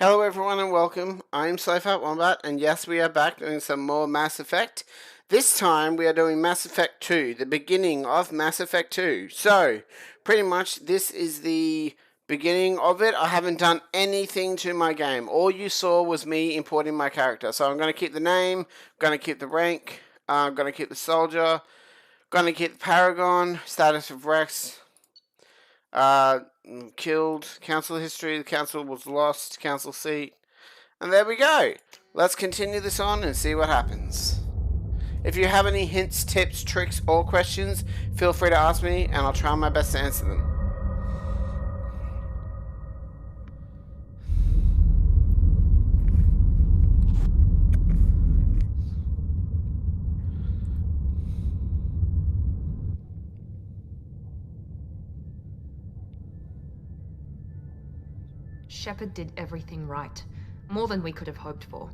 Hello everyone and welcome. I'm Slayfat Wombat and yes, we are back doing some more Mass Effect. This time we are doing Mass Effect 2, the beginning of Mass Effect 2. So, pretty much this is the beginning of it. I haven't done anything to my game. All you saw was me importing my character. So I'm going to keep the name, going to keep the rank, I'm going to keep the soldier, going to keep the Paragon, status of Rex, killed, council history, the council was lost, council seat, and there we go. Let's continue this on and see what happens. If you have any hints, tips, tricks, or questions, feel free to ask me and I'll try my best to answer them. Shepard did everything right. More than we could have hoped for.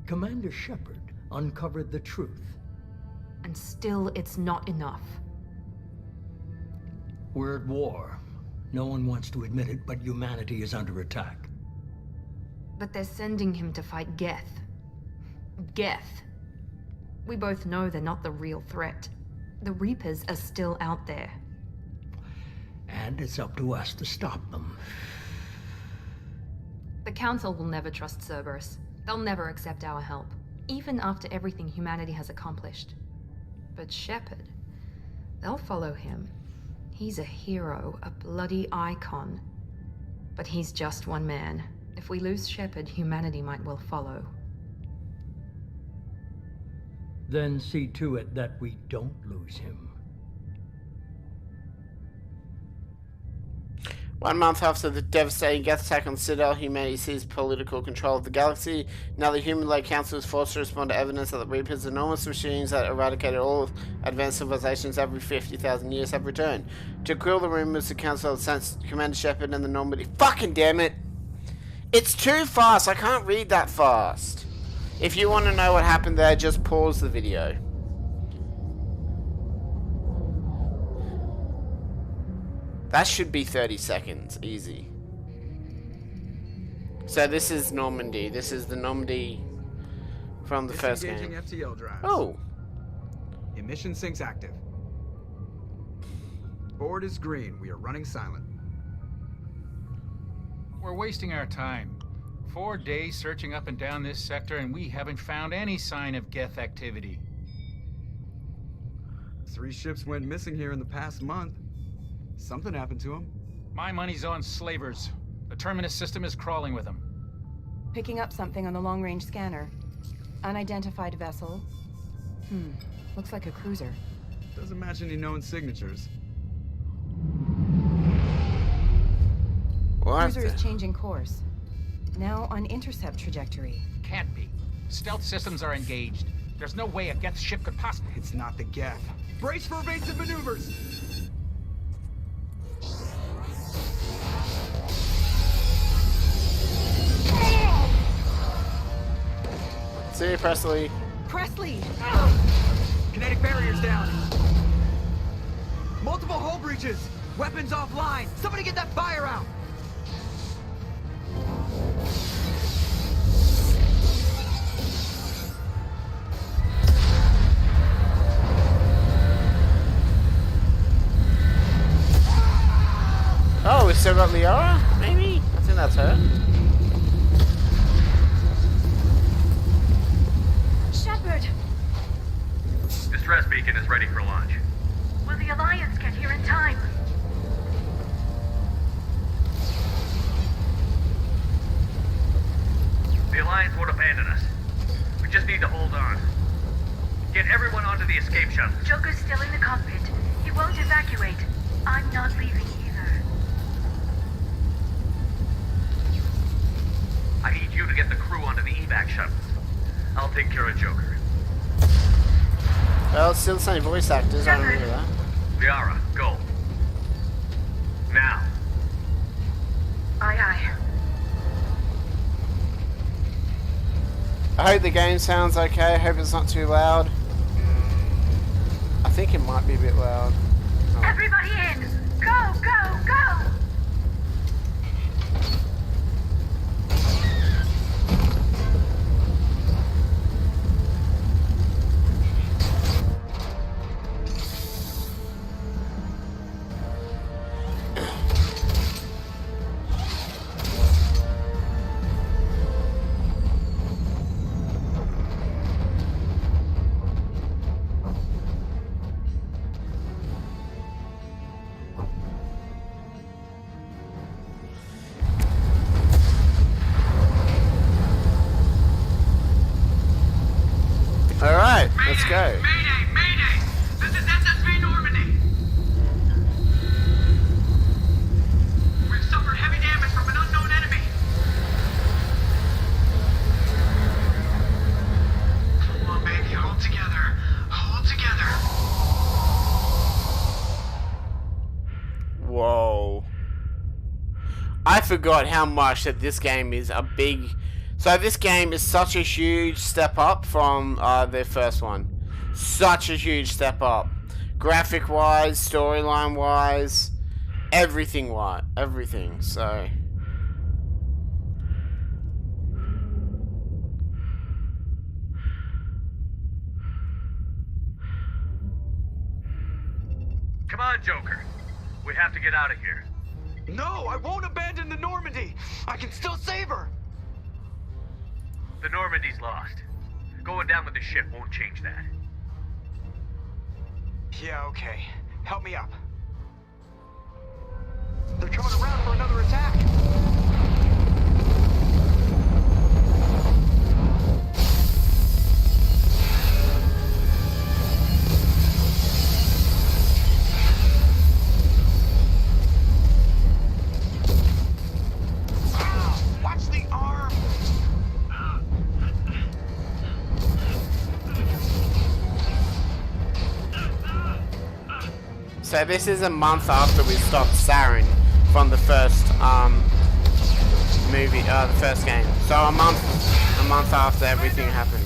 Commander Shepard uncovered the truth. And still, it's not enough. We're at war. No one wants to admit it, but humanity is under attack. But they're sending him to fight Geth. Geth. We both know they're not the real threat. The Reapers are still out there. And it's up to us to stop them. The Council will never trust Cerberus. They'll never accept our help, even after everything humanity has accomplished. But Shepard, they'll follow him. He's a hero, a bloody icon. But he's just one man. If we lose Shepard, humanity might well follow. Then see to it that we don't lose him. 1 month after the devastating Geth attack on Citadel, humanity seized political control of the galaxy. Now the human-led council is forced to respond to evidence that the Reapers, enormous machines that eradicated all advanced civilizations every 50,000 years, have returned. To quell the rumors, the council has sent Commander Shepard and the Normandy. Fucking damn it! It's too fast, I can't read that fast. If you want to know what happened there, just pause the video. That should be 30 seconds, easy. So this is Normandy. This is the Normandy from the first game. FTL drives. Oh. Emission sinks active. Board is green. We are running silent. We're wasting our time. 4 days searching up and down this sector and we haven't found any sign of Geth activity. 3 ships went missing here in the past month. Something happened to them. My money's on slavers. The Terminus system is crawling with them. Picking up something on the long-range scanner. Unidentified vessel. Looks like a cruiser. Doesn't match any known signatures. What? Cruiser is changing course. Now on intercept trajectory. Can't be. Stealth systems are engaged. There's no way a Geth ship could possibly... It's not the Geth. Brace for evasive maneuvers! See you, Presley. Presley! Kinetic barriers down. Multiple hull breaches. Weapons offline. Somebody get that fire out. Oh, we still got Liara? Maybe? I think that's her. Shepard! Distress beacon is ready for launch. Will the Alliance get here in time? The Alliance won't abandon us. We just need to hold on. Get everyone onto the escape shuttle. Joker's still in the cockpit. He won't evacuate. I'm not leaving either. I need you to get the crew onto the evac shuttles. I'll take care of Joker. Well, it's still the same voice actors, I remember that. Liara, go. Now. Aye, aye. I hope the game sounds okay, I hope it's not too loud. I think it might be a bit loud. Oh. Everybody in! Go, go, go! I forgot how much that this game is a big... So this game is such a huge step up from their first one. Such a huge step up. Graphic-wise, storyline-wise, everything-wise. Everything, so... Come on, Joker. We have to get out of here. No, I won't abandon the Normandy. I can still save her. The Normandy's lost. Going down with the ship won't change that. Yeah, okay. Help me up. They're coming around for another attack. Watch the arm! So this is a month after we stopped Saren from the first movie, the first game. So a month after everything happened.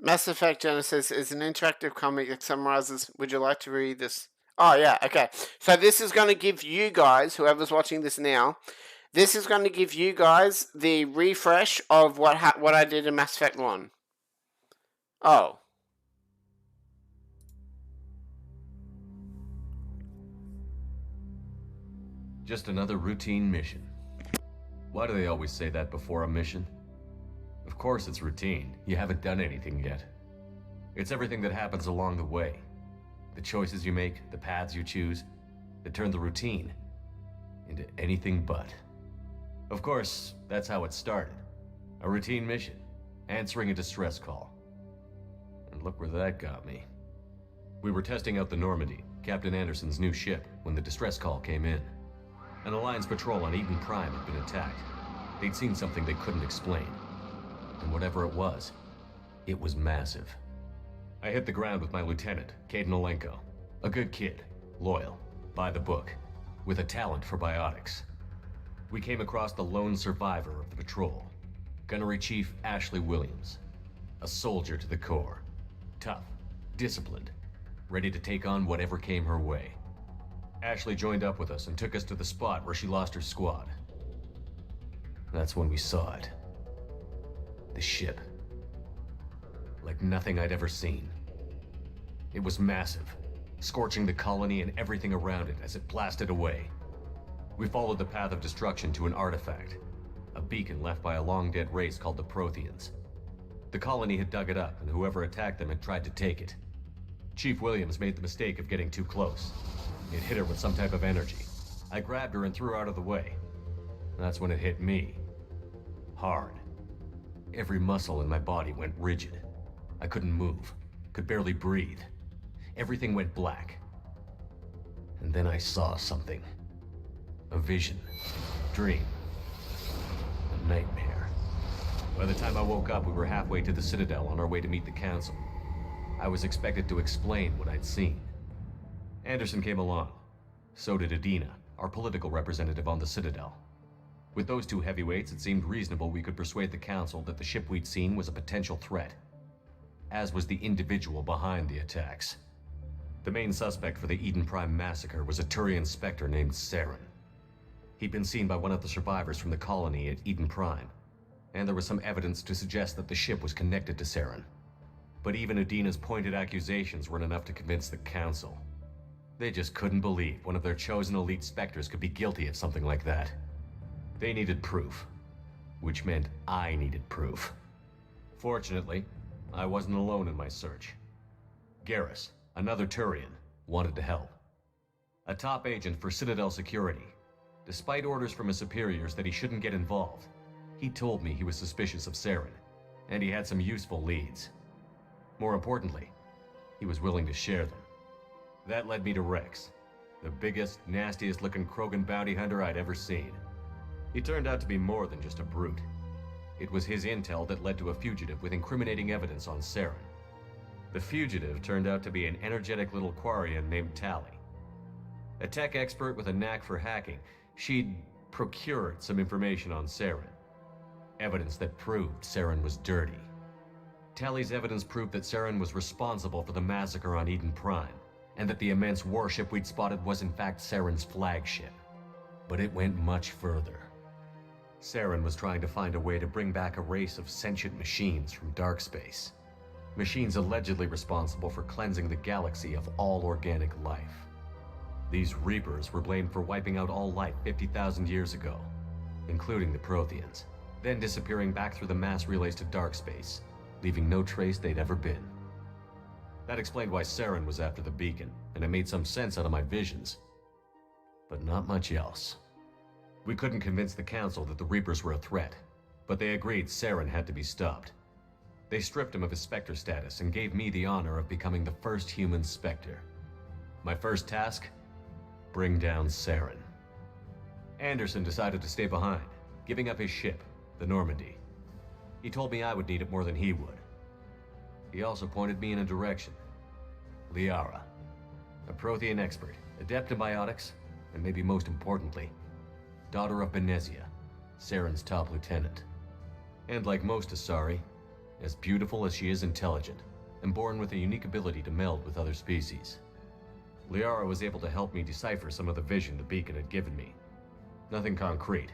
Mass Effect Genesis is an interactive comic that summarizes. Would you like to read this? Oh, yeah, okay. So this is going to give you guys, whoever's watching this now, this is going to give you guys the refresh of what I did in Mass Effect 1. Oh. Just another routine mission. Why do they always say that before a mission? Of course it's routine. You haven't done anything yet. It's everything that happens along the way. The choices you make, the paths you choose, that turn the routine into anything but. Of course, that's how it started. A routine mission, answering a distress call. And look where that got me. We were testing out the Normandy, Captain Anderson's new ship, when the distress call came in. An Alliance patrol on Eden Prime had been attacked. They'd seen something they couldn't explain. And whatever it was massive. I hit the ground with my lieutenant, Caden Olenko. A good kid, loyal, by the book, with a talent for biotics. We came across the lone survivor of the patrol, Gunnery Chief Ashley Williams. A soldier to the core. Tough, disciplined, ready to take on whatever came her way. Ashley joined up with us and took us to the spot where she lost her squad. That's when we saw it. The ship. Like nothing I'd ever seen. It was massive, scorching the colony and everything around it as it blasted away. We followed the path of destruction to an artifact, a beacon left by a long-dead race called the Protheans. The colony had dug it up, and whoever attacked them had tried to take it. Chief Williams made the mistake of getting too close. It hit her with some type of energy. I grabbed her and threw her out of the way. That's when it hit me. Hard. Every muscle in my body went rigid. I couldn't move, could barely breathe. Everything went black. And then I saw something. A vision. Dream. A nightmare. By the time I woke up, we were halfway to the Citadel on our way to meet the Council. I was expected to explain what I'd seen. Anderson came along. So did Adina, our political representative on the Citadel. With those two heavyweights, it seemed reasonable we could persuade the Council that the ship we'd seen was a potential threat, as was the individual behind the attacks. The main suspect for the Eden Prime massacre was a Turian Spectre named Saren. He'd been seen by one of the survivors from the colony at Eden Prime, and there was some evidence to suggest that the ship was connected to Saren. But even Udina's pointed accusations weren't enough to convince the Council. They just couldn't believe one of their chosen elite Spectres could be guilty of something like that. They needed proof, which meant I needed proof. Fortunately, I wasn't alone in my search. Garrus, another Turian, wanted to help. A top agent for Citadel Security. Despite orders from his superiors that he shouldn't get involved, he told me he was suspicious of Saren, and he had some useful leads. More importantly, he was willing to share them. That led me to Rex, the biggest, nastiest-looking Krogan bounty hunter I'd ever seen. He turned out to be more than just a brute. It was his intel that led to a fugitive with incriminating evidence on Saren. The fugitive turned out to be an energetic little Quarian named Tali. A tech expert with a knack for hacking, she'd procured some information on Saren. Evidence that proved Saren was dirty. Tali's evidence proved that Saren was responsible for the massacre on Eden Prime, and that the immense warship we'd spotted was in fact Saren's flagship. But it went much further. Saren was trying to find a way to bring back a race of sentient machines from dark space. Machines allegedly responsible for cleansing the galaxy of all organic life. These Reapers were blamed for wiping out all life 50,000 years ago, including the Protheans, then disappearing back through the mass relays to dark space, leaving no trace they'd ever been. That explained why Saren was after the beacon, and it made some sense out of my visions. But not much else. We couldn't convince the Council that the Reapers were a threat, but they agreed Saren had to be stopped. They stripped him of his Spectre status and gave me the honor of becoming the first human Spectre. My first task? Bring down Saren. Anderson decided to stay behind, giving up his ship, the Normandy. He told me I would need it more than he would. He also pointed me in a direction. Liara, a Prothean expert, adept in biotics, and maybe most importantly, daughter of Benezia, Saren's top lieutenant. And like most Asari, as beautiful as she is intelligent, and born with a unique ability to meld with other species. Liara was able to help me decipher some of the vision the beacon had given me. Nothing concrete,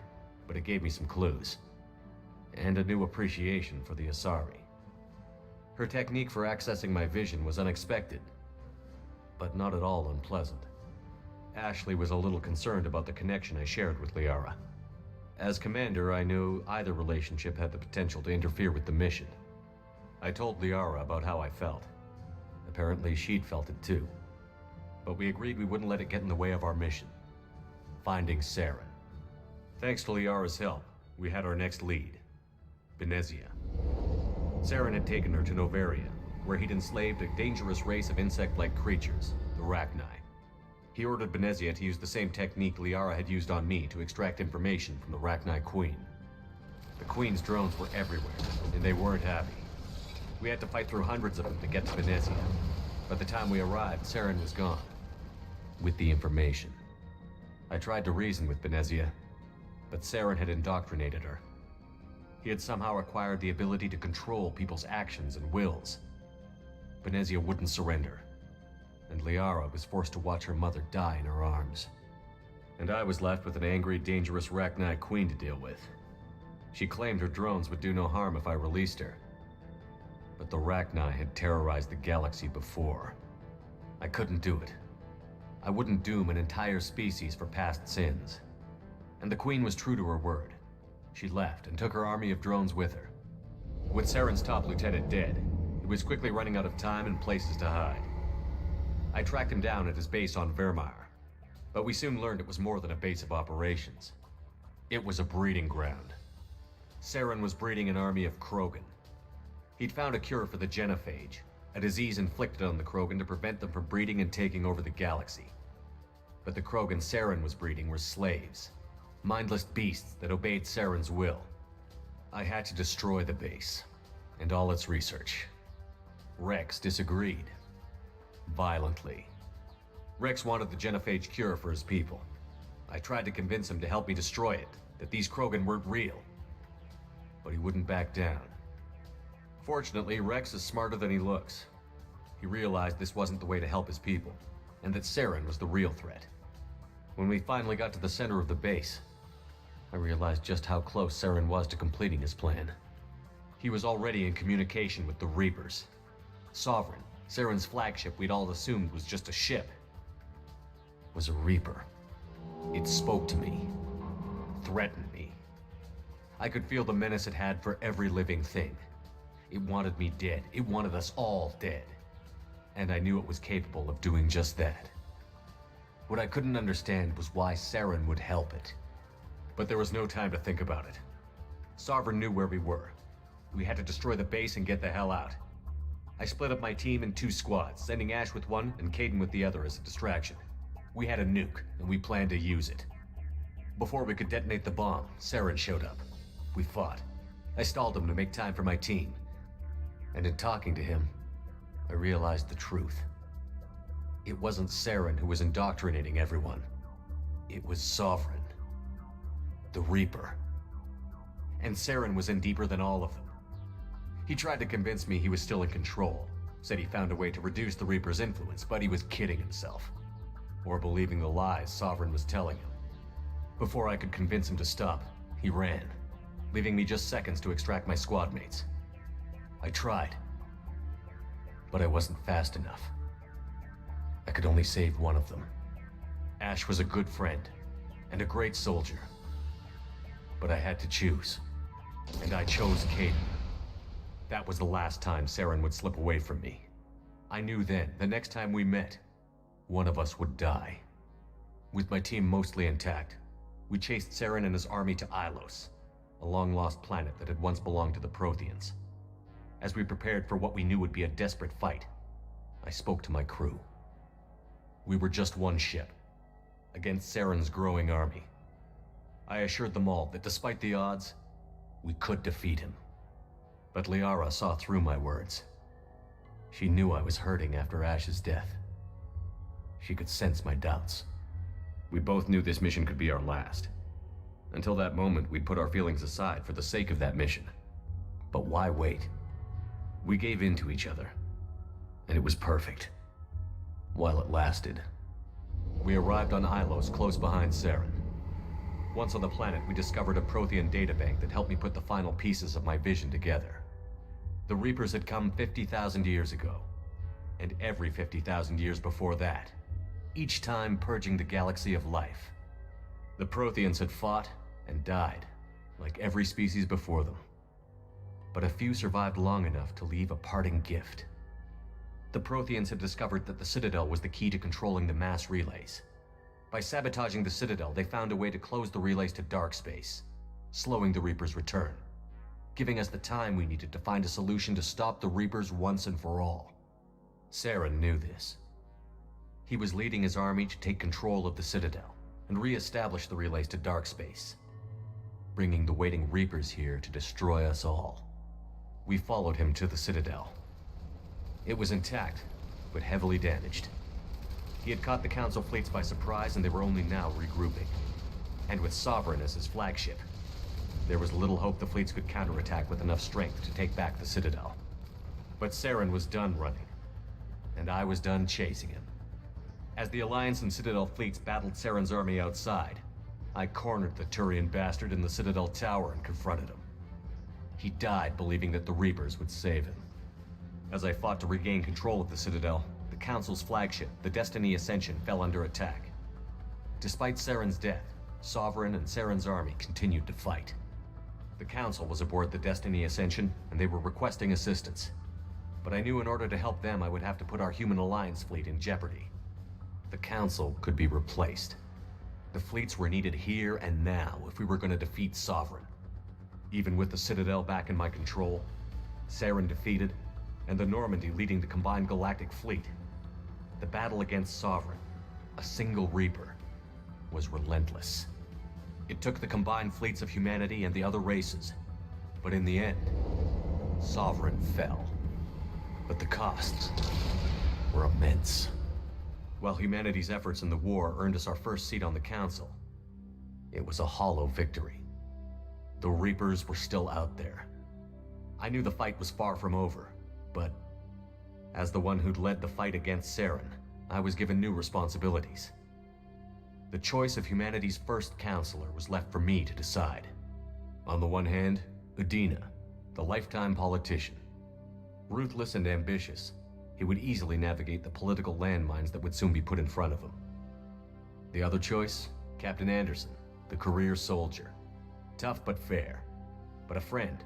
but it gave me some clues. And a new appreciation for the Asari. Her technique for accessing my vision was unexpected, but not at all unpleasant. Ashley was a little concerned about the connection I shared with Liara. As commander, I knew either relationship had the potential to interfere with the mission. I told Liara about how I felt. Apparently, she'd felt it too. But we agreed we wouldn't let it get in the way of our mission. Finding Saren. Thanks to Liara's help, we had our next lead. Benezia. Saren had taken her to Novaria, where he'd enslaved a dangerous race of insect-like creatures, the Rachni. He ordered Benezia to use the same technique Liara had used on me to extract information from the Rachni Queen. The Queen's drones were everywhere, and they weren't happy. We had to fight through hundreds of them to get to Benezia. By the time we arrived, Saren was gone. With the information. I tried to reason with Benezia, but Saren had indoctrinated her. He had somehow acquired the ability to control people's actions and wills. Benezia wouldn't surrender, and Liara was forced to watch her mother die in her arms. And I was left with an angry, dangerous Rachni Queen to deal with. She claimed her drones would do no harm if I released her. But the Rachni had terrorized the galaxy before. I couldn't do it. I wouldn't doom an entire species for past sins. And the Queen was true to her word. She left and took her army of drones with her. With Saren's top lieutenant dead, he was quickly running out of time and places to hide. I tracked him down at his base on Vermeer, but we soon learned it was more than a base of operations. It was a breeding ground. Saren was breeding an army of Krogan. He'd found a cure for the genophage, a disease inflicted on the Krogan to prevent them from breeding and taking over the galaxy. But the Krogan Saren was breeding were slaves, mindless beasts that obeyed Saren's will. I had to destroy the base, and all its research. Rex disagreed. Violently. Rex wanted the genophage cure for his people. I tried to convince him to help me destroy it, that these Krogan weren't real. But he wouldn't back down. Fortunately, Rex is smarter than he looks. He realized this wasn't the way to help his people, and that Saren was the real threat. When we finally got to the center of the base, I realized just how close Saren was to completing his plan. He was already in communication with the Reapers. Sovereign, Saren's flagship we'd all assumed was just a ship, was a Reaper. It spoke to me, threatened me. I could feel the menace it had for every living thing. It wanted me dead. It wanted us all dead. And I knew it was capable of doing just that. What I couldn't understand was why Saren would help it. But there was no time to think about it. Sovereign knew where we were. We had to destroy the base and get the hell out. I split up my team in 2 squads, sending Ash with one and Caden with the other as a distraction. We had a nuke, and we planned to use it. Before we could detonate the bomb, Saren showed up. We fought. I stalled him to make time for my team. And in talking to him, I realized the truth. It wasn't Saren who was indoctrinating everyone. It was Sovereign. The Reaper. And Saren was in deeper than all of them. He tried to convince me he was still in control. Said he found a way to reduce the Reaper's influence, but he was kidding himself. Or believing the lies Sovereign was telling him. Before I could convince him to stop, he ran, leaving me just seconds to extract my squad mates. I tried, but I wasn't fast enough. I could only save one of them. Ash was a good friend, and a great soldier. But I had to choose, and I chose Caden. That was the last time Saren would slip away from me. I knew then, the next time we met, one of us would die. With my team mostly intact, we chased Saren and his army to Ilos, a long-lost planet that had once belonged to the Protheans. As we prepared for what we knew would be a desperate fight, I spoke to my crew. We were just one ship, against Saren's growing army. I assured them all that despite the odds, we could defeat him. But Liara saw through my words. She knew I was hurting after Ash's death. She could sense my doubts. We both knew this mission could be our last. Until that moment, we'd put our feelings aside for the sake of that mission. But why wait? We gave in to each other, and it was perfect. While it lasted. We arrived on Ilos close behind Saren. Once on the planet, we discovered a Prothean databank that helped me put the final pieces of my vision together. The Reapers had come 50,000 years ago, and every 50,000 years before that, each time purging the galaxy of life. The Protheans had fought and died, like every species before them. But a few survived long enough to leave a parting gift. The Protheans had discovered that the Citadel was the key to controlling the mass relays. By sabotaging the Citadel, they found a way to close the relays to dark space, slowing the Reapers' return, giving us the time we needed to find a solution to stop the Reapers once and for all. Saren knew this. He was leading his army to take control of the Citadel and re-establish the relays to dark space, bringing the waiting Reapers here to destroy us all. We followed him to the Citadel. It was intact, but heavily damaged. He had caught the Council fleets by surprise, and they were only now regrouping. And with Sovereign as his flagship, there was little hope the fleets could counterattack with enough strength to take back the Citadel. But Saren was done running, and I was done chasing him. As the Alliance and Citadel fleets battled Saren's army outside, I cornered the Turian bastard in the Citadel tower and confronted him. He died believing that the Reapers would save him. As I fought to regain control of the Citadel, the Council's flagship, the Destiny Ascension, fell under attack. Despite Saren's death, Sovereign and Saren's army continued to fight. The Council was aboard the Destiny Ascension, and they were requesting assistance. But I knew in order to help them, I would have to put our human alliance fleet in jeopardy. The Council could be replaced. The fleets were needed here and now if we were going to defeat Sovereign. Even with the Citadel back in my control, Saren defeated, and the Normandy leading the combined galactic fleet, the battle against Sovereign, a single Reaper, was relentless. It took the combined fleets of humanity and the other races, but in the end, Sovereign fell. But the costs were immense. While humanity's efforts in the war earned us our first seat on the Council, It was a hollow victory. The Reapers were still out there. I knew the fight was far from over, but as the one who'd led the fight against Saren, I was given new responsibilities. The choice of humanity's first counselor was left for me to decide. On the one hand, Udina, the lifetime politician. Ruthless and ambitious, he would easily navigate the political landmines that would soon be put in front of him. The other choice, Captain Anderson, the career soldier. Tough but fair, but a friend,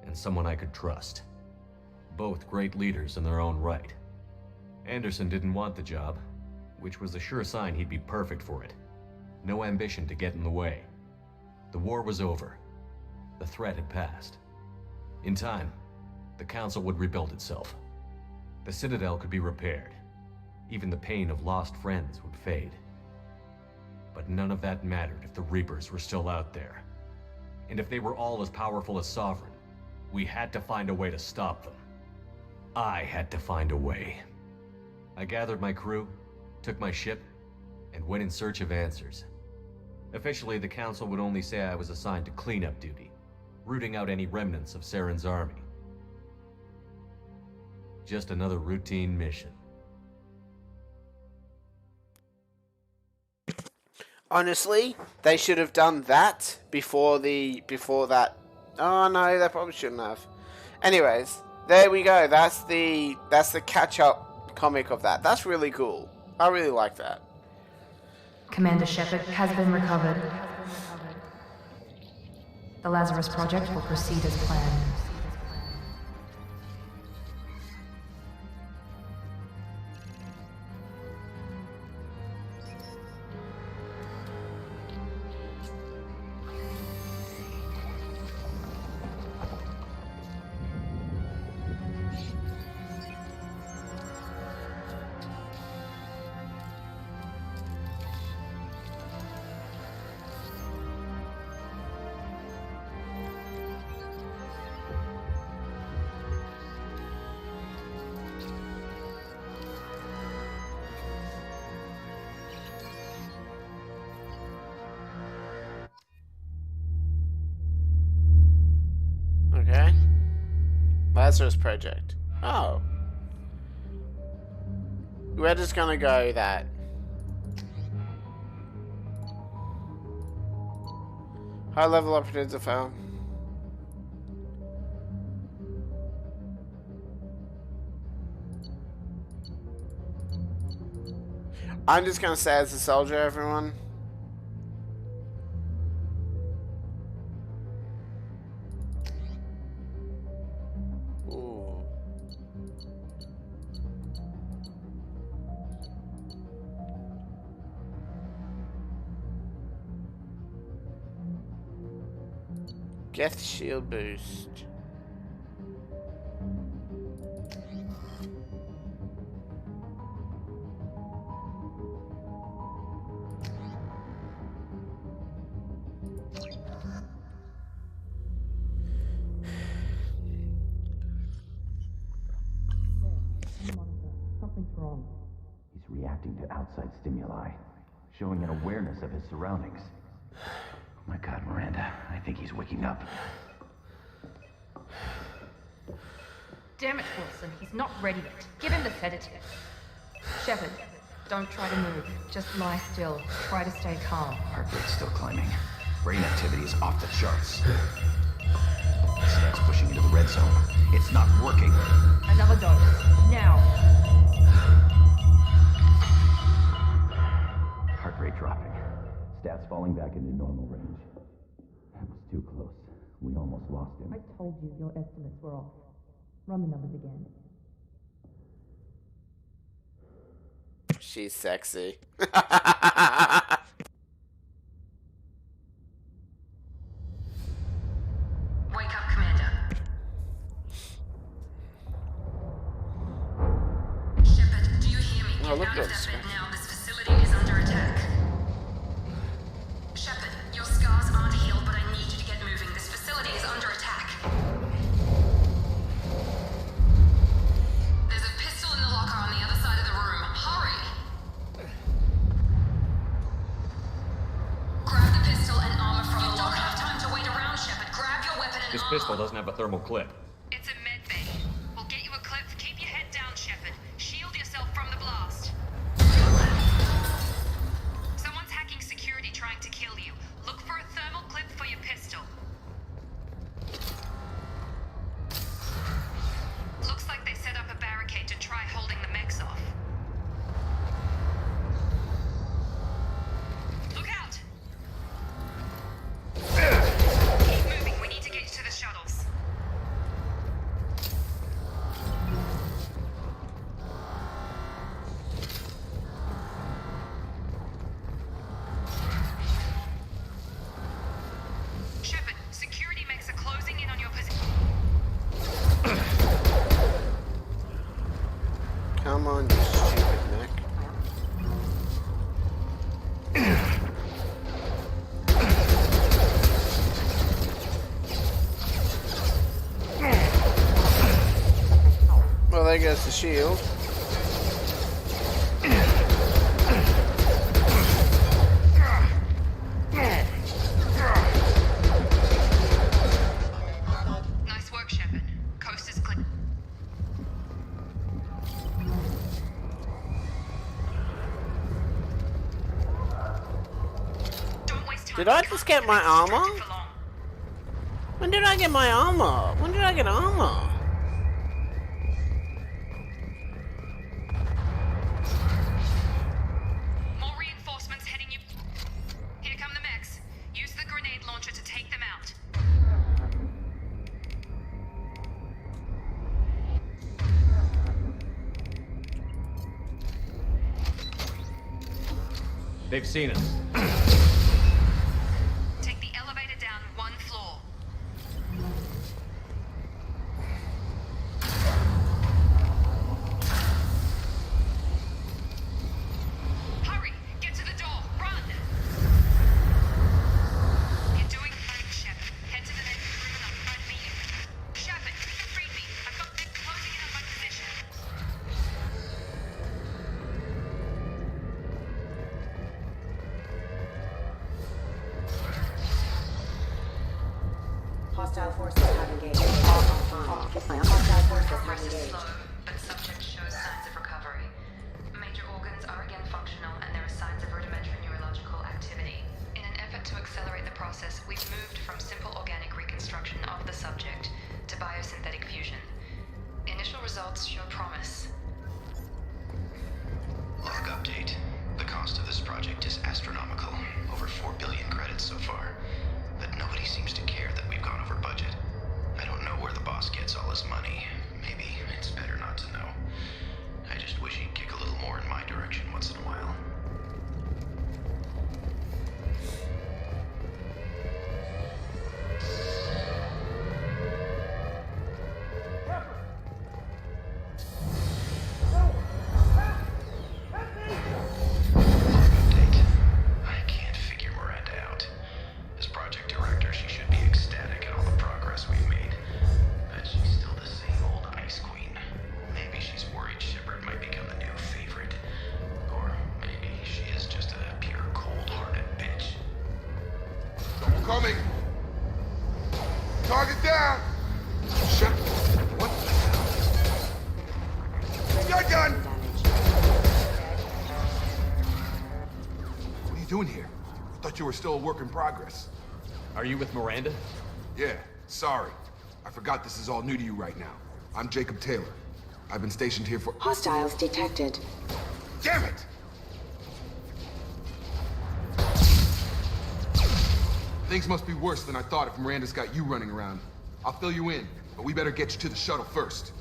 and someone I could trust. Both great leaders in their own right. Anderson didn't want the job, which was a sure sign he'd be perfect for it. No ambition to get in the way. The war was over. The threat had passed. In time, the Council would rebuild itself. The Citadel could be repaired. Even the pain of lost friends would fade. But none of that mattered if the Reapers were still out there. And if they were all as powerful as Sovereign, we had to find a way to stop them. I had to find a way. I gathered my crew, took my ship, and went in search of answers. Officially, the Council would only say I was assigned to cleanup duty, rooting out any remnants of Saren's army. Just another routine mission. Honestly, they should have done that before that. Oh no, they probably shouldn't have. Anyways, there we go. That's the catch-up comic of that. That's really cool. I really like that. Commander Shepard has been recovered. The Lazarus Project will proceed as planned. Okay. Lazarus Project. Oh. We're just gonna go that. High level operatives are found. I'm just gonna say as a soldier, everyone. Ooh. Geth shield boost. Something's wrong. He's reacting to outside stimuli, showing an awareness of his surroundings. Oh my God, Miranda, I think he's waking up. Damn it, Wilson, he's not ready yet. Give him the sedative. Shepard, don't try to move. Just lie still. Try to stay calm. Heart rate's still climbing. Brain activity is off the charts. That's pushing into the red zone. It's not working. Another dose. Now. Heart rate dropping. Stats falling back into normal range. That was too close. We almost lost him. I told you your estimates were off. Run the numbers again. She's sexy. Wake up, Commander. Shepard, do you hear me? Oh, Get look out at of this. that bed now. This facility is under attack. Shepard, your scars aren't healed, but I need you to get moving. This facility is under attack. There's a pistol in the locker on the other side of the room. Hurry! This pistol doesn't have a thermal clip. It's a med bay. We'll get you a clip. Keep your head down, Shepard. Shield yourself from the blast. Someone's hacking security trying to kill you. Look for a thermal clip for your pistol. Looks like they set up a barricade to try holding the mechs off. Look out! Keep moving. We need to get you to the shuttles. Shepard, security mechs are closing in on your position. Come on, you stupid neck. Well, there goes the shield. Nice work, Shepard. Coast is clear. Don't waste time. Did I just get my armor? For long. When did I get my armor? When did I get armor? More reinforcements heading you. Here come the mechs. Use the grenade launcher to take them out. They've seen us. Take the elevator down one floor. Hurry! Get to the door! Run! You're doing fine, Shepard. Head to the next room and I'll try to meet you. Shepard, read me. I've got them closing in on my position. Hostile forces have engaged. Hostile forces have Progress is engaged. slow, but subject shows signs of recovery. Major organs are again functional, and there are signs of rudimentary neurological activity. In an effort to accelerate the process, we've moved from simple organic reconstruction of the subject to biosynthetic fusion. Initial results show promise. Log update. The cost of this project is astronomical. Over 4 billion credits so far. But nobody seems to care that we've gone over budget. I don't know where the boss gets all his money. Maybe it's better not to know. I just wish he'd kick a little more in my direction once in a while. Log update. I can't figure Miranda out. As project director, she should be ecstatic at all the progress we've made. But she's still the same old ice queen. Maybe she's worried Shepard might become the new favorite. Or maybe she is just a pure cold-hearted bitch. Double coming! Target down! Shut. What the hell? Got gun! What are you doing here? I thought you were still a work in progress. Are you with Miranda? Yeah, sorry. I forgot this is all new to you right now. I'm Jacob Taylor. I've been stationed here for— Hostiles detected. Damn it! Things must be worse than I thought if Miranda's got you running around. I'll fill you in, but we better get you to the shuttle first.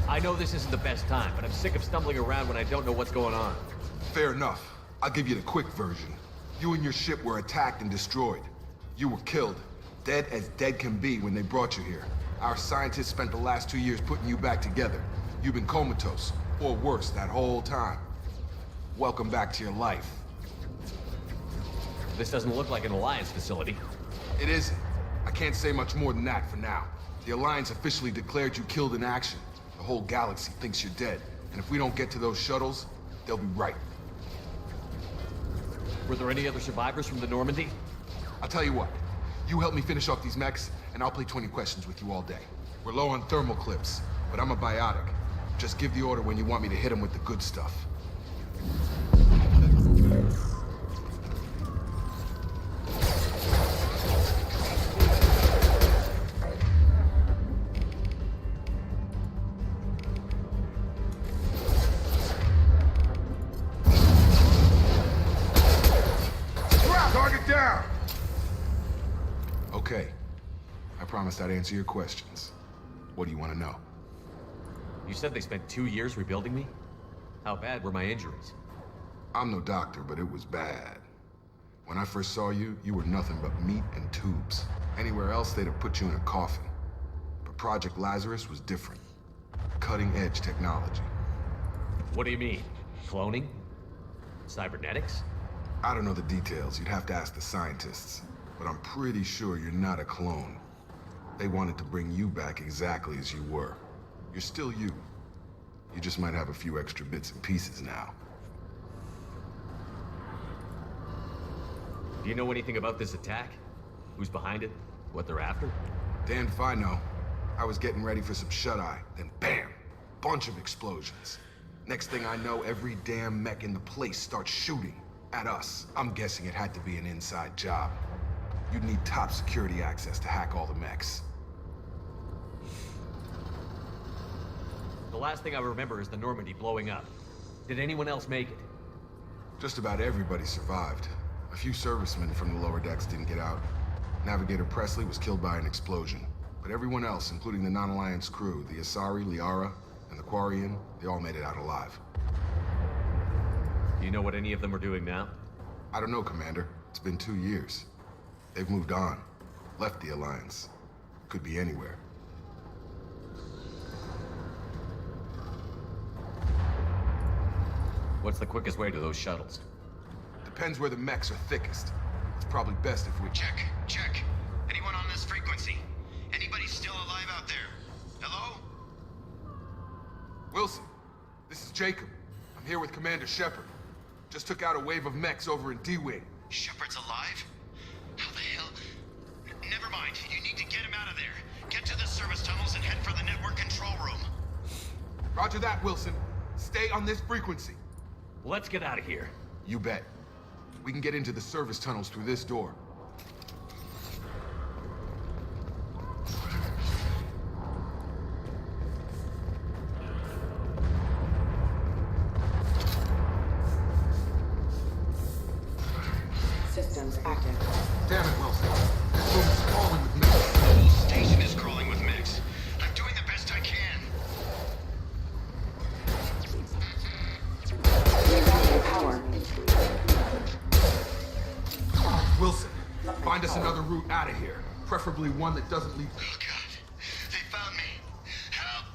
I know this isn't the best time, but I'm sick of stumbling around when I don't know what's going on. Fair enough. I'll give you the quick version. You and your ship were attacked and destroyed. You were killed. Dead as dead can be when they brought you here. Our scientists spent the last 2 years putting you back together. You've been comatose, or worse, that whole time. Welcome back to your life. This doesn't look like an Alliance facility. It isn't. I can't say much more than that for now. The Alliance officially declared you killed in action. The whole galaxy thinks you're dead. And if we don't get to those shuttles, they'll be right. Were there any other survivors from the Normandy? I'll tell you what. You help me finish off these mechs, and I'll play 20 questions with you all day. We're low on thermal clips, but I'm a biotic. Just give the order when you want me to hit them with the good stuff. Target down! Okay. I promised I'd answer your questions. What do you want to know? You said they spent 2 years rebuilding me? How bad were my injuries? I'm no doctor, but it was bad. When I first saw you, you were nothing but meat and tubes. Anywhere else, they'd have put you in a coffin. But Project Lazarus was different. Cutting-edge technology. What do you mean? Cloning? Cybernetics? I don't know the details. You'd have to ask the scientists. But I'm pretty sure you're not a clone. They wanted to bring you back exactly as you were. You're still you. You just might have a few extra bits and pieces now. Do you know anything about this attack? Who's behind it? What they're after? Damned if I know. I was getting ready for some shut-eye, then bam! Bunch of explosions. Next thing I know, every damn mech in the place starts shooting at us. I'm guessing it had to be an inside job. You'd need top security access to hack all the mechs. The last thing I remember is the Normandy blowing up. Did anyone else make it? Just about everybody survived. A few servicemen from the lower decks didn't get out. Navigator Presley was killed by an explosion. But everyone else, including the non-Alliance crew, the Asari, Liara, and the Quarian, they all made it out alive. Do you know what any of them are doing now? I don't know, Commander. It's been 2 years. They've moved on. Left the Alliance. Could be anywhere. What's the quickest way to those shuttles? Depends where the mechs are thickest. It's probably best if we... Check. Anyone on this frequency? Anybody still alive out there? Hello? Wilson, this is Jacob. I'm here with Commander Shepard. Just took out a wave of mechs over in D-Wing. Shepard's alive? How the hell? Never mind. You need to get him out of there. Get to the service tunnels and head for the network control room. Roger that, Wilson. Stay on this frequency. Let's get out of here. You bet. We can get into the service tunnels through this door. Systems active. Damn it, Wilson. This room is crawling with mechs. The whole station is crawling with mechs. I'm doing the best I can. Rerouting power. Wilson, find us another route out of here. Preferably one that doesn't lead... Oh, God. They found me. Help!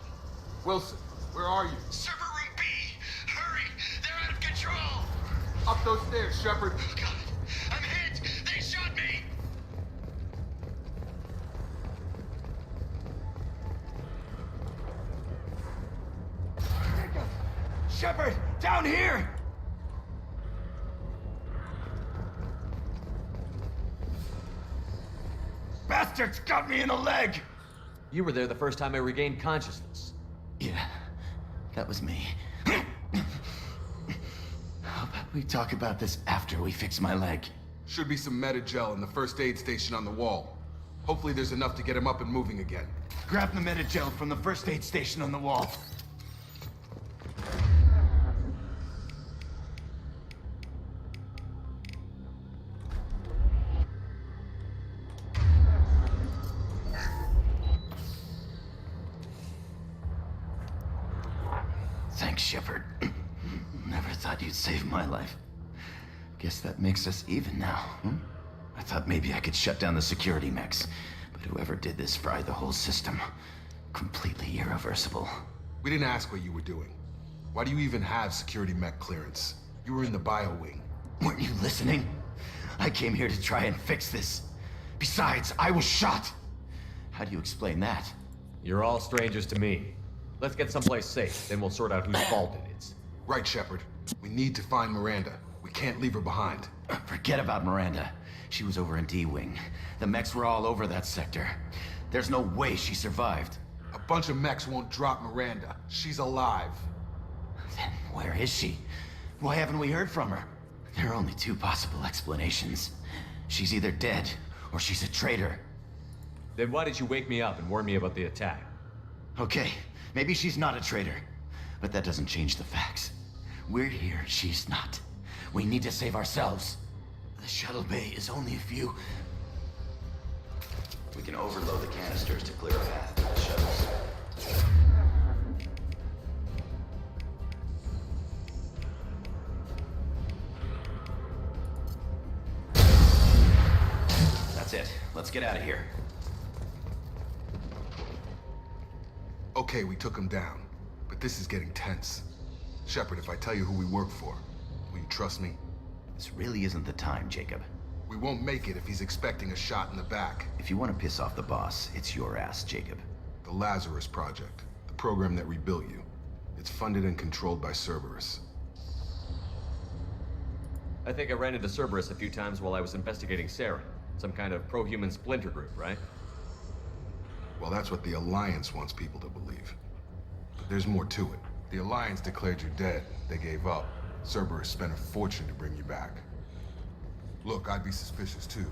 Wilson, where are you? Server room B! Hurry! They're out of control! Up those stairs, Shepard. Oh, God. I'm hit! They shot me! Shepard! Down here! Bastards got me in the leg! You were there the first time I regained consciousness. Yeah, that was me. How about we talk about this after we fix my leg? Should be some Medi-gel in the first aid station on the wall. Hopefully there's enough to get him up and moving again. Grab the Medi-gel from the first aid station on the wall. Thanks, Shepard. Never thought you'd save my life. Guess that makes us even now, hmm? I thought maybe I could shut down the security mechs, but whoever did this fried the whole system. Completely irreversible. We didn't ask what you were doing. Why do you even have security mech clearance? You were in the bio wing. Weren't you listening? I came here to try and fix this. Besides, I was shot. How do you explain that? You're all strangers to me. Let's get someplace safe, then we'll sort out whose fault it is. Right, Shepard. We need to find Miranda. We can't leave her behind. Forget about Miranda. She was over in D-Wing. The mechs were all over that sector. There's no way she survived. A bunch of mechs won't drop Miranda. She's alive. Then where is she? Why haven't we heard from her? There are only two possible explanations. She's either dead, or she's a traitor. Then why did you wake me up and warn me about the attack? Okay, maybe she's not a traitor. But that doesn't change the facts. We're here, she's not. We need to save ourselves. The shuttle bay is only a few... We can overload the canisters to clear a path to the shuttles. That's it. Let's get out of here. Okay, we took him down. But this is getting tense. Shepard, if I tell you who we work for, will you trust me? This really isn't the time, Jacob. We won't make it if he's expecting a shot in the back. If you want to piss off the boss, it's your ass, Jacob. The Lazarus Project, the program that rebuilt you. It's funded and controlled by Cerberus. I think I ran into Cerberus a few times while I was investigating Saren. Some kind of pro-human splinter group, right? Well, that's what the Alliance wants people to believe. But there's more to it. The Alliance declared you dead. They gave up. Cerberus spent a fortune to bring you back. Look, I'd be suspicious too,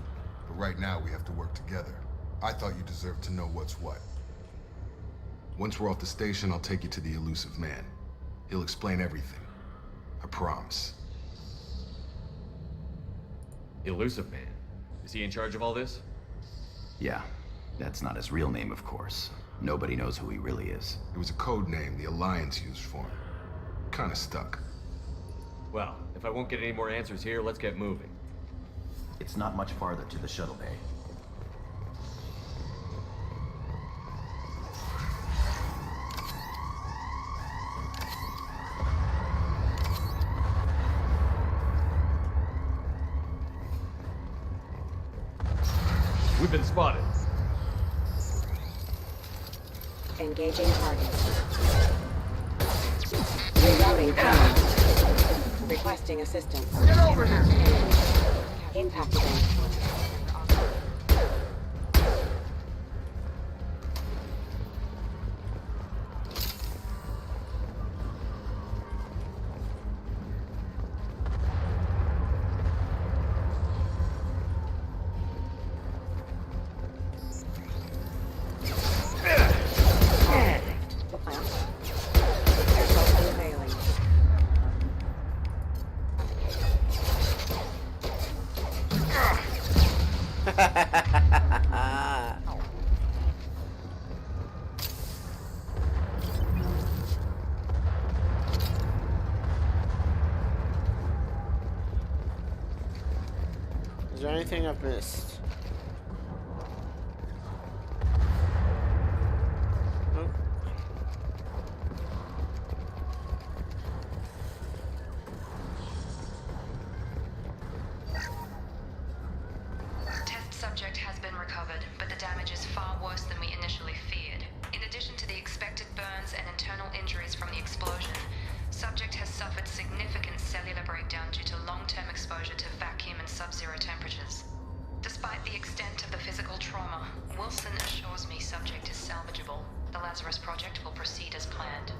but right now we have to work together. I thought you deserved to know what's what. Once we're off the station, I'll take you to the elusive man. He'll explain everything. I promise. Elusive Man? Is he in charge of all this? Yeah, that's not his real name, of course. Nobody knows who he really is. It was a code name the Alliance used for him. Kinda stuck. Well, if I won't get any more answers here, let's get moving. It's not much farther to the shuttle bay. We've been spotted. Engaging target. Rerouting power. Requesting assistance. Get over here! Impact event. Is there anything I've missed? Nope. Test subject has been recovered, but the damage is far worse than we initially feared. In addition to the expected burns and internal injuries from the explosion, subject has suffered significant cellular breakdown due to long-term exposure to vacuum and sub-zero temperatures. Despite the extent of the physical trauma, Wilson assures me subject is salvageable. The Lazarus Project will proceed as planned.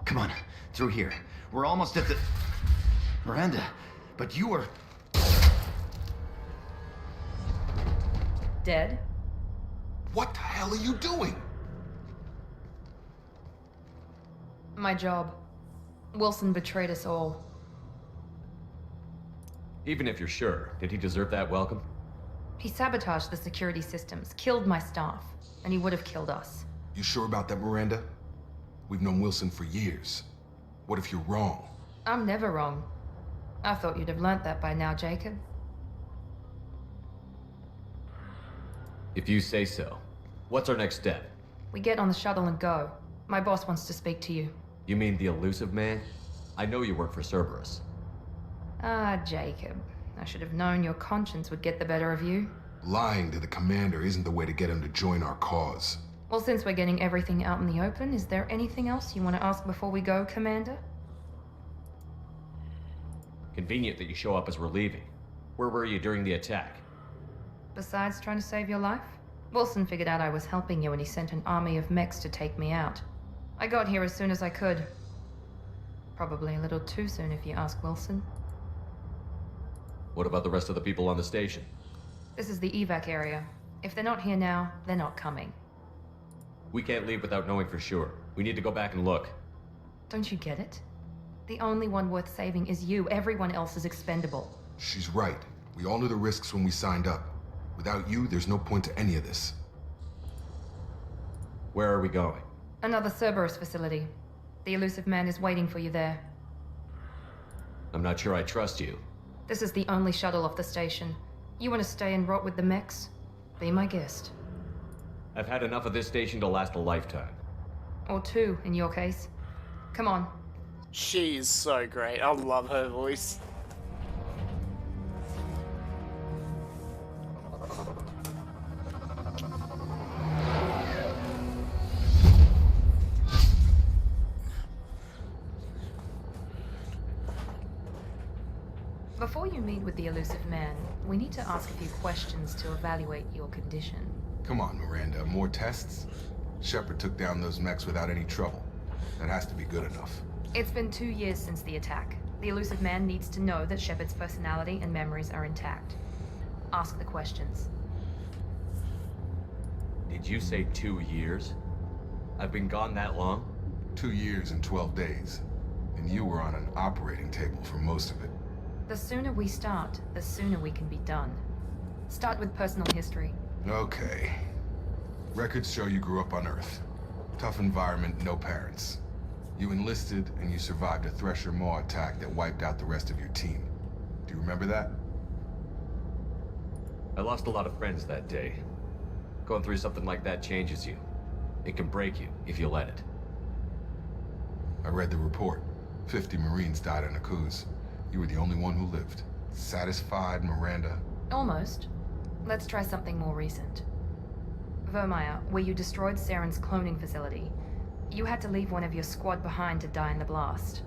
Come on, through here. We're almost at the... Miranda, but you were... Dead? What the hell are you doing? My job. Wilson betrayed us all. Even if you're sure, did he deserve that welcome? He sabotaged the security systems, killed my staff, and he would have killed us. You sure about that, Miranda? We've known Wilson for years. What if you're wrong? I'm never wrong. I thought you'd have learnt that by now, Jacob. If you say so. What's our next step? We get on the shuttle and go. My boss wants to speak to you. You mean the elusive man? I know you work for Cerberus. Ah, Jacob. I should have known your conscience would get the better of you. Lying to the commander isn't the way to get him to join our cause. Well, since we're getting everything out in the open, is there anything else you want to ask before we go, Commander? Convenient that you show up as we're leaving. Where were you during the attack? Besides trying to save your life? Wilson figured out I was helping you and he sent an army of mechs to take me out. I got here as soon as I could. Probably a little too soon if you ask Wilson. What about the rest of the people on the station? This is the evac area. If they're not here now, they're not coming. We can't leave without knowing for sure. We need to go back and look. Don't you get it? The only one worth saving is you. Everyone else is expendable. She's right. We all knew the risks when we signed up. Without you, there's no point to any of this. Where are we going? Another Cerberus facility. The elusive man is waiting for you there. I'm not sure I trust you. This is the only shuttle off the station. You want to stay and rot with the mechs? Be my guest. I've had enough of this station to last a lifetime. Or two, in your case. Come on. She is so great. I love her voice. Before you meet with the elusive man, we need to ask a few questions to evaluate your condition. Come on, Miranda. More tests? Shepard took down those mechs without any trouble. That has to be good enough. It's been 2 years since the attack. The elusive man needs to know that Shepard's personality and memories are intact. Ask the questions. Did you say 2 years? I've been gone that long? 2 years and 12 days. And you were on an operating table for most of it. The sooner we start, the sooner we can be done. Start with personal history. Okay. Records show you grew up on Earth. Tough environment, no parents. You enlisted, and you survived a Thresher Maw attack that wiped out the rest of your team. Do you remember that? I lost a lot of friends that day. Going through something like that changes you. It can break you, if you let it. I read the report. 50 Marines died in a cruise. You were the only one who lived. Satisfied, Miranda? Almost. Let's try something more recent. Vermeer, where you destroyed Saren's cloning facility. You had to leave one of your squad behind to die in the blast.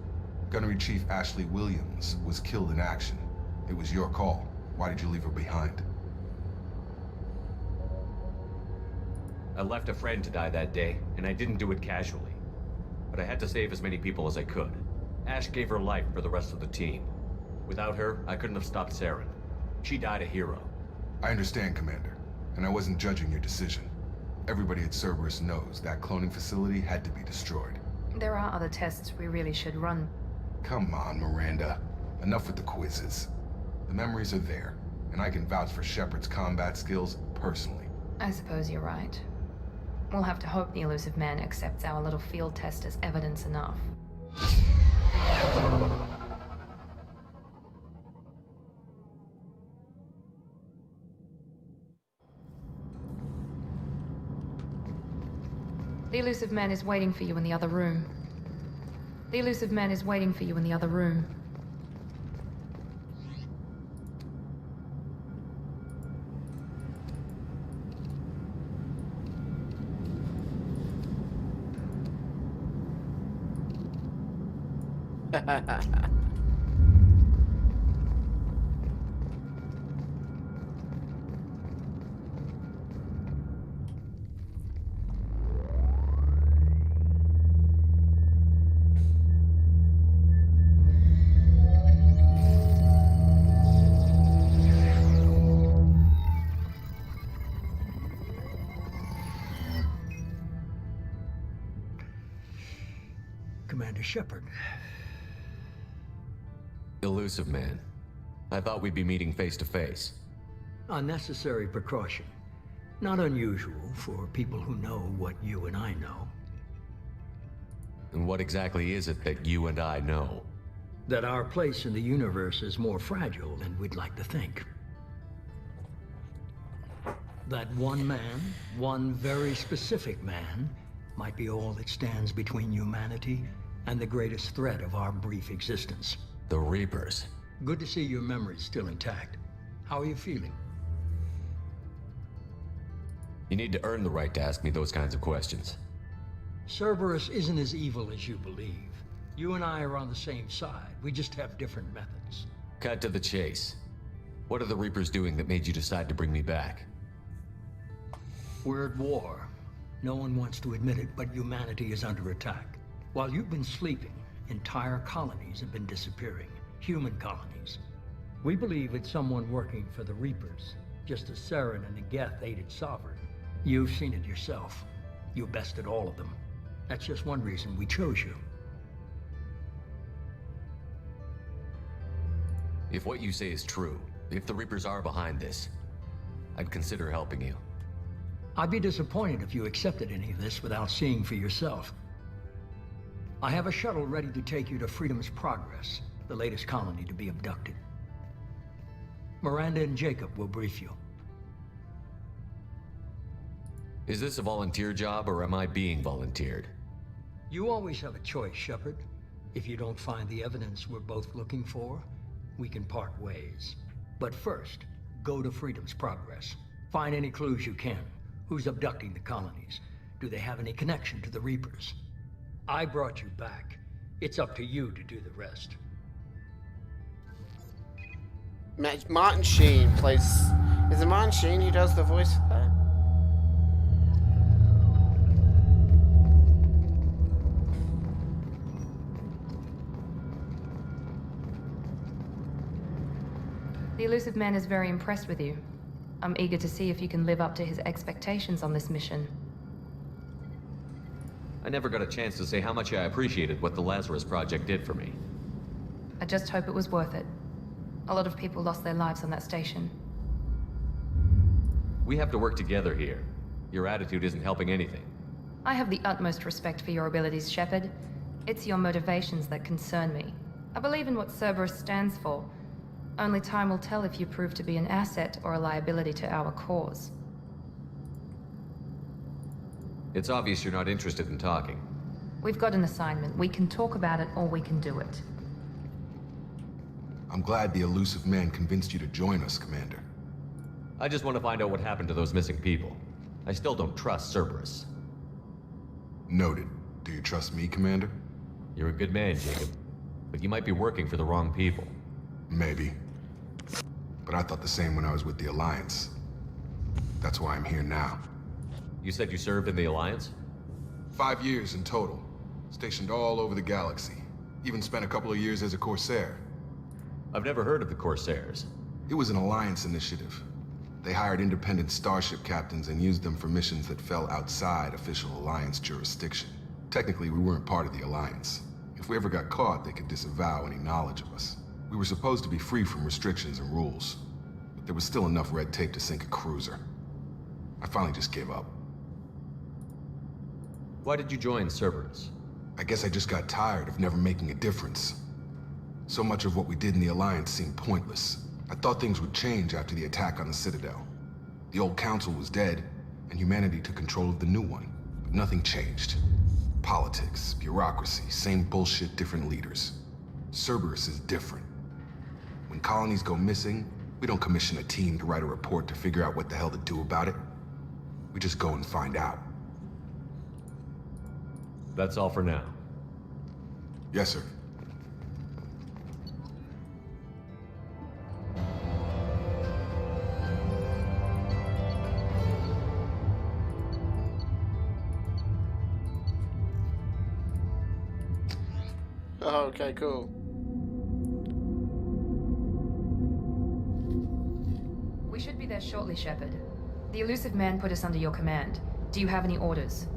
Gunnery Chief Ashley Williams was killed in action. It was your call. Why did you leave her behind? I left a friend to die that day, and I didn't do it casually. But I had to save as many people as I could. Ash gave her life for the rest of the team. Without her, I couldn't have stopped Saren. She died a hero. I understand, Commander, and I wasn't judging your decision. Everybody at Cerberus knows that cloning facility had to be destroyed. There are other tests we really should run. Come on, Miranda. Enough with the quizzes. The memories are there, and I can vouch for Shepard's combat skills personally. I suppose you're right. We'll have to hope the elusive man accepts our little field test as evidence enough. The elusive man is waiting for you in the other room. The elusive man is waiting for you in the other room. Commander Shepard. Elusive man. I thought we'd be meeting face to face. Unnecessary precaution. Not unusual for people who know what you and I know. And what exactly is it that you and I know? That our place in the universe is more fragile than we'd like to think. That one man, one very specific man, might be all that stands between humanity and the greatest threat of our brief existence. The Reapers. Good to see your memory's still intact. How are you feeling? You need to earn the right to ask me those kinds of questions. Cerberus isn't as evil as you believe. You and I are on the same side. We just have different methods. Cut to the chase. What are the Reapers doing that made you decide to bring me back? We're at war. No one wants to admit it, but humanity is under attack. While you've been sleeping, entire colonies have been disappearing. Human colonies. We believe it's someone working for the Reapers, just as Saren and the Geth aided Sovereign. You've seen it yourself. You bested all of them. That's just one reason we chose you. If what you say is true, if the Reapers are behind this, I'd consider helping you. I'd be disappointed if you accepted any of this without seeing for yourself. I have a shuttle ready to take you to Freedom's Progress, the latest colony to be abducted. Miranda and Jacob will brief you. Is this a volunteer job, or am I being volunteered? You always have a choice, Shepard. If you don't find the evidence we're both looking for, we can part ways. But first, go to Freedom's Progress. Find any clues you can. Who's abducting the colonies? Do they have any connection to the Reapers? I brought you back. It's up to you to do the rest. Martin Sheen plays... Is it Martin Sheen who does the voice for that? The elusive man is very impressed with you. I'm eager to see if you can live up to his expectations on this mission. I never got a chance to say how much I appreciated what the Lazarus Project did for me. I just hope it was worth it. A lot of people lost their lives on that station. We have to work together here. Your attitude isn't helping anything. I have the utmost respect for your abilities, Shepard. It's your motivations that concern me. I believe in what Cerberus stands for. Only time will tell if you prove to be an asset or a liability to our cause. It's obvious you're not interested in talking. We've got an assignment. We can talk about it or we can do it. I'm glad the elusive man convinced you to join us, Commander. I just want to find out what happened to those missing people. I still don't trust Cerberus. Noted. Do you trust me, Commander? You're a good man, Jacob. But you might be working for the wrong people. Maybe. But I thought the same when I was with the Alliance. That's why I'm here now. You said you served in the Alliance? 5 years in total. Stationed all over the galaxy. Even spent a couple of years as a Corsair. I've never heard of the Corsairs. It was an Alliance initiative. They hired independent starship captains and used them for missions that fell outside official Alliance jurisdiction. Technically, we weren't part of the Alliance. If we ever got caught, they could disavow any knowledge of us. We were supposed to be free from restrictions and rules, but there was still enough red tape to sink a cruiser. I finally just gave up. Why did you join Cerberus? I guess I just got tired of never making a difference. So much of what we did in the Alliance seemed pointless. I thought things would change after the attack on the Citadel. The old council was dead, and humanity took control of the new one. But nothing changed. Politics, bureaucracy, same bullshit, different leaders. Cerberus is different. When colonies go missing, we don't commission a team to write a report to figure out what the hell to do about it. We just go and find out. That's all for now. Yes, sir. Oh, okay, cool. We should be there shortly, Shepard. The elusive man put us under your command. Do you have any orders?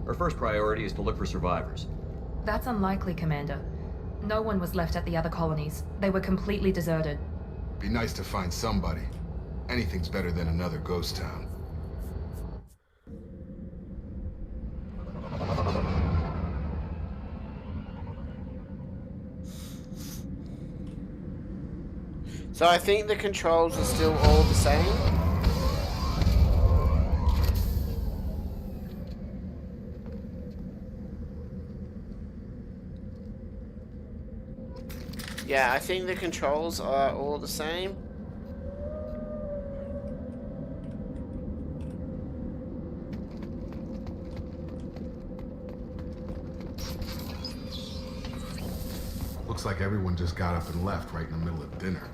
Our first priority is to look for survivors. That's unlikely, Commander. No one was left at the other colonies. They were completely deserted. Be nice to find somebody. Anything's better than another ghost town. So I think the controls are still all the same. Yeah, I think the controls are all the same. Looks like everyone just got up and left right in the middle of dinner.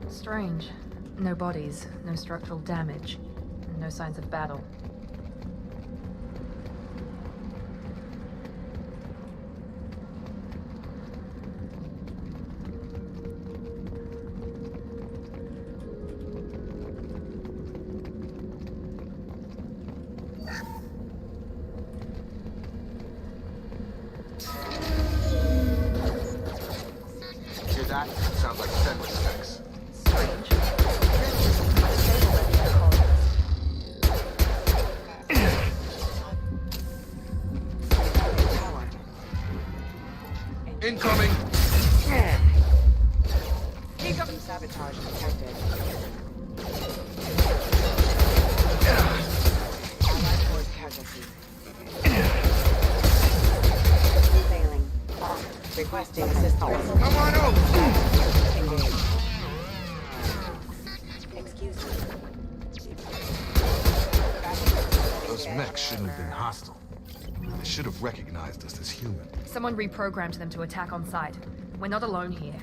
Strange. No bodies, no structural damage, and no signs of battle. Hear that? Sounds like sending specs. Incoming! Incoming sabotage detected. Allied force casualty. Failing. Requesting assistance. Come on over! Engage. Excuse me. Those mechs shouldn't have been hostile. They should have recognized us as human. Someone reprogrammed them to attack on sight. We're not alone here.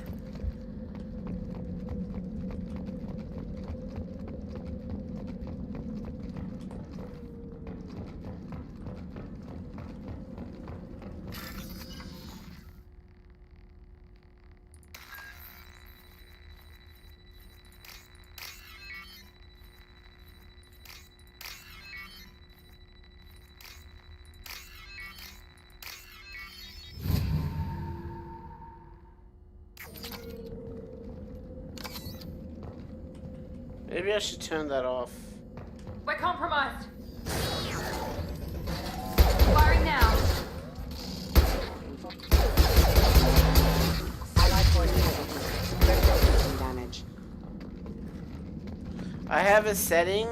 Maybe I should turn that off. We're compromised. Firing now. Allied force casualty. Critical system damage. I have a setting.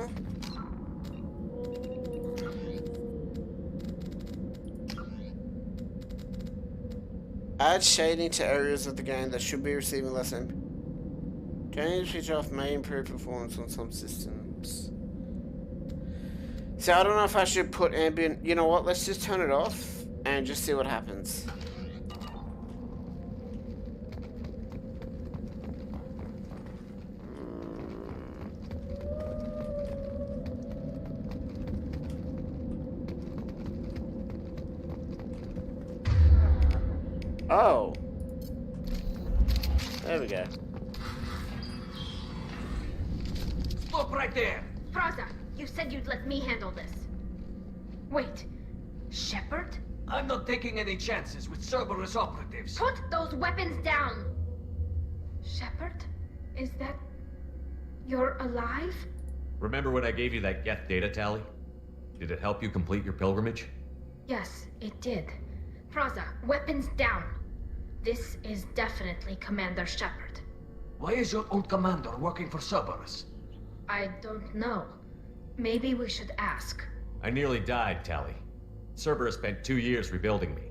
Add shading to areas of the game that should be receiving less input. Turning the switch off may improve performance on some systems. So I don't know if I should put ambient. You know what? Let's just turn it off and just see what happens. Oh. There we go. Stop right there! Praza, you said you'd let me handle this. Wait, Shepard? I'm not taking any chances with Cerberus operatives. Put those weapons down! Shepard? Is that... you're alive? Remember when I gave you that Geth data tally? Did it help you complete your pilgrimage? Yes, it did. Praza, weapons down. This is definitely Commander Shepard. Why is your old commander working for Cerberus? I don't know. Maybe we should ask. I nearly died, Tally. Cerberus spent 2 years rebuilding me.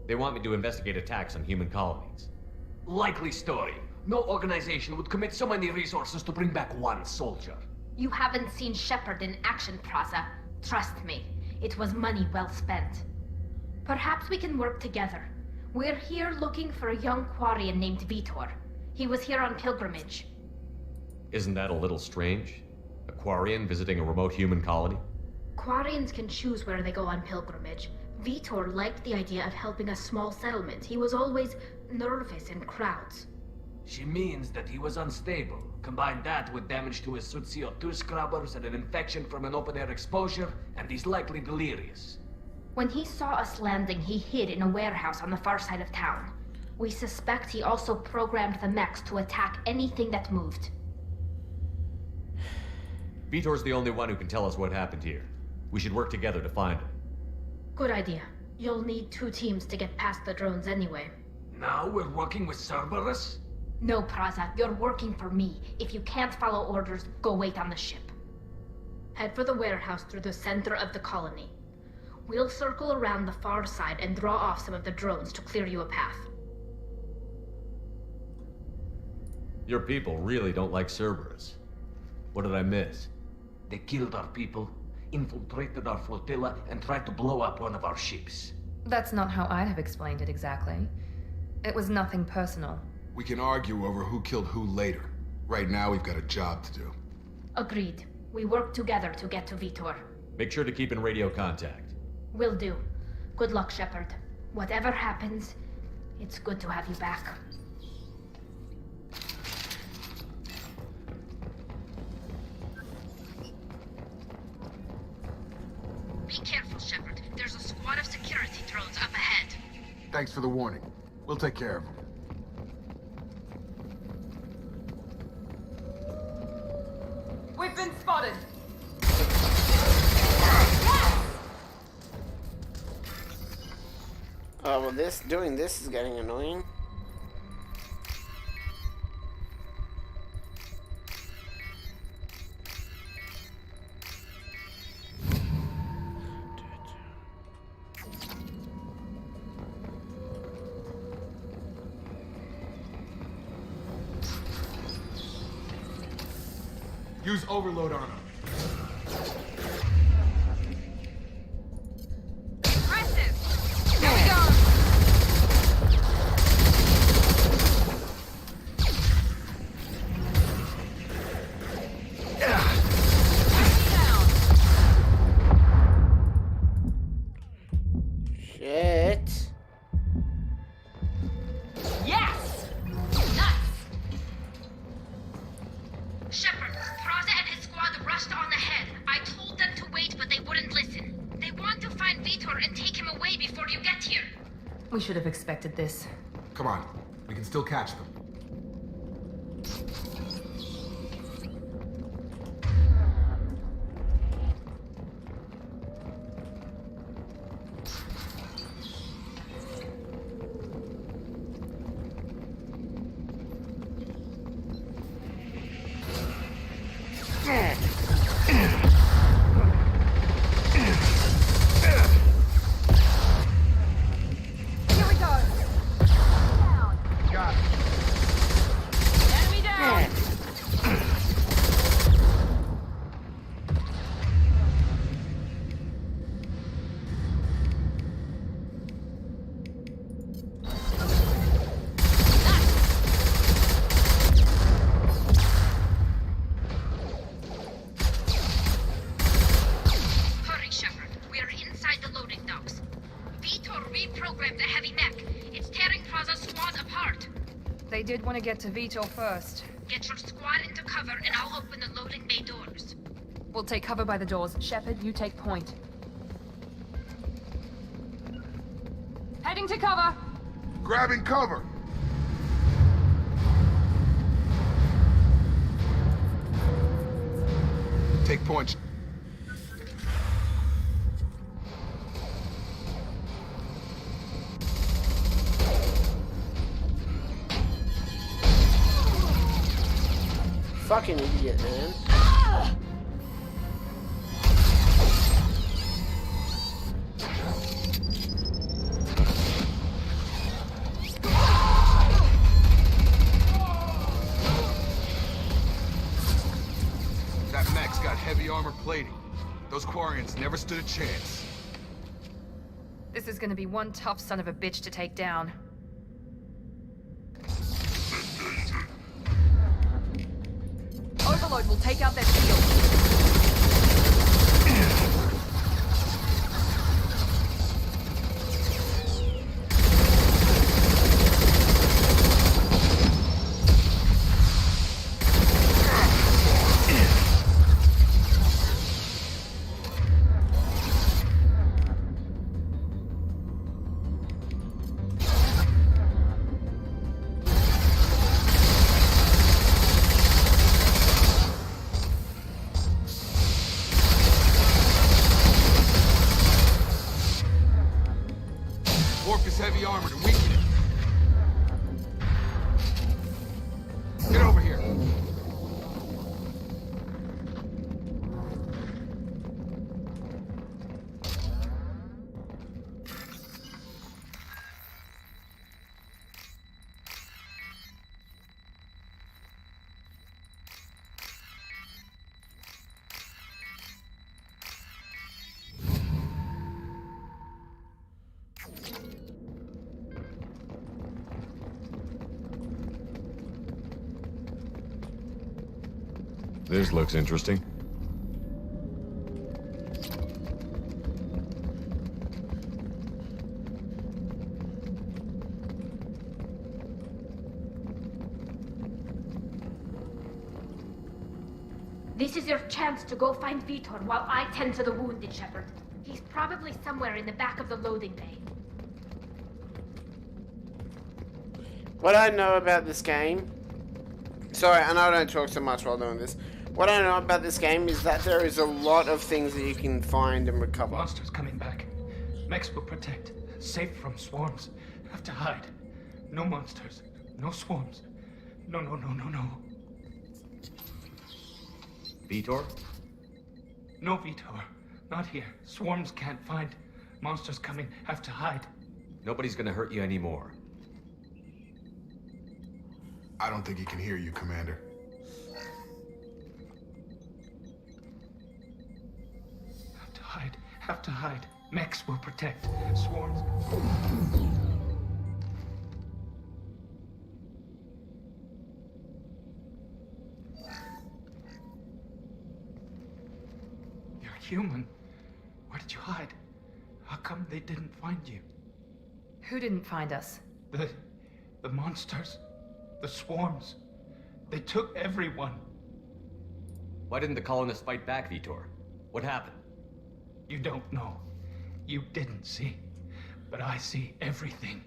They want me to investigate attacks on human colonies. Likely story. No organization would commit so many resources to bring back one soldier. You haven't seen Shepard in action, Praza. Trust me, it was money well spent. Perhaps we can work together. We're here looking for a young Quarian named Vitor. He was here on pilgrimage. Isn't that a little strange? A Quarian visiting a remote human colony? Quarians can choose where they go on pilgrimage. Vitor liked the idea of helping a small settlement. He was always nervous in crowds. She means that he was unstable. Combine that with damage to his suit CO2 scrubbers and an infection from an open-air exposure, and he's likely delirious. When he saw us landing, he hid in a warehouse on the far side of town. We suspect he also programmed the mechs to attack anything that moved. Vitor's the only one who can tell us what happened here. We should work together to find him. Good idea. You'll need 2 teams to get past the drones anyway. Now we're working with Cerberus? No, Praza, you're working for me. If you can't follow orders, go wait on the ship. Head for the warehouse through the center of the colony. We'll circle around the far side and draw off some of the drones to clear you a path. Your people really don't like Cerberus. What did I miss? They killed our people, infiltrated our flotilla, and tried to blow up one of our ships. That's not how I'd have explained it exactly. It was nothing personal. We can argue over who killed who later. Right now, we've got a job to do. Agreed. We work together to get to Vitor. Make sure to keep in radio contact. Will do. Good luck, Shepard. Whatever happens, it's good to have you back. Be careful, Shepard. There's a squad of security drones up ahead. Thanks for the warning. We'll take care of them. We've been spotted! Oh, well, doing this is getting annoying. Use overload on him. Aggressive! Here we go! Shit. Yes! Nice! Shepard, Praza and his squad rushed on ahead. I told them to wait, but they wouldn't listen. They want to find Vitor and take him away before you get here. We should have expected this. Come on. We can still catch them. Here we go! Got it. Enemy down! Hurry, Shepard. We are inside the loading docks. Vitor reprogrammed the heavy mech. It's tearing Praza's squad apart. They did want to get to Vitor first. Get your squad into cover and I'll open the loading bay doors. We'll take cover by the doors. Shepard, you take point. Heading to cover! Grabbing cover. Take point. Fucking idiot, man. That mech's got heavy armor plating. Those Quarians never stood a chance. This is gonna be one tough son of a bitch to take down. Overload will take out their shield. Warp his heavy armor to weaken it. Get over here. This looks interesting. This is your chance to go find Vitor while I tend to the wounded, Shepard. He's probably somewhere in the back of the loading bay. What I know about this game... Sorry, I know I don't talk so much while doing this. What I know about this game is that there is a lot of things that you can find and recover. Monsters coming back. Mechs will protect. Safe from swarms. Have to hide. No monsters. No swarms. No. Vitor? No, Vitor. Not here. Swarms can't find. Monsters coming. Have to hide. Nobody's gonna hurt you anymore. I don't think he can hear you, Commander. Have to hide. Have to hide. Mechs will protect. Swarms. You're human. Where did you hide? How come they didn't find you? Who didn't find us? The monsters. The swarms. They took everyone. Why didn't the colonists fight back, Vitor? What happened? You don't know. You didn't see. But I see everything.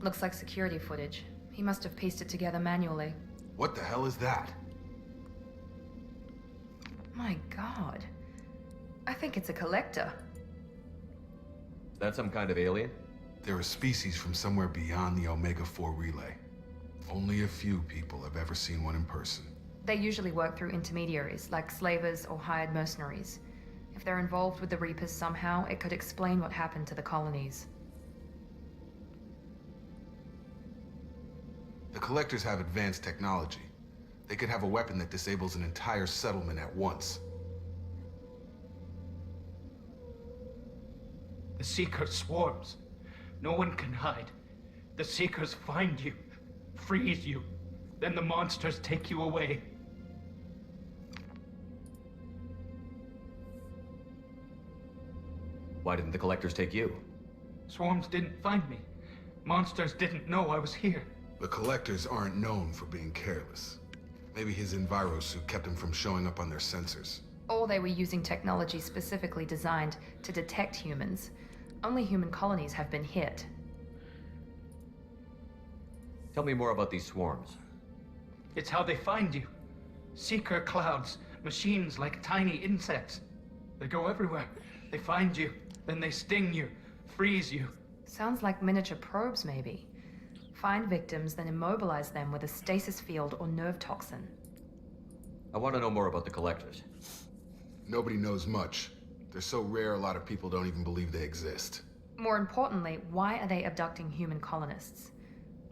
Looks like security footage. He must have pieced it together manually. What the hell is that? My god. I think it's a collector. That some kind of alien? They're a species from somewhere beyond the Omega-4 relay. Only a few people have ever seen one in person. They usually work through intermediaries, like slavers or hired mercenaries. If they're involved with the Reapers somehow, it could explain what happened to the colonies. The Collectors have advanced technology. They could have a weapon that disables an entire settlement at once. The Seeker swarms. No one can hide. The Seekers find you, freeze you, then the monsters take you away. Why didn't the Collectors take you? Swarms didn't find me. Monsters didn't know I was here. The Collectors aren't known for being careless. Maybe his Enviro suit kept him from showing up on their sensors. Or they were using technology specifically designed to detect humans. Only human colonies have been hit. Tell me more about these swarms. It's how they find you. Seeker clouds, machines like tiny insects. They go everywhere. They find you, then they sting you, freeze you. Sounds like miniature probes, maybe. Find victims, then immobilize them with a stasis field or nerve toxin. I want to know more about the Collectors. Nobody knows much. They're so rare, a lot of people don't even believe they exist. More importantly, why are they abducting human colonists?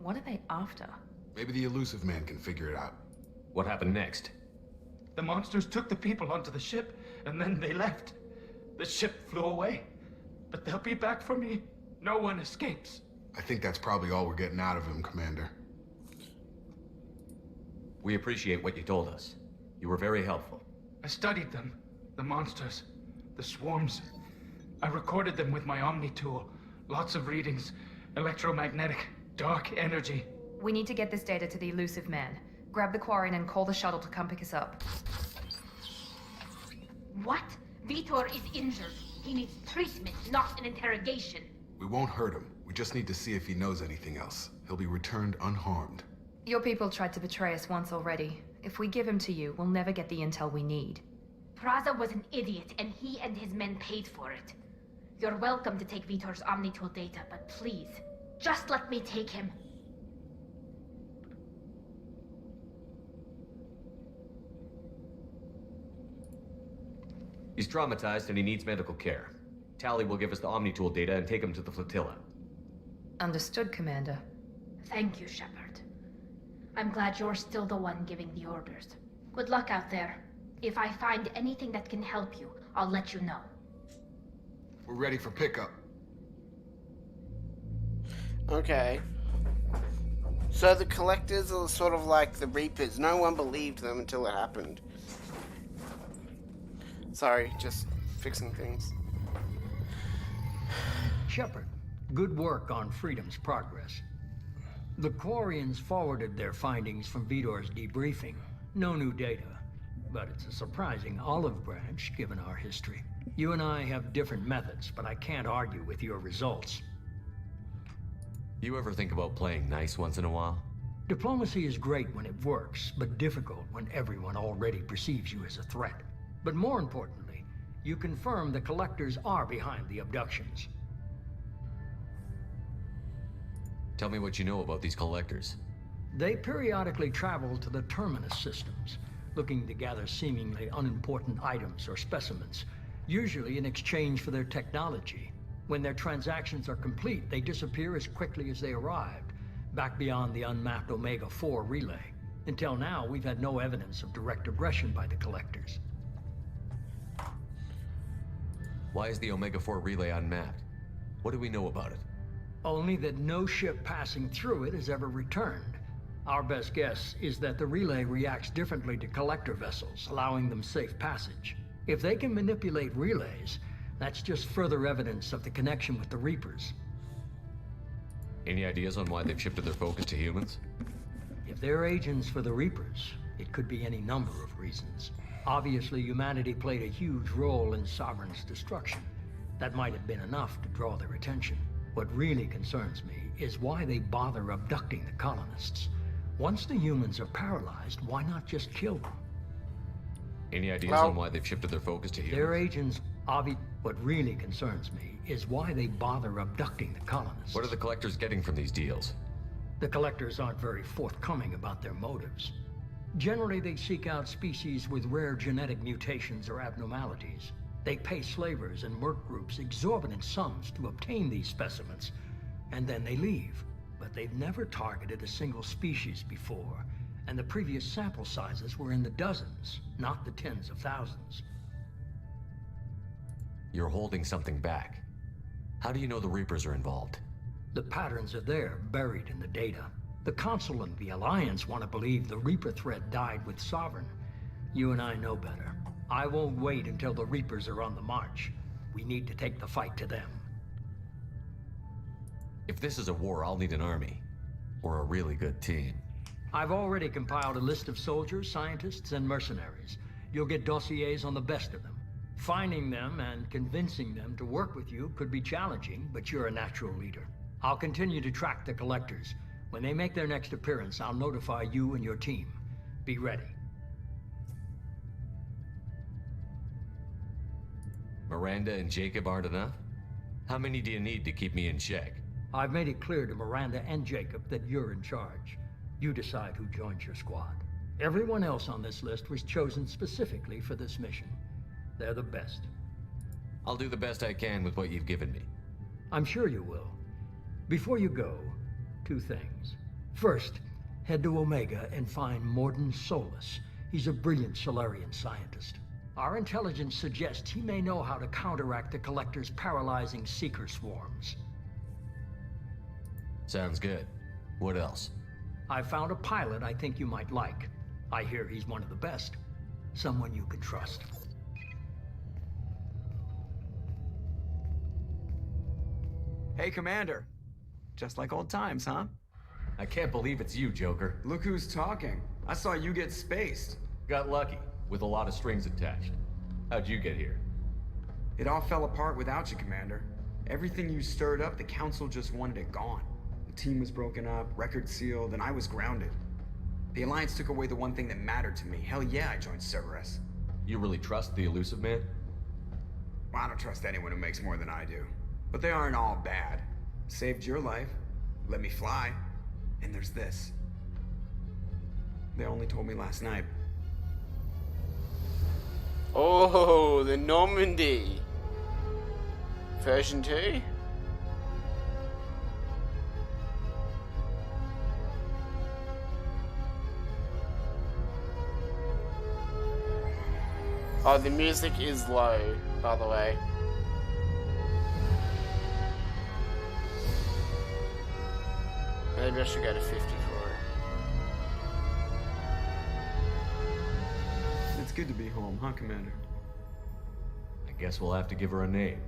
What are they after? Maybe the Elusive Man can figure it out. What happened next? The monsters took the people onto the ship, and then they left. The ship flew away. But they'll be back for me. No one escapes. I think that's probably all we're getting out of him, Commander. We appreciate what you told us. You were very helpful. I studied them. The monsters. The swarms. I recorded them with my Omni tool. Lots of readings. Electromagnetic. Dark energy. We need to get this data to the Elusive Man. Grab the Quarren and call the shuttle to come pick us up. What? Vitor is injured. He needs treatment, not an interrogation. We won't hurt him. We just need to see if he knows anything else. He'll be returned unharmed. Your people tried to betray us once already. If we give him to you, we'll never get the intel we need. Praza was an idiot, and he and his men paid for it. You're welcome to take Vitor's Omnitool data, but please, just let me take him. He's traumatized and he needs medical care. Tally will give us the Omnitool data and take him to the flotilla. Understood, Commander. Thank you, Shepard. I'm glad you're still the one giving the orders. Good luck out there. If I find anything that can help you, I'll let you know. We're ready for pickup. Okay. So the collectors are sort of like the Reapers. No one believed them until it happened. Sorry, just fixing things. Shepard, good work on Freedom's progress. The Quarians forwarded their findings from Vitor's debriefing. No new data, but it's a surprising olive branch given our history. You and I have different methods, but I can't argue with your results. You ever think about playing nice once in a while? Diplomacy is great when it works, but difficult when everyone already perceives you as a threat. But more importantly, you confirm the collectors are behind the abductions. Tell me what you know about these collectors. They periodically travel to the Terminus systems, looking to gather seemingly unimportant items or specimens, usually in exchange for their technology. When their transactions are complete, they disappear as quickly as they arrived, back beyond the unmapped Omega-4 relay. Until now, we've had no evidence of direct aggression by the collectors. Why is the Omega-4 relay unmapped? What do we know about it? Only that no ship passing through it has ever returned. Our best guess is that the relay reacts differently to collector vessels, allowing them safe passage. If they can manipulate relays, that's just further evidence of the connection with the Reapers. Any ideas on why they've shifted their focus to humans? If they're agents for the Reapers, it could be any number of reasons. Obviously, humanity played a huge role in Sovereign's destruction. That might have been enough to draw their attention. What really concerns me is why they bother abducting the colonists. Once the humans are paralyzed, why not just kill them? Any ideas on why they've shifted their focus to humans? Their agents, what really concerns me is why they bother abducting the colonists. What are the collectors getting from these deals? The collectors aren't very forthcoming about their motives. Generally, they seek out species with rare genetic mutations or abnormalities. They pay slavers and work groups exorbitant sums to obtain these specimens, and then they leave. But they've never targeted a single species before, and the previous sample sizes were in the dozens, not the tens of thousands. You're holding something back. How do you know the Reapers are involved? The patterns are there, buried in the data. The Council and the Alliance want to believe the Reaper threat died with Sovereign. You and I know better. I won't wait until the Reapers are on the march. We need to take the fight to them. If this is a war, I'll need an army. Or a really good team. I've already compiled a list of soldiers, scientists, and mercenaries. You'll get dossiers on the best of them. Finding them and convincing them to work with you could be challenging, but you're a natural leader. I'll continue to track the collectors. When they make their next appearance, I'll notify you and your team. Be ready. Miranda and Jacob aren't enough? How many do you need to keep me in check? I've made it clear to Miranda and Jacob that you're in charge. You decide who joins your squad. Everyone else on this list was chosen specifically for this mission. They're the best. I'll do the best I can with what you've given me. I'm sure you will. Before you go, 2 things. First, head to Omega and find Morden Solus. He's a brilliant Solarian scientist. Our intelligence suggests he may know how to counteract the Collector's paralyzing seeker swarms. Sounds good. What else? I found a pilot I think you might like. I hear he's one of the best. Someone you can trust. Hey, Commander. Just like old times, huh? I can't believe it's you, Joker. Look who's talking. I saw you get spaced. Got lucky, with a lot of strings attached. How'd you get here? It all fell apart without you, Commander. Everything you stirred up, the Council just wanted it gone. The team was broken up, record sealed, and I was grounded. The Alliance took away the one thing that mattered to me. Hell yeah, I joined Cerberus. You really trust the Elusive Man? Well, I don't trust anyone who makes more than I do. But they aren't all bad. Saved your life, let me fly, and there's this. They only told me last night. Oh, the Normandy. Version 2? Oh, the music is low, by the way. Maybe I should go to 50 for it. It's good to be home, huh, Commander? I guess we'll have to give her a name.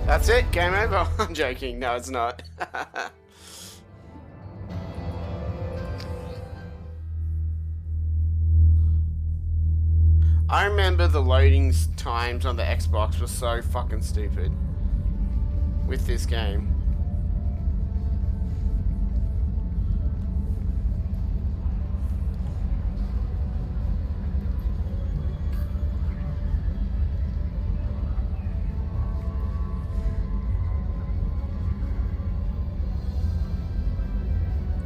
That's it, game over. I'm joking, no it's not. I remember the loading times on the Xbox were so fucking stupid with this game.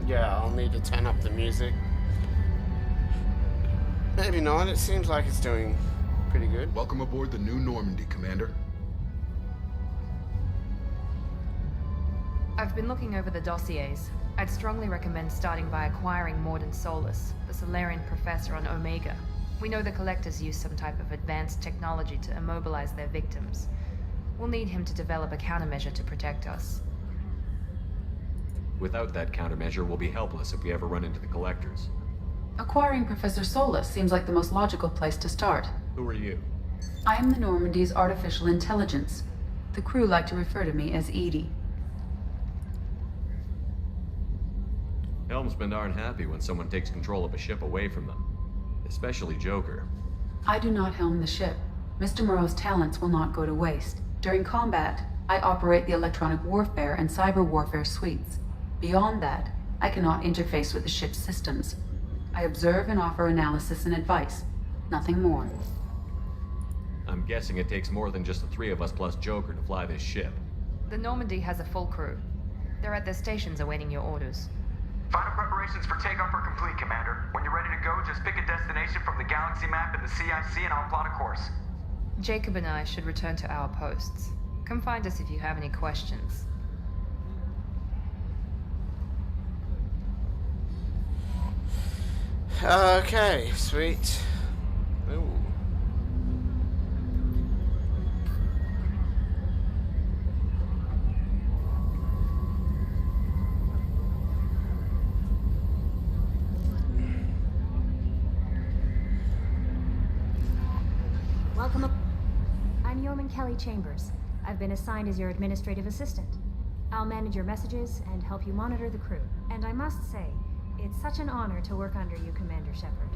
Yeah, I'll need to turn up the music. Maybe not, it seems like it's doing pretty good. Welcome aboard the new Normandy, Commander. I've been looking over the dossiers. I'd strongly recommend starting by acquiring Morden Solus, the Solarian professor on Omega. We know the Collectors use some type of advanced technology to immobilize their victims. We'll need him to develop a countermeasure to protect us. Without that countermeasure, we'll be helpless if we ever run into the Collectors. Acquiring Professor Solus seems like the most logical place to start. Who are you? I am the Normandy's artificial intelligence. The crew like to refer to me as Edie. Helmsmen aren't happy when someone takes control of a ship away from them. Especially Joker. I do not helm the ship. Mr. Moreau's talents will not go to waste. During combat, I operate the electronic warfare and cyber warfare suites. Beyond that, I cannot interface with the ship's systems. I observe and offer analysis and advice. Nothing more. I'm guessing it takes more than just the three of us plus Joker to fly this ship. The Normandy has a full crew. They're at their stations awaiting your orders. Final preparations for takeoff are complete, Commander. When you're ready to go, just pick a destination from the galaxy map in the CIC and I'll plot a course. Jacob and I should return to our posts. Come find us if you have any questions. Okay, sweet. Ooh. Welcome up. I'm Yeoman Kelly Chambers. I've been assigned as your administrative assistant. I'll manage your messages and help you monitor the crew. And I must say, it's such an honor to work under you, Commander Shepard.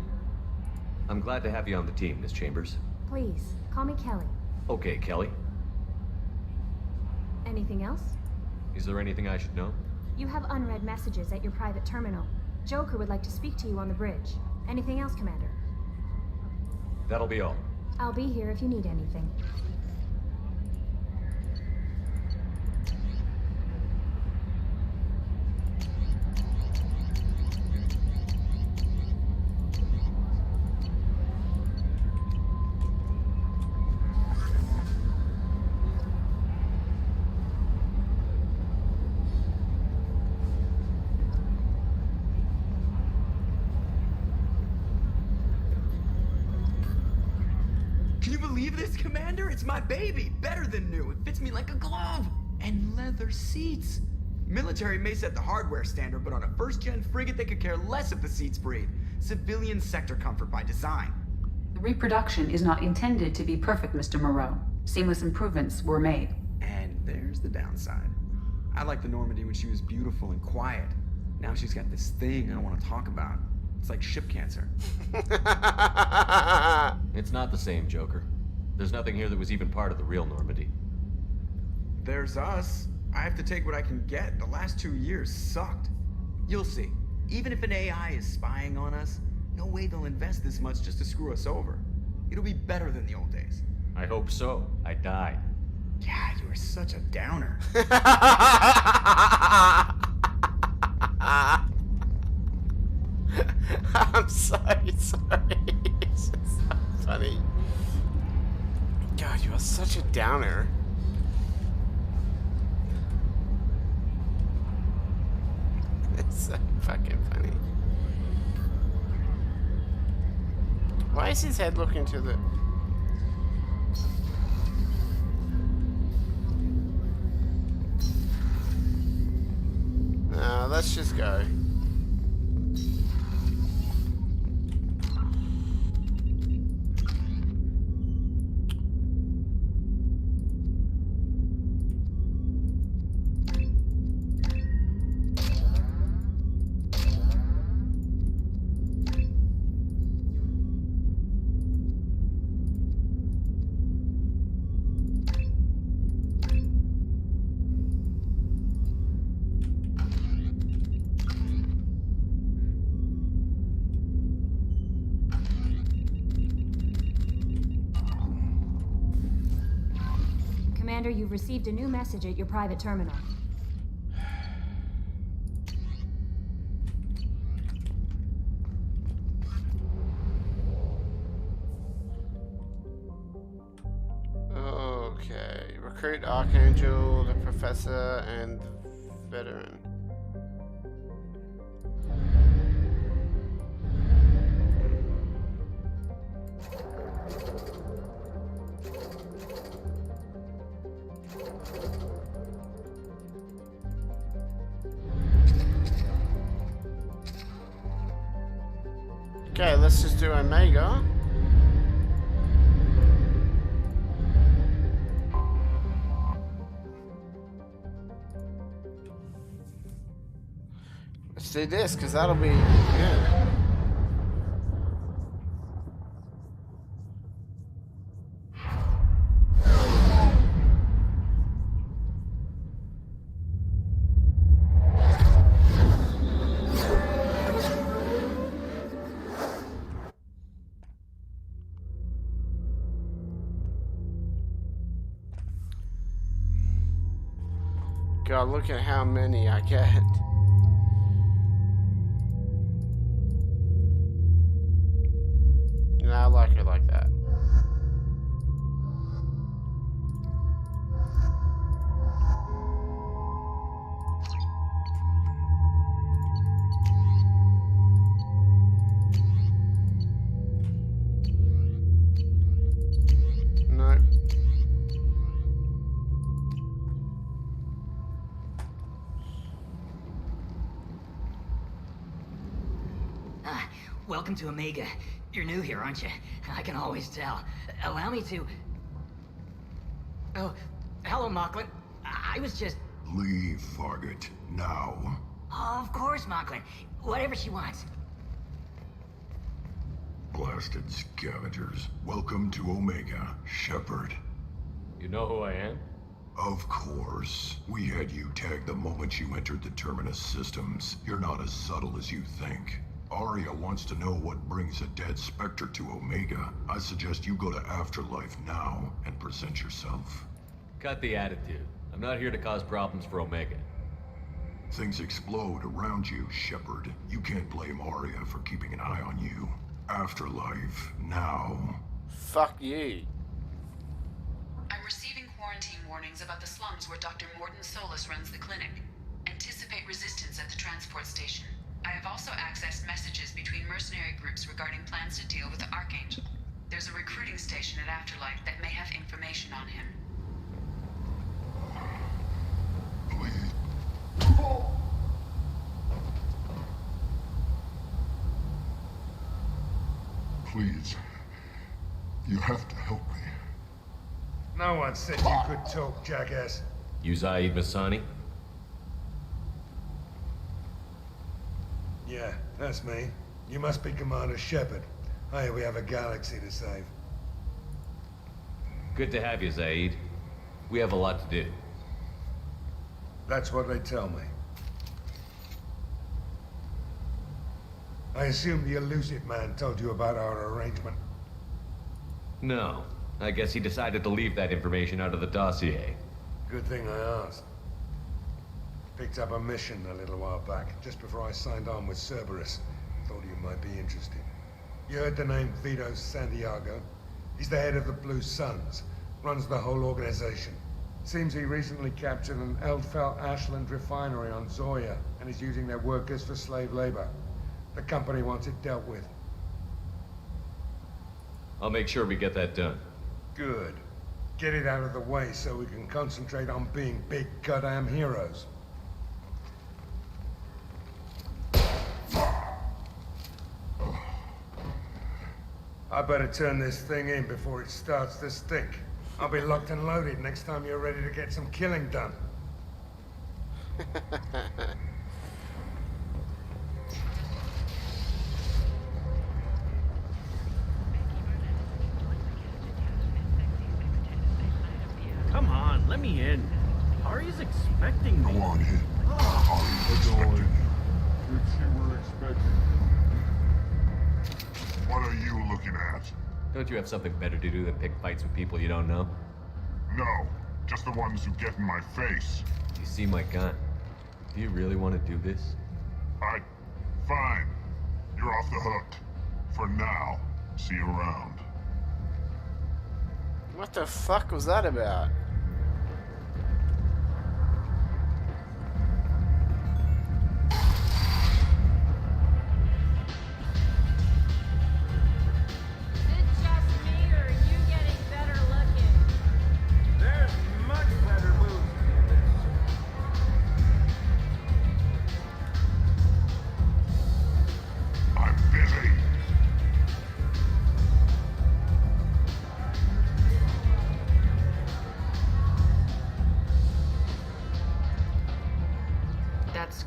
I'm glad to have you on the team, Miss Chambers. Please, call me Kelly. Okay, Kelly. Anything else? Is there anything I should know? You have unread messages at your private terminal. Joker would like to speak to you on the bridge. Anything else, Commander? That'll be all. I'll be here if you need anything. Commander, it's my baby! Better than new. It fits me like a glove! And leather seats. Military may set the hardware standard, but on a first-gen frigate, they could care less if the seats breathe. Civilian sector comfort by design. The reproduction is not intended to be perfect, Mr. Moreau. Seamless improvements were made. And there's the downside. I liked the Normandy when she was beautiful and quiet. Now she's got this thing I don't want to talk about. It's like ship cancer. It's not the same, Joker. There's nothing here that was even part of the real Normandy. There's us. I have to take what I can get. The last 2 years sucked. You'll see. Even if an AI is spying on us, no way they'll invest this much just to screw us over. It'll be better than the old days. I hope so. I died. Yeah, you are such a downer. I'm so sorry. It's just so funny. God, you are such a downer. It's so fucking funny. Why is his head looking to the... Let's just go. Commander, you've received a new message at your private terminal. Okay. Recruit Archangel, the Professor, and the Veteran. Okay, let's just do Omega. Let's do this, because that'll be good. God, look at how many I get. And I like it like that. No. Welcome to Omega. You're new here, aren't you? I can always tell. Allow me to... Oh, hello, Mocklin. I was just... Leave, Fargate. Now. Oh, of course, Mocklin. Whatever she wants. Blasted scavengers. Welcome to Omega, Shepard. You know who I am? Of course. We had you tagged the moment you entered the Terminus systems. You're not as subtle as you think. Arya wants to know what brings a dead Spectre to Omega. I suggest you go to Afterlife now and present yourself. Cut the attitude. I'm not here to cause problems for Omega. Things explode around you, Shepard. You can't blame Arya for keeping an eye on you. Afterlife now. Fuck you. I'm receiving quarantine warnings about the slums where Dr. Morton Solus runs the clinic. Anticipate resistance at the transport station. I have also accessed messages between mercenary groups regarding plans to deal with the Archangel. There's a recruiting station at Afterlife that may have information on him. Please. Please. You have to help me. No one said you could talk, jackass. You Zaid Masani? Yeah, that's me. You must be Commander Shepard. Hey, we have a galaxy to save. Good to have you, Zaid. We have a lot to do. That's what they tell me. I assume the elusive man told you about our arrangement. No. I guess he decided to leave that information out of the dossier. Good thing I asked. Picked up a mission a little while back, just before I signed on with Cerberus. Thought you might be interested. You heard the name Vito Santiago? He's the head of the Blue Suns. Runs the whole organization. Seems he recently captured an Eldfell Ashland refinery on Zoya and is using their workers for slave labor. The company wants it dealt with. I'll make sure we get that done. Good. Get it out of the way so we can concentrate on being big goddamn heroes. I better turn this thing in before it starts to stink. I'll be locked and loaded next time you're ready to get some killing done. Come on, let me in. Ari's expecting me. Go on in. Ari's expecting you. If she were expecting you. What are you looking at? Don't you have something better to do than pick fights with people you don't know? No, just the ones who get in my face. You see my gun. Do you really want to do this? Fine. You're off the hook. For now. See you around. What the fuck was that about?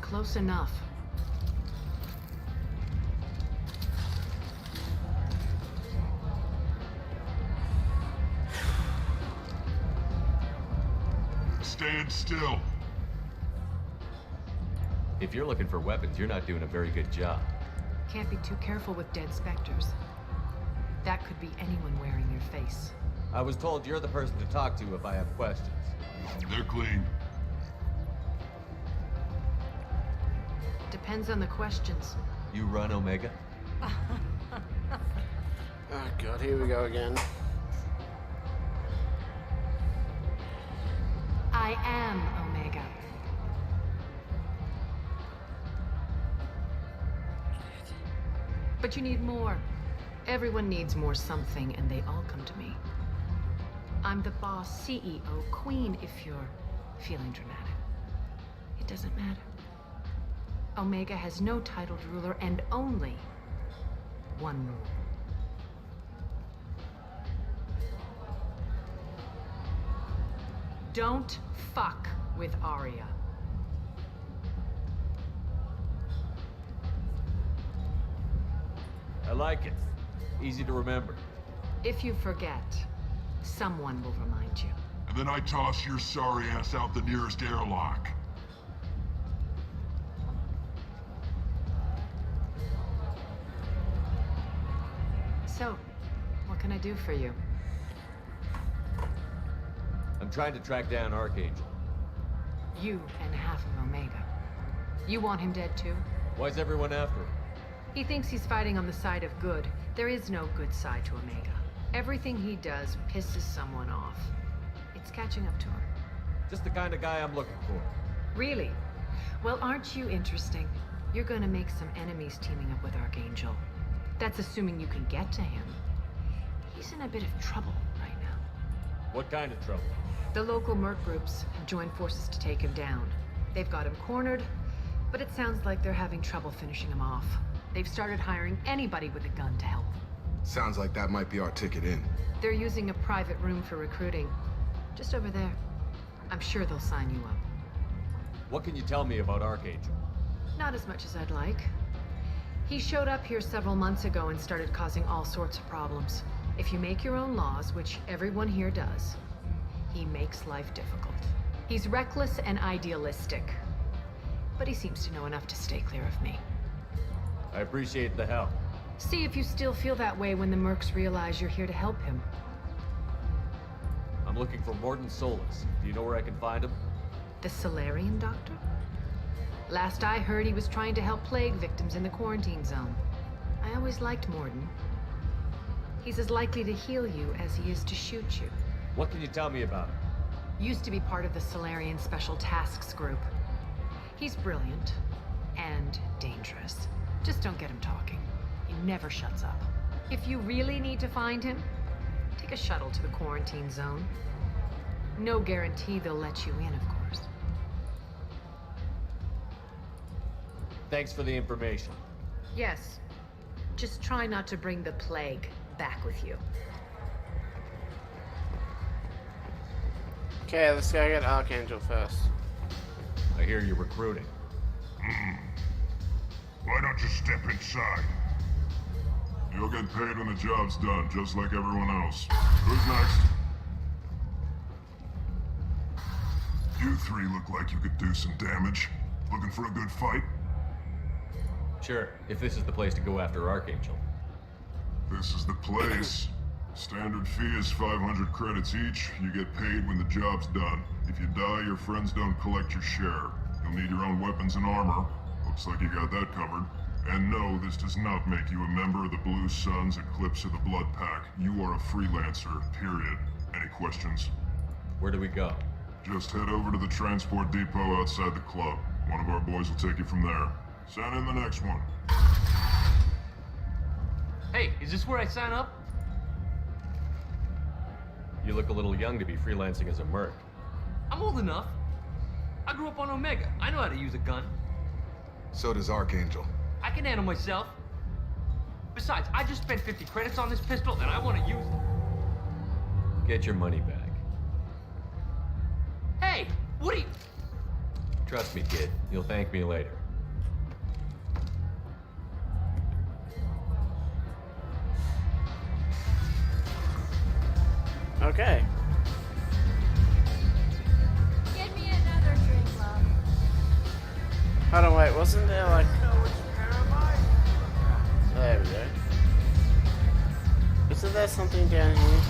Close enough. Stand still. If you're looking for weapons, you're not doing a very good job. Can't be too careful with dead specters. That could be anyone wearing your face. I was told you're the person to talk to if I have questions. They're clean. Depends on the questions. You run Omega? Oh god, here we go again. I am Omega. But you need more. Everyone needs more something, and they all come to me. I'm the boss, CEO, queen, if you're feeling dramatic. It doesn't matter. Omega has no titled ruler and only one rule. Don't fuck with Aria. I like it. Easy to remember. If you forget, someone will remind you. And then I toss your sorry ass out the nearest airlock. So, what can I do for you? I'm trying to track down Archangel. You and half of Omega. You want him dead too? Why's everyone after him? He thinks he's fighting on the side of good. There is no good side to Omega. Everything he does pisses someone off. It's catching up to him. Just the kind of guy I'm looking for. Really? Well, aren't you interesting? You're gonna make some enemies teaming up with Archangel. That's assuming you can get to him. He's in a bit of trouble right now. What kind of trouble? The local merc groups have joined forces to take him down. They've got him cornered, but it sounds like they're having trouble finishing him off. They've started hiring anybody with a gun to help. Sounds like that might be our ticket in. They're using a private room for recruiting. Just over there. I'm sure they'll sign you up. What can you tell me about Archangel? Not as much as I'd like. He showed up here several months ago and started causing all sorts of problems. If you make your own laws, which everyone here does, he makes life difficult. He's reckless and idealistic. But he seems to know enough to stay clear of me. I appreciate the help. See if you still feel that way when the mercs realize you're here to help him. I'm looking for Morton Solus. Do you know where I can find him? The Solarian doctor? Last I heard, he was trying to help plague victims in the quarantine zone. I always liked Morton. He's as likely to heal you as he is to shoot you. What can you tell me about him? Used to be part of the Solarian Special Tasks Group. He's brilliant and dangerous. Just don't get him talking. He never shuts up. If you really need to find him, take a shuttle to the quarantine zone. No guarantee they'll let you in, of course. Thanks for the information. Yes. Just try not to bring the plague back with you. Okay, let's go get Archangel first. I hear you're recruiting. Why don't you step inside? You'll get paid when the job's done, just like everyone else. Who's next? You three look like you could do some damage. Looking for a good fight? Sure, if this is the place to go after Archangel. This is the place. Standard fee is 500 credits each. You get paid when the job's done. If you die, your friends don't collect your share. You'll need your own weapons and armor. Looks like you got that covered. And no, this does not make you a member of the Blue Suns, Eclipse, or the Blood Pack. You are a freelancer, period. Any questions? Where do we go? Just head over to the transport depot outside the club. One of our boys will take you from there. Send in the next one. Hey, is this where I sign up? You look a little young to be freelancing as a merc. I'm old enough. I grew up on Omega. I know how to use a gun. So does Archangel. I can handle myself. Besides, I just spent 50 credits on this pistol and I want to use them. Get your money back. Hey, what are you... Trust me, kid. You'll thank me later. Okay. Get me another drink, love. Hold on, wait, wasn't there like... There we go. Isn't there something down here?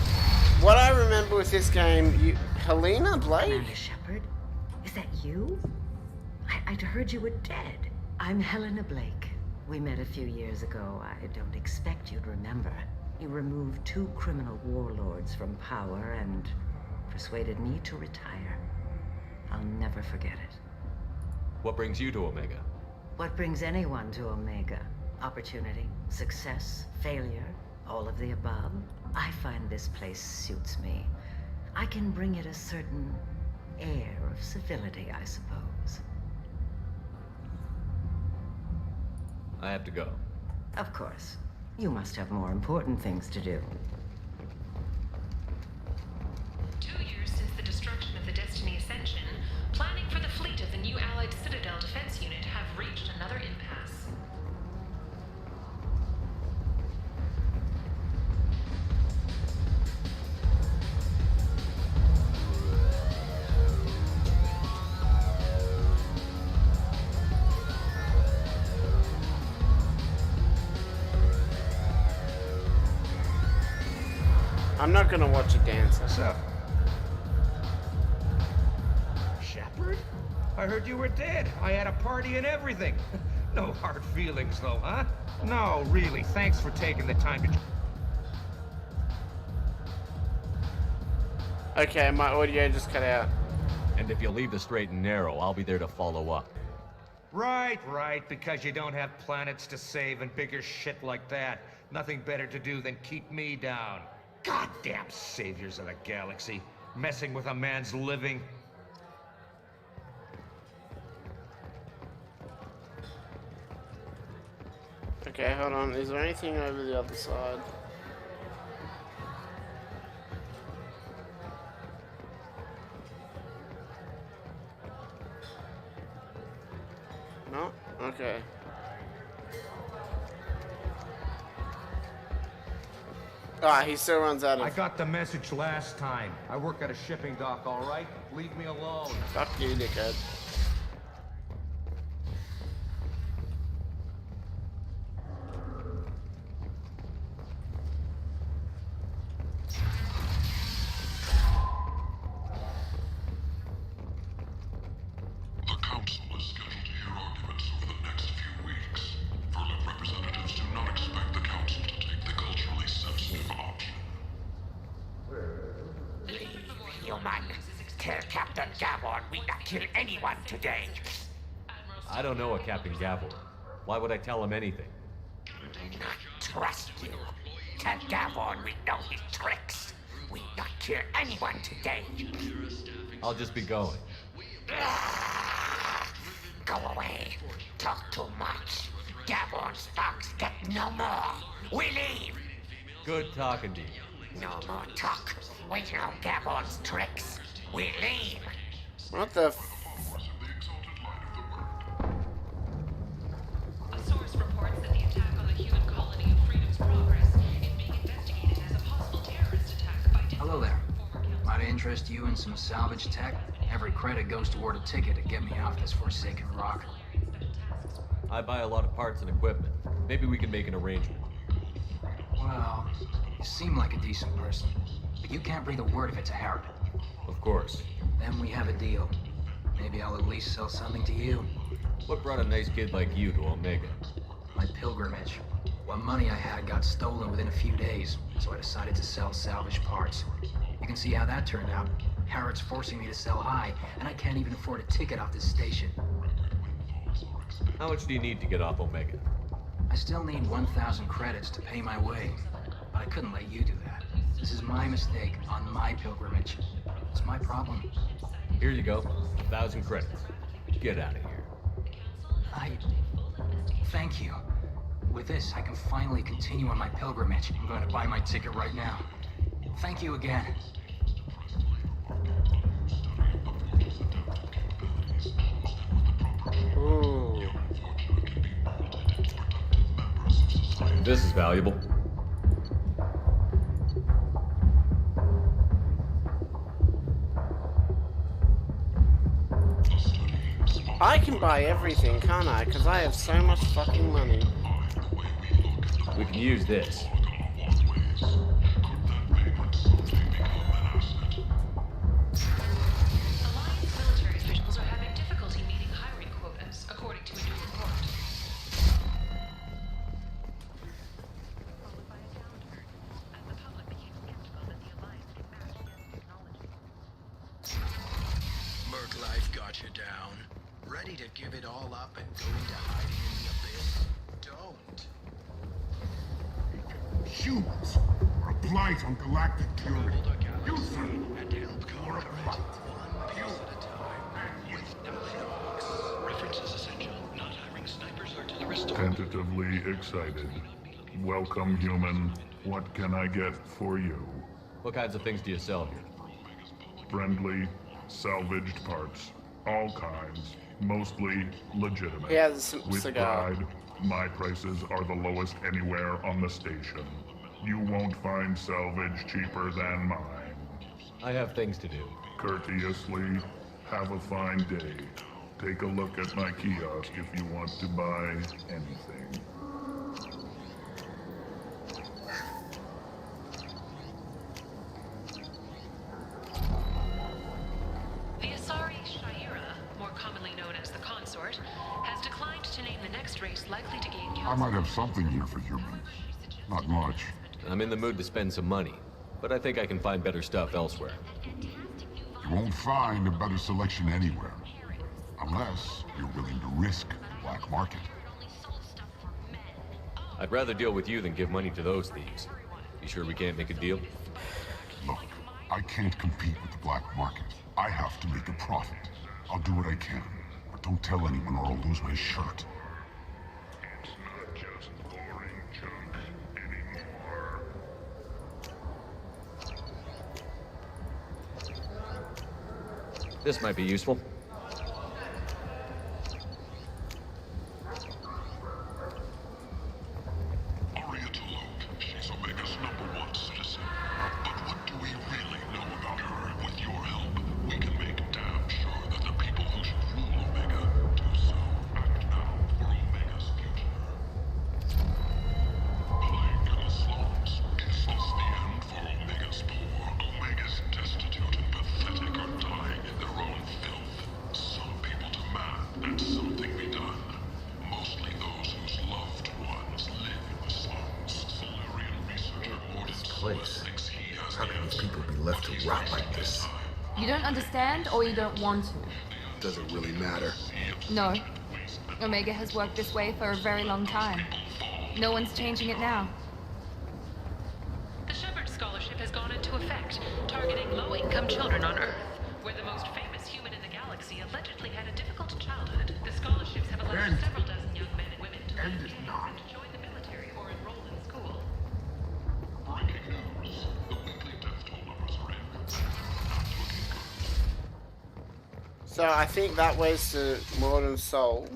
What I remember with this game, Helena Blake? Amanda Shepard? Is that you? I'd heard you were dead. I'm Helena Blake. We met a few years ago. I don't expect you'd remember. You removed 2 criminal warlords from power and persuaded me to retire. I'll never forget it. What brings you to Omega? What brings anyone to Omega? Opportunity, success, failure, all of the above. I find this place suits me. I can bring it a certain air of civility, I suppose. I have to go. Of course. You must have more important things to do. 2 years since the destruction of the Destiny Ascension, planning for the fleet of the new Allied Citadel Defense Unit have reached another impasse. I'm not gonna watch you dance. What's up? Shepard? I heard you were dead. I had a party and everything. No hard feelings, though, huh? No, really. Thanks for taking the time to... Okay, my audio just cut out. And if you leave the straight and narrow, I'll be there to follow up. Right, because you don't have planets to save and bigger shit like that. Nothing better to do than keep me down. Goddamn saviors of the galaxy. Messing with a man's living. Okay, hold on. Is there anything over the other side? Ah, he still runs out I of... got the message last time. I work at a shipping dock, all right? Leave me alone. Fuck you, dickhead. The Council is scheduled to hear arguments over the next few weeks. Verlin representatives do not expect the Council to take the culturally sensitive option. Human, tell Captain Gavon we not kill anyone today. I don't know a Captain Gavor. Why would I tell him anything? Not trust you. Tell Gavon we know his tricks. We not kill anyone today. I'll just be going. Go away. Talk too much. Gavon's thugs get no more. We leave. Good talking to you. No more talk. We know Gavon's tricks. We leave. What the A source reports that the attack on the human colony of Freedom's Progress is being investigated as a possible terrorist attack by Hello there. Might I interest you in some salvage tech? Every credit goes toward a ticket to get me off this forsaken rock. I buy a lot of parts and equipment. Maybe we can make an arrangement. Well, you seem like a decent person, but you can't breathe a word if it's a Harrod. Of course. Then we have a deal. Maybe I'll at least sell something to you. What brought a nice kid like you to Omega? My pilgrimage. What money I had got stolen within a few days, so I decided to sell salvage parts. You can see how that turned out. Harrod's forcing me to sell high, and I can't even afford a ticket off this station. How much do you need to get off Omega? I still need 1,000 credits to pay my way, but I couldn't let you do that. This is my mistake on my pilgrimage. It's my problem. Here you go. 1,000 credits. Get out of here. Thank you. With this, I can finally continue on my pilgrimage. I'm going to buy my ticket right now. Thank you again. Ooh. This is valuable. I can buy everything, can't I? Because I have so much fucking money. We can use this. Alliance military officials are having difficulty meeting hiring quotas, according to a new report. Followed by a downturn, as the public became skeptical that the Alliance could match against technology. Merc life got you down. Ready to give it all up and go into hiding in the abyss? Don't. Humans are a blight on galactic purity. You, sir, And to help are a conquer blight. it, one piece at a time, with no References essential. Not hiring snipers or to the rest of Tentatively excited. Welcome, human. What can I get for you? What kinds of things do you sell here? Friendly, salvaged parts. All kinds. Mostly legitimate. He has a With cigar. pride, my prices are the lowest anywhere on the station. You won't find salvage cheaper than mine. I have things to do. Courteously, have a fine day. Take a look at my kiosk if you want to buy anything. The Asari Shaira, more commonly known as the Consort, has declined to name the next race likely to gain I council. might have something here for humans. Not much. I'm in the mood to spend some money, but I think I can find better stuff elsewhere. You won't find a better selection anywhere. Unless you're willing to risk the black market. I'd rather deal with you than give money to those thieves. You sure we can't make a deal? Look, I can't compete with the black market. I have to make a profit. I'll do what I can, but don't tell anyone or I'll lose my shirt. It's not just boring junk anymore. This might be useful. place. How can these people be left to rot like this? You don't understand, or you don't want to? Doesn't really matter. No. Omega has worked this way for a very long time. No one's changing it now. The Shepard Scholarship has gone into effect, targeting low-income children on Earth, where the most famous human in the galaxy allegedly had a difficult childhood. The scholarships have allowed several dozen young men and women to leave Kansas and join the military or enroll in school. Breaking news. The weekly death toll numbers are in. Not looking good. So I think that was to Modern Souls.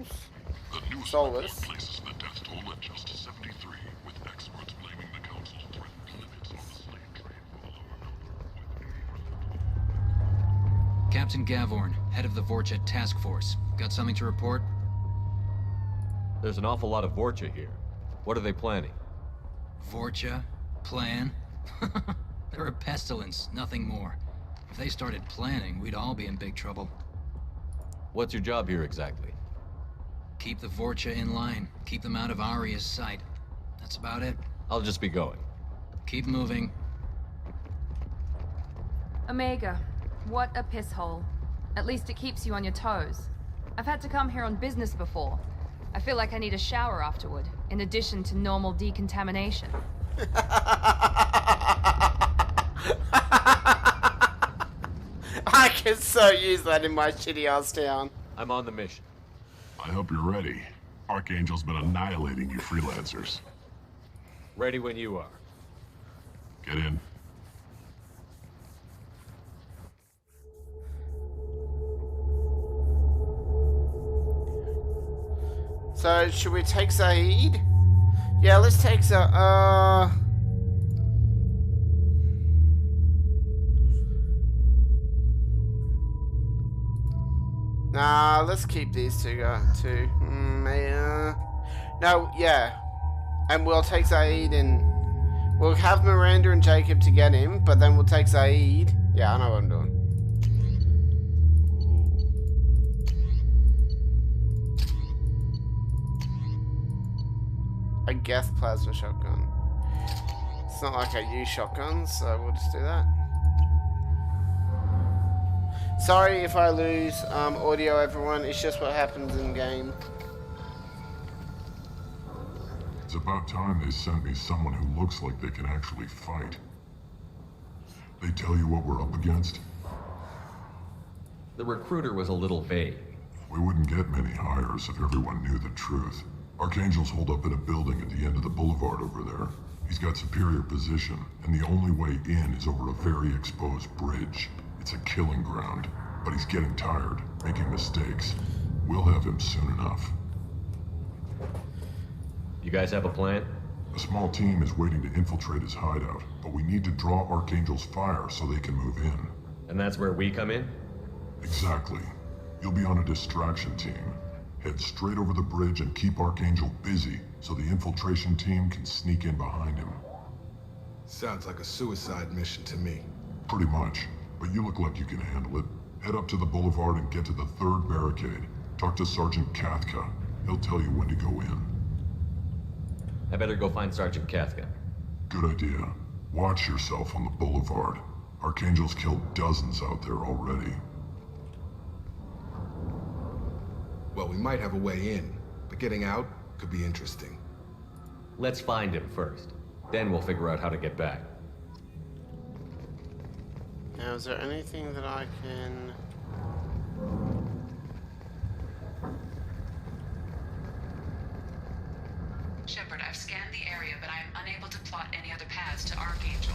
The newest Solus. report places the death toll at just 73, with experts blaming the Council's threatened limits on the slave trade for the lower number. Captain Gavorn, head of the Vorcha Task Force. Got something to report? There's an awful lot of Vorcha here. What are they planning? Vorcha? Plan? They're a pestilence, nothing more. If they started planning, we'd all be in big trouble. What's your job here exactly? Keep the Vorcha in line. Keep them out of Aria's sight. That's about it. I'll just be going. Keep moving. Omega, what a piss hole. At least it keeps you on your toes. I've had to come here on business before. I feel like I need a shower afterward, in addition to normal decontamination. I can so use that in my shitty ass town. I'm on the mission. I hope you're ready. Archangel's been annihilating you freelancers. Ready when you are. Get in. So, should we take Zaid? Yeah, let's take Nah, let's keep these two too. No, yeah. And we'll take Zaid and we'll have Miranda and Jacob to get him, but then we'll take Zaid. Yeah, I know what I'm doing. I guess plasma shotgun. It's not like I use shotguns, so we'll just do that. Sorry if I lose audio, everyone. It's just what happens in game. It's about time they sent me someone who looks like they can actually fight. They tell you what we're up against? The recruiter was a little vague. We wouldn't get many hires if everyone knew the truth. Archangel's holed up in a building at the end of the boulevard over there. He's got superior position, and the only way in is over a very exposed bridge. It's a killing ground, but he's getting tired, making mistakes. We'll have him soon enough. You guys have a plan? A small team is waiting to infiltrate his hideout, but we need to draw Archangel's fire so they can move in. And that's where we come in? Exactly. You'll be on a distraction team. Head straight over the bridge and keep Archangel busy so the infiltration team can sneak in behind him. Sounds like a suicide mission to me. Pretty much, but you look like you can handle it. Head up to the boulevard and get to the third barricade. Talk to Sergeant Kathka. He'll tell you when to go in. I better go find Sergeant Kathka. Good idea. Watch yourself on the boulevard. Archangel's killed dozens out there already. Well, we might have a way in, but getting out could be interesting. Let's find him first. Then we'll figure out how to get back. Now, is there anything that I can... Shepard, I've scanned the area, but I am unable to plot any other paths to Archangel.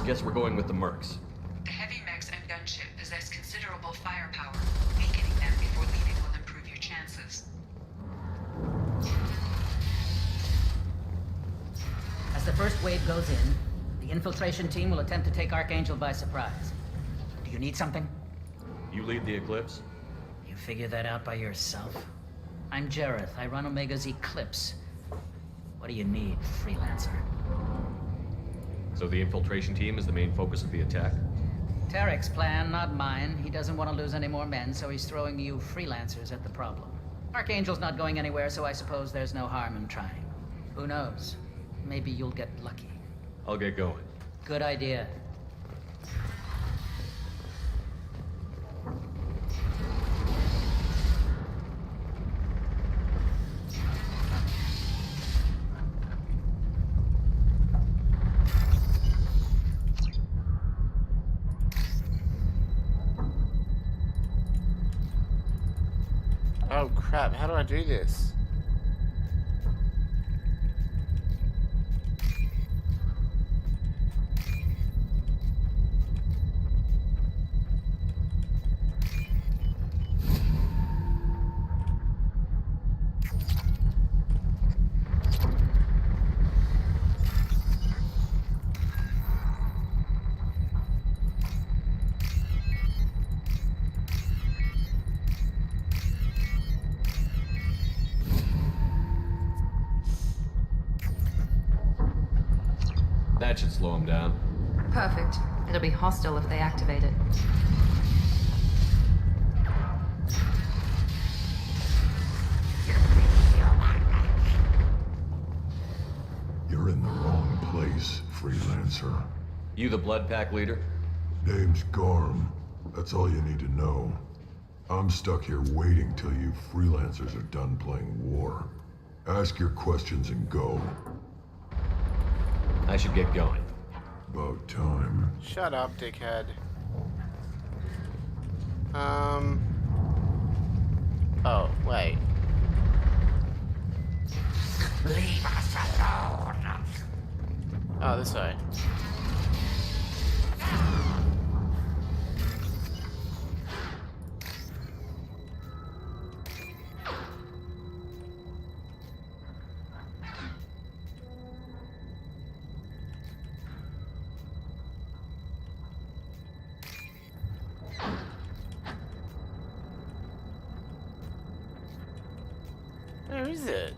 Guess we're going with the Mercs. The heavy mechs and gunship possess considerable firepower. Weakening them before leaving will improve your chances. As the first wave goes in, the infiltration team will attempt to take Archangel by surprise. Do you need something? You lead the Eclipse? You figure that out by yourself? I'm Jareth. I run Omega's Eclipse. What do you need, freelancer? So the infiltration team is the main focus of the attack? Tarek's plan, not mine. He doesn't want to lose any more men, so he's throwing you freelancers at the problem. Archangel's not going anywhere, so I suppose there's no harm in trying. Who knows? Maybe you'll get lucky. I'll get going. Good idea. Oh crap, how do I do this? That should slow him down. Perfect. It'll be hostile if they activate it. You're in the wrong place, freelancer. You the Blood Pack leader? Name's Garm. That's all you need to know. I'm stuck here waiting till you freelancers are done playing war. Ask your questions and go. I should get going. About time. Shut up, dickhead. Oh, wait. Leave us alone. Oh, this way. Where is it?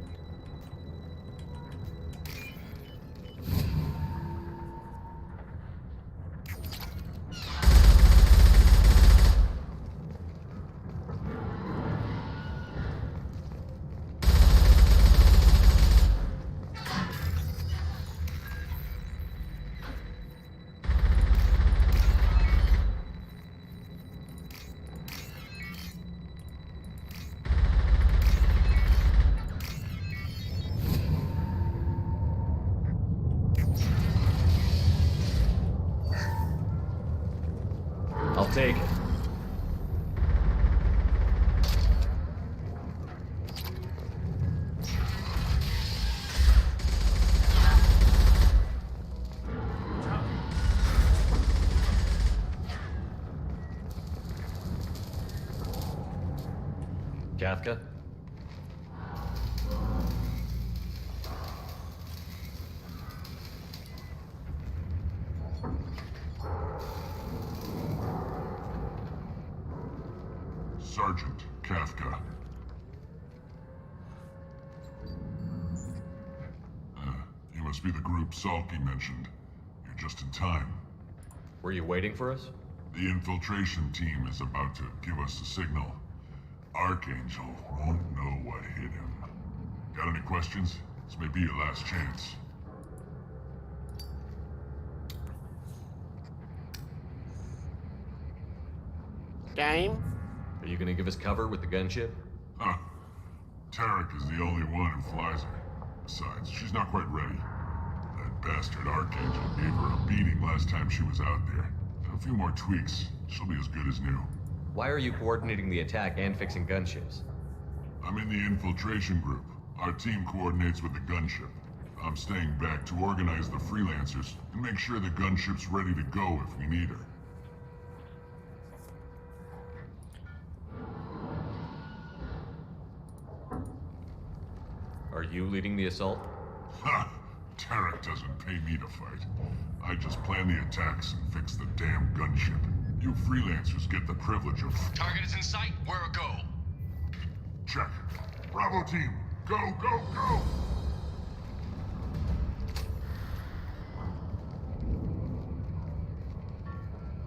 I'll take it. Kafka? Sergeant Kafka. You must be the group Salky mentioned. You're just in time. Were you waiting for us? The infiltration team is about to give us a signal. Archangel won't know what hit him. Got any questions? This may be your last chance. Game? Are you gonna give us cover with the gunship? Huh. Tarek is the only one who flies her. Besides, she's not quite ready. That bastard Archangel gave her a beating last time she was out there. A few more tweaks, she'll be as good as new. Why are you coordinating the attack and fixing gunships? I'm in the infiltration group. Our team coordinates with the gunship. I'm staying back to organize the freelancers and make sure the gunship's ready to go if we need her. Are you leading the assault? Ha! Tarek doesn't pay me to fight. I just plan the attacks and fix the damn gunship. You freelancers get the privilege of... Target is in sight. Where a go? Check. Bravo team, go, go, go!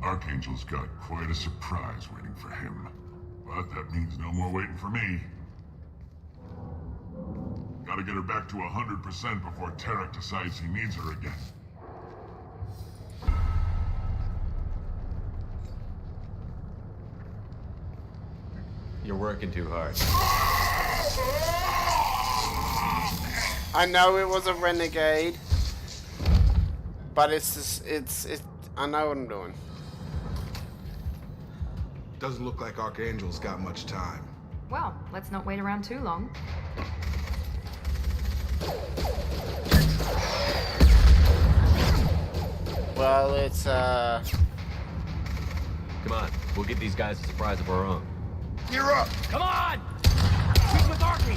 Archangel's got quite a surprise waiting for him. But that means no more waiting for me. Gotta get her back to 100% before Tarek decides he needs her again. working too hard. I know it was a renegade, but it's just, it's I know what I'm doing. Doesn't look like Archangel's got much time. Well, let's not wait around too long. Well, it's Come on, we'll get these guys a surprise of our own. Gear up! Come on! Shoot with Archie!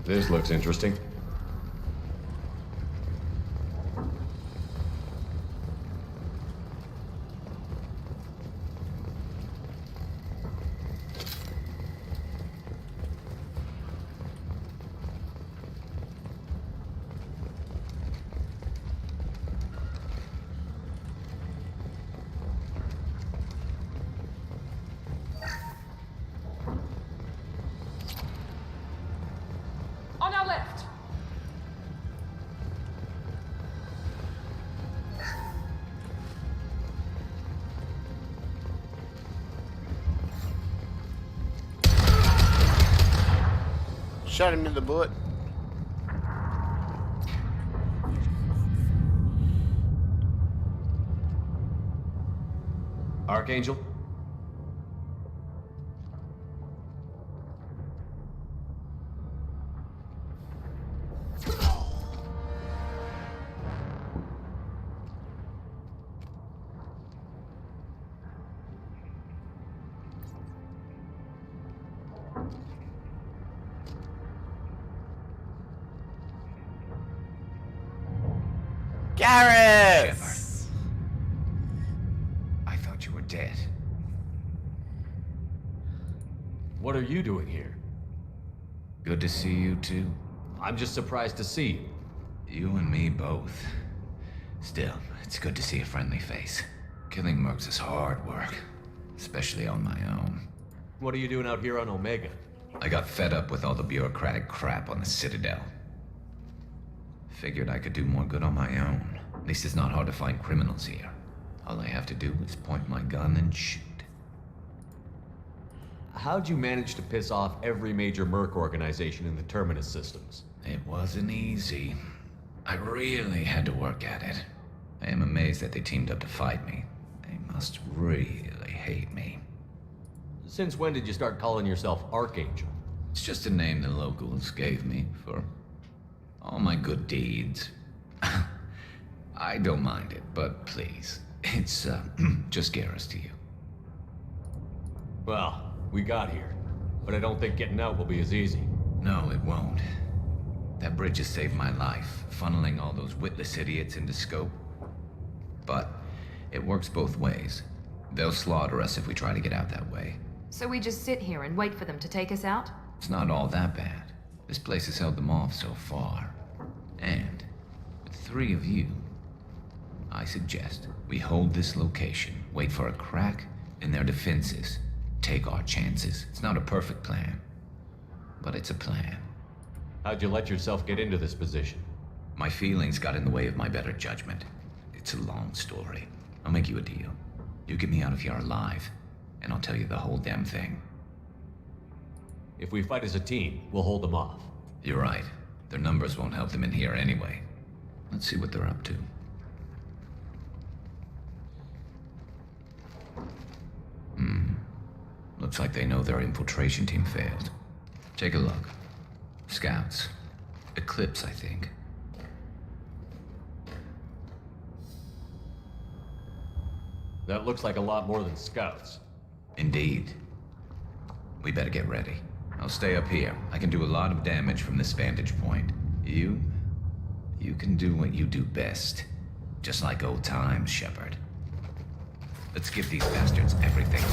This looks interesting. On our left! shot him in the butt. Archangel? Garrus! I thought you were dead. What are you doing here? Good to see you too. I'm just surprised to see you. You and me both. Still, it's good to see a friendly face. Killing mercs is hard work, especially on my own. What are you doing out here on Omega? I got fed up with all the bureaucratic crap on the Citadel. Figured I could do more good on my own. At least it's not hard to find criminals here. All I have to do is point my gun and shoot. How'd you manage to piss off every major merc organization in the Terminus systems? It wasn't easy. I really had to work at it. I am amazed that they teamed up to fight me. They must really hate me. Since when did you start calling yourself Archangel? It's just a name the locals gave me for all my good deeds. I don't mind it, but please, it's just Garrus to you. Well, we got here, but I don't think getting out will be as easy. No, it won't. That bridge has saved my life, funneling all those witless idiots into scope. But it works both ways. They'll slaughter us if we try to get out that way. So we just sit here and wait for them to take us out? It's not all that bad. This place has held them off so far. And with 3 of you, I suggest we hold this location, wait for a crack in their defenses, take our chances. It's not a perfect plan, but it's a plan. How'd you let yourself get into this position? My feelings got in the way of my better judgment. It's a long story. I'll make you a deal. You get me out of here alive, and I'll tell you the whole damn thing. If we fight as a team, we'll hold them off. You're right. Their numbers won't help them in here anyway. Let's see what they're up to. Looks like they know their infiltration team failed. Take a look. Scouts. Eclipse, I think. That looks like a lot more than scouts. Indeed. We better get ready. I'll stay up here. I can do a lot of damage from this vantage point. You can do what you do best. Just like old times, Shepard. Let's give these bastards everything.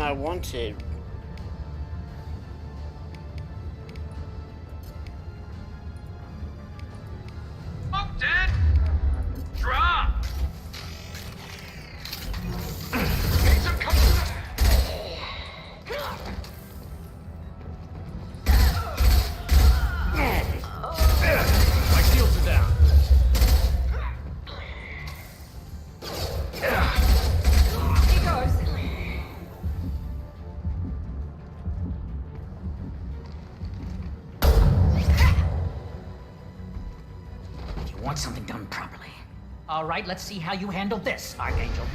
I wanted. Oh, Dad! Drop! My shields are down. He goes. You want something done properly. All right, let's see how you handle this, Archangel.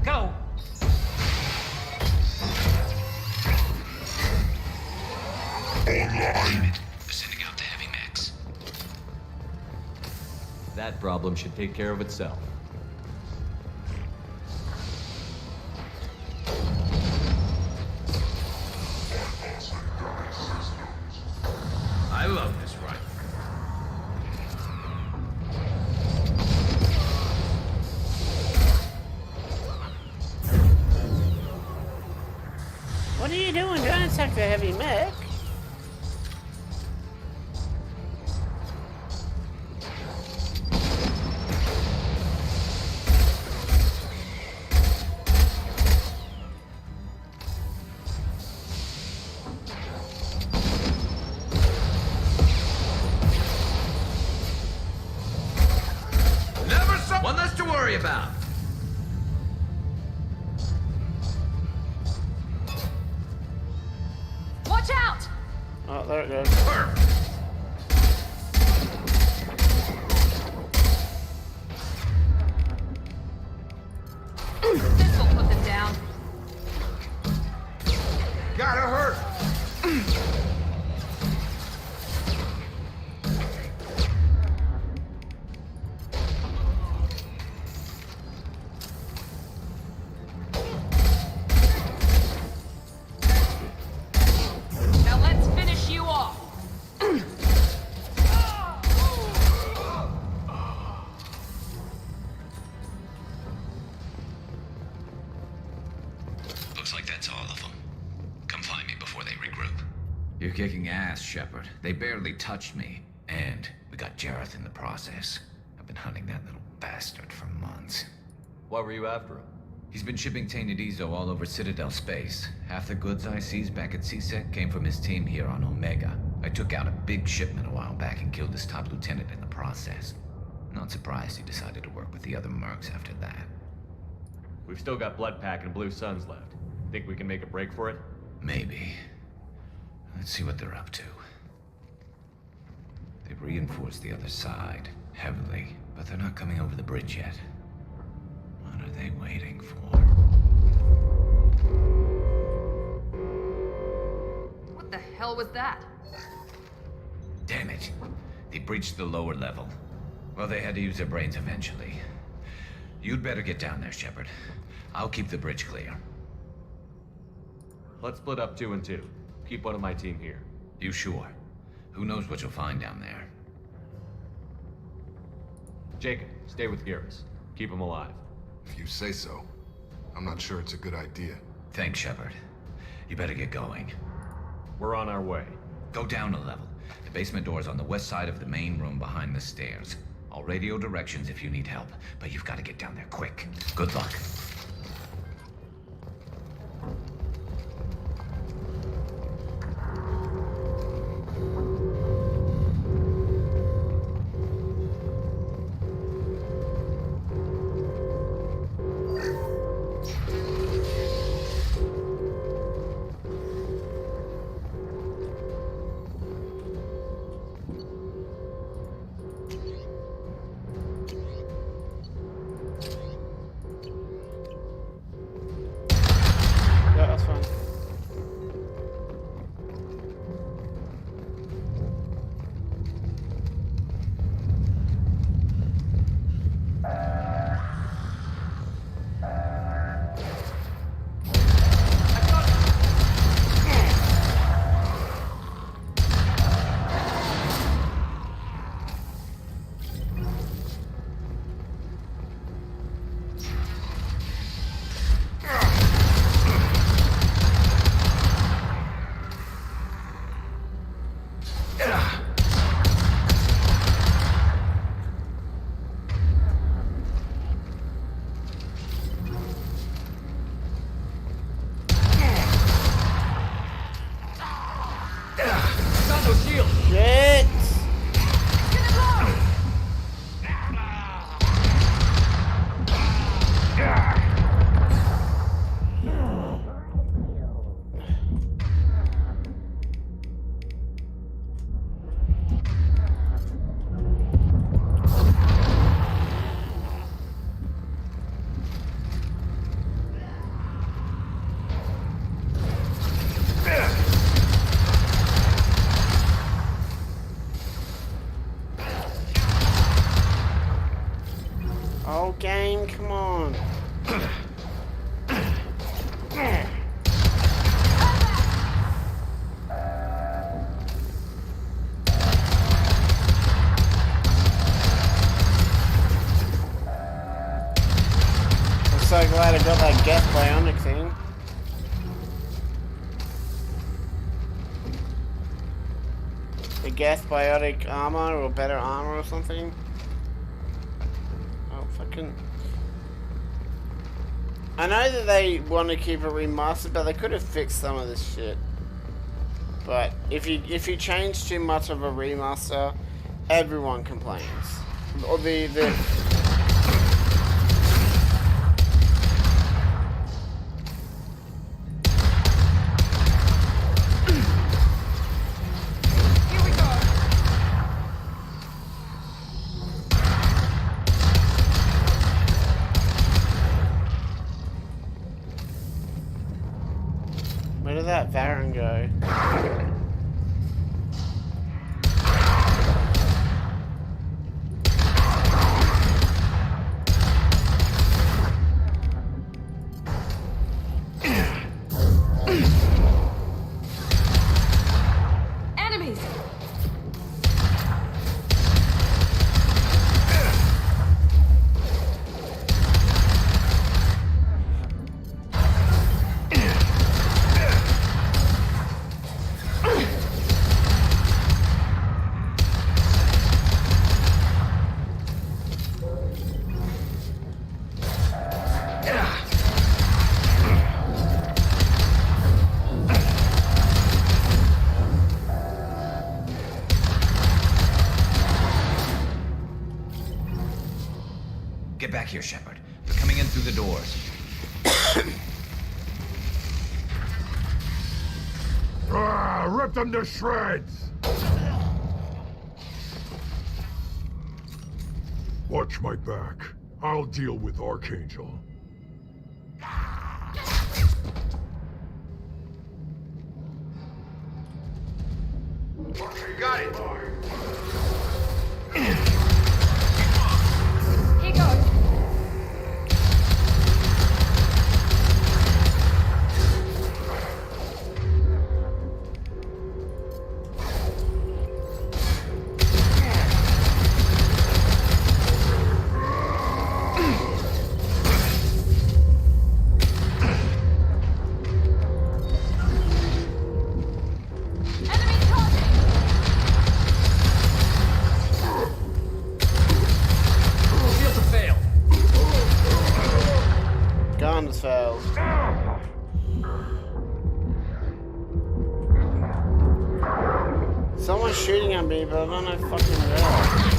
Go! Online. Sending out the heavy mechs. That problem should take care of itself. I love this rifle. What are you doing? Don't attack the heavy mech. Never one less to worry about. Watch out! Oh, there it goes. Perfect. This will put them down. Gotta hurt. Now let's finish you off. Looks like that's all of them. Come find me before they regroup. You're kicking ass, Shepard. They barely touched me. And we got Jareth in the process. I've been hunting that little bastard for months. Why were you after him? He's been shipping tainted Ezo all over Citadel space. Half the goods I seized back at CSEC came from his team here on Omega. I took out a big shipment a while back and killed his top lieutenant in the process. Not surprised he decided to work with the other mercs after that. We've still got Bloodpack and Blue Suns left. Think we can make a break for it? Maybe. Let's see what they're up to. They've reinforced the other side, heavily, but they're not coming over the bridge yet. What are they waiting for? What the hell was that? Damn it. They breached the lower level. Well, they had to use their brains eventually. You'd better get down there, Shepard. I'll keep the bridge clear. Let's split up 2 and 2. Keep one of my team here. You sure? Who knows what you'll find down there? Jacob, stay with Garrus. Keep him alive. If you say so. I'm not sure it's a good idea. Thanks, Shepard. You better get going. We're on our way. Go down a level. The basement door's on the west side of the main room behind the stairs. I'll radio directions if you need help, but you've got to get down there quick. Good luck. Yeah, that's fine. thing. The gas biotic armor or better armor or something. Oh, fucking... I know that they want to keep it remastered, but they could have fixed some of this shit. But if you change too much of a remaster, everyone complains. Or the where did that Varan go? Enemies! Get back here, Shepard. They're coming in through the doors. Rip them to shreds! Watch my back. I'll deal with Archangel. Got it! Here goes! Guns failed. Someone's shooting at me, but I don't know fucking where.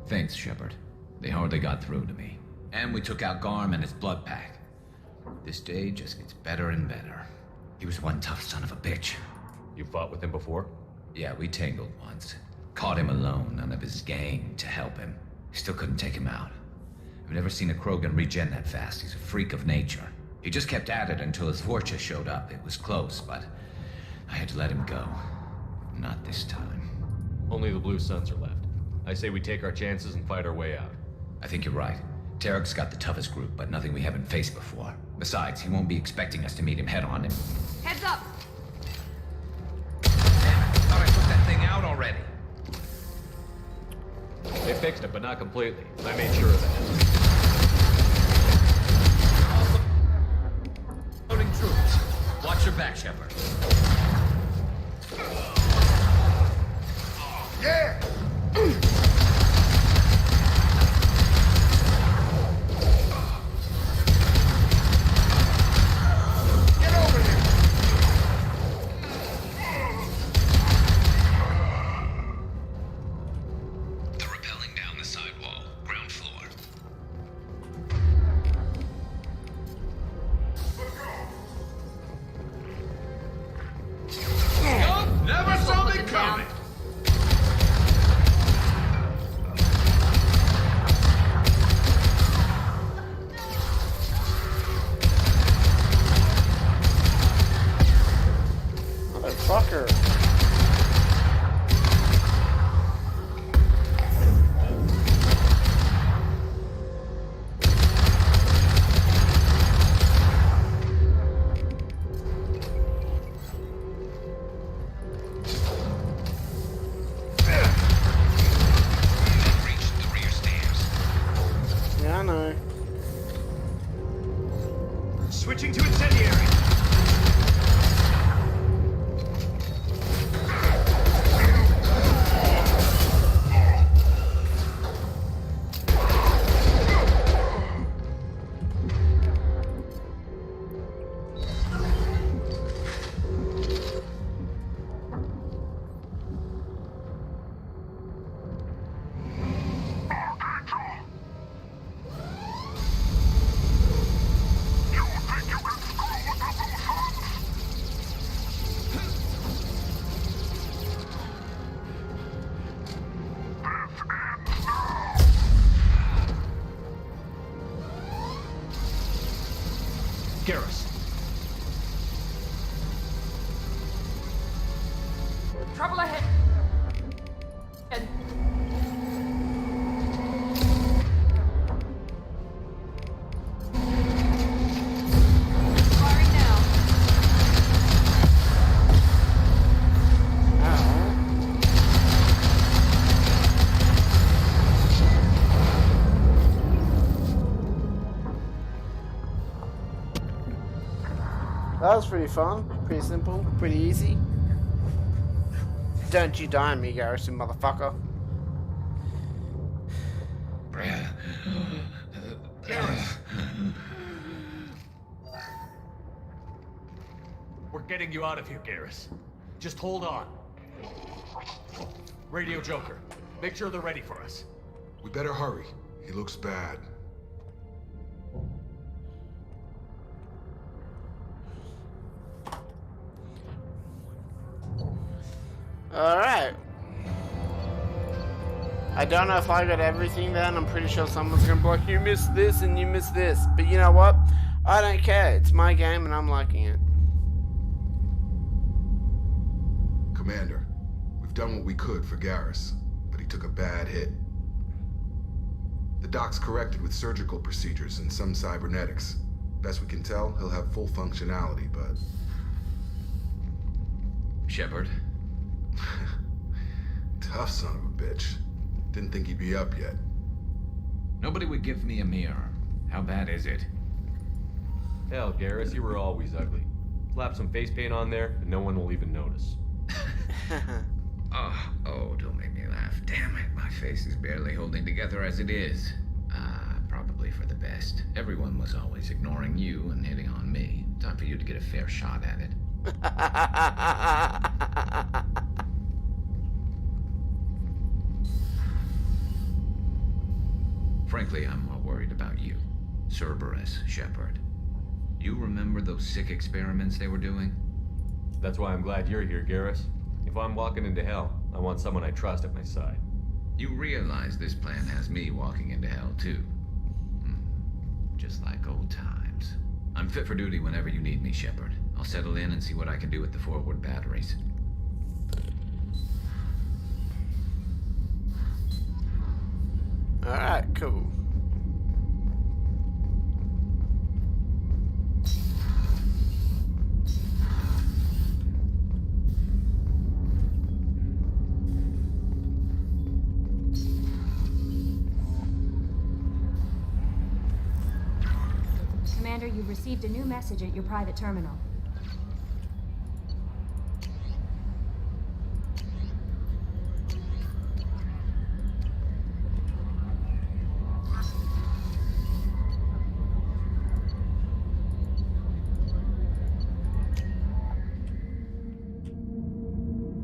Thanks, Shepard. They hardly got through to me. And we took out Garm and his blood pack. This day just gets better and better. He was one tough son of a bitch. You fought with him before? Yeah, we tangled once. Caught him alone, none of his gang to help him. Still couldn't take him out. I've never seen a Krogan regen that fast. He's a freak of nature. He just kept at it until his Vorcha showed up. It was close, but I had to let him go. Not this time. Only the Blue Suns are left. I say we take our chances and fight our way out. I think you're right. Tarek's got the toughest group, but nothing we haven't faced before. Besides, he won't be expecting us to meet him head-on and... Heads up! Thought I took that thing out already. They fixed it, but not completely. I made sure of that. Loading troops. Watch your back, Shepard. Yeah! That was pretty fun, pretty simple, pretty easy. Don't you die on me, Garrison, motherfucker. We're getting you out of here, Garrus. Just hold on. Radio Joker, make sure they're ready for us. We better hurry. He looks bad. Alright. I don't know if I got everything then. I'm pretty sure someone's gonna be like, you missed this and you missed this. But you know what? I don't care. It's my game and I'm liking it. Commander, we've done what we could for Garrus, but he took a bad hit. The doc's corrected with surgical procedures and some cybernetics. Best we can tell, he'll have full functionality, but... Shepard? Tough son of a bitch. Didn't think he'd be up yet. Nobody would give me a mirror. How bad is it? Hell, Garrus, you were always ugly. Slap some face paint on there, and no one will even notice. Oh, don't make me laugh. Damn it, my face is barely holding together as it is. Probably for the best. Everyone was always ignoring you and hitting on me. Time for you to get a fair shot at it. Frankly, I'm more worried about you. Cerberus, Shepard. You remember those sick experiments they were doing? That's why I'm glad you're here, Garrus. If I'm walking into hell, I want someone I trust at my side. You realize this plan has me walking into hell, too. Just like old times. I'm fit for duty whenever you need me, Shepard. I'll settle in and see what I can do with the forward batteries. Alright, cool. Commander, you've received a new message at your private terminal.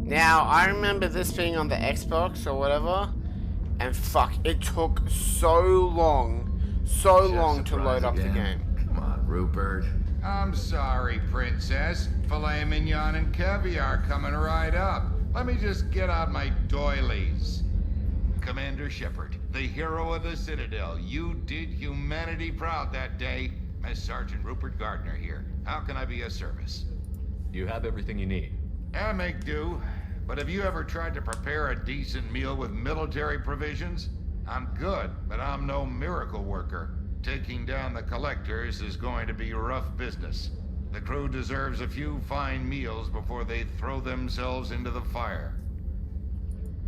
Now, I remember this being on the Xbox or whatever, and fuck, it took so long to load up the game. Come on, Rupert. I'm sorry, Princess. Filet mignon and caviar coming right up. Let me just get out my doilies. Commander Shepard, the hero of the Citadel. You did humanity proud that day. Master Sergeant Rupert Gardner here. How can I be of service? You have everything you need. I make do. But have you ever tried to prepare a decent meal with military provisions? I'm good, but I'm no miracle worker. Taking down the collectors is going to be rough business. The crew deserves a few fine meals before they throw themselves into the fire.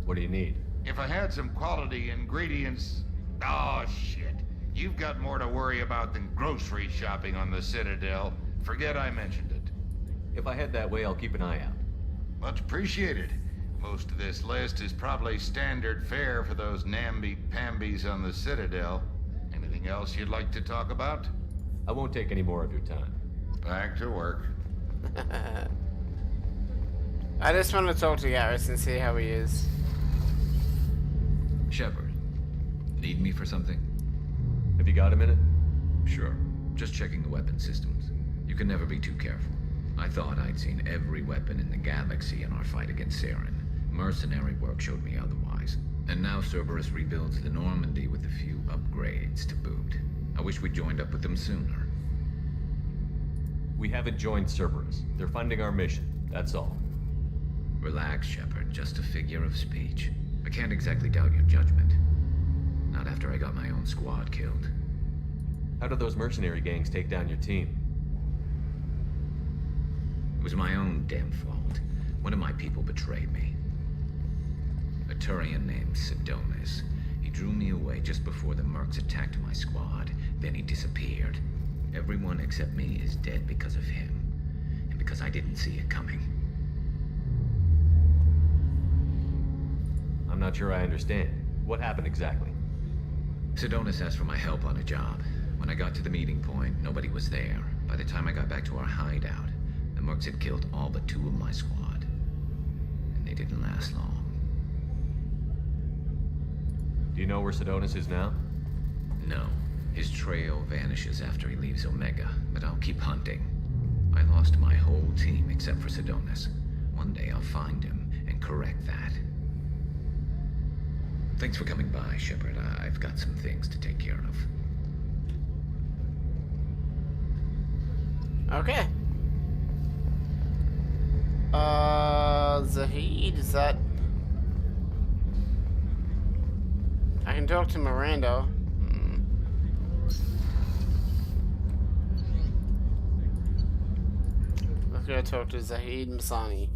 What do you need? If I had some quality ingredients... Oh, shit. You've got more to worry about than grocery shopping on the Citadel. Forget I mentioned it. If I head that way, I'll keep an eye out. Much appreciated. Most of this list is probably standard fare for those namby-pambies on the Citadel. Anything else you'd like to talk about? I won't take any more of your time. Back to work. I just want to talk to Garrus and see how he is. Shepard, need me for something? Have you got a minute? Sure. Just checking the weapon systems. You can never be too careful. I thought I'd seen every weapon in the galaxy in our fight against Saren. Mercenary work showed me otherwise. And now Cerberus rebuilds the Normandy with a few upgrades to boot. I wish we'd joined up with them sooner. We haven't joined Cerberus. They're funding our mission, that's all. Relax, Shepard. Just a figure of speech. I can't exactly doubt your judgment. Not after I got my own squad killed. How did those mercenary gangs take down your team? It was my own damn fault. One of my people betrayed me. A Turian named Sidonis. He drew me away just before the Mercs attacked my squad. Then he disappeared. Everyone except me is dead because of him. because I didn't see it coming. I'm not sure I understand. What happened exactly? Sidonis asked for my help on a job. When I got to the meeting point, nobody was there. By the time I got back to our hideout, the mercs had killed all but 2 of my squad. And they didn't last long. Do you know where Sidonis is now? No. His trail vanishes after he leaves Omega, but I'll keep hunting. I lost my whole team except for Sidonis. One day I'll find him and correct that. Thanks for coming by, Shepard. I've got some things to take care of. Okay. Zahid, is that... I can talk to Miranda. Let's go talk to Zahid Masani.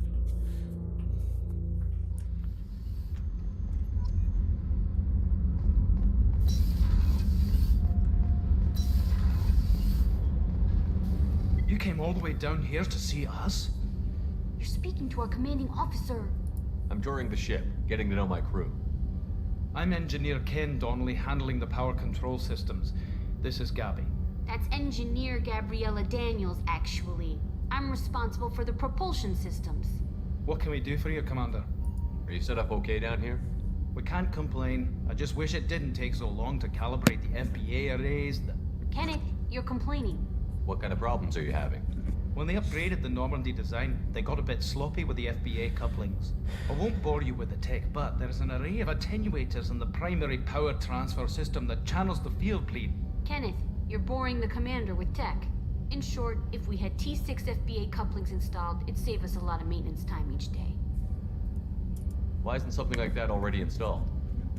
You came all the way down here to see us? You're speaking to our commanding officer. I'm touring the ship, getting to know my crew. I'm Engineer Ken Donnelly, handling the power control systems. This is Gabby. That's Engineer Gabriella Daniels, actually. I'm responsible for the propulsion systems. What can we do for you, Commander? Are you set up okay down here? We can't complain. I just wish it didn't take so long to calibrate the FBA arrays. Kenneth, you're complaining. What kind of problems are you having? When they upgraded the Normandy design, they got a bit sloppy with the FBA couplings. I won't bore you with the tech, but there's an array of attenuators in the primary power transfer system that channels the field bleed. Kenneth, you're boring the commander with tech. In short, if we had T6 FBA couplings installed, it'd save us a lot of maintenance time each day. Why isn't something like that already installed?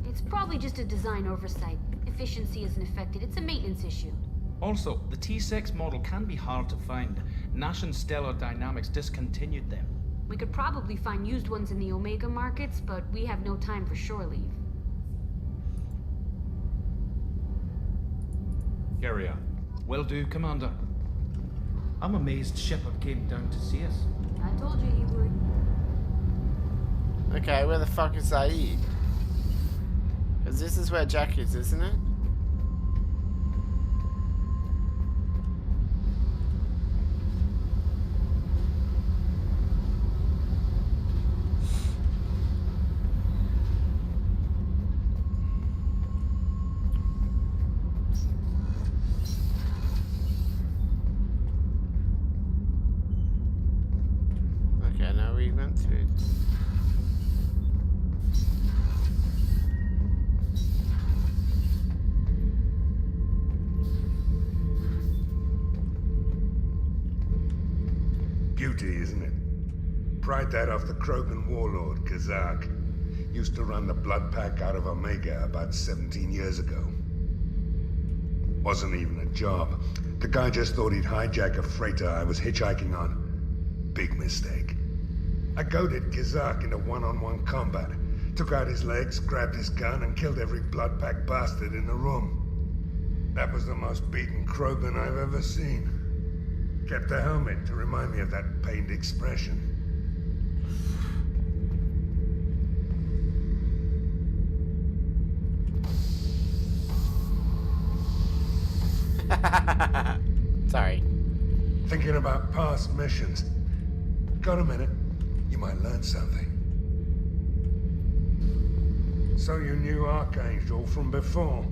It's probably just a design oversight. Efficiency isn't affected. It's a maintenance issue. Also, the T6 model can be hard to find. Nash and Stellar Dynamics discontinued them. We could probably find used ones in the Omega markets, but we have no time for shore leave. Carry on. Will do, Commander. I'm amazed Shepard came down to see us. I told you he would. Okay, where the fuck is Zaid? Because this is where Jack is, isn't it? Okay, now we went through. Beauty, isn't it? Pried that off the Krogan warlord, Kazak. Used to run the blood pack out of Omega about 17 years ago. Wasn't even a job. The guy just thought he'd hijack a freighter I was hitchhiking on. Big mistake. I goaded Kazak into one-on-one combat. Took out his legs, grabbed his gun, and killed every blood pack bastard in the room. That was the most beaten Krogan I've ever seen. Kept a helmet to remind me of that pained expression. Sorry. Thinking about past missions. Got a minute? You might learn something. So you knew Archangel from before?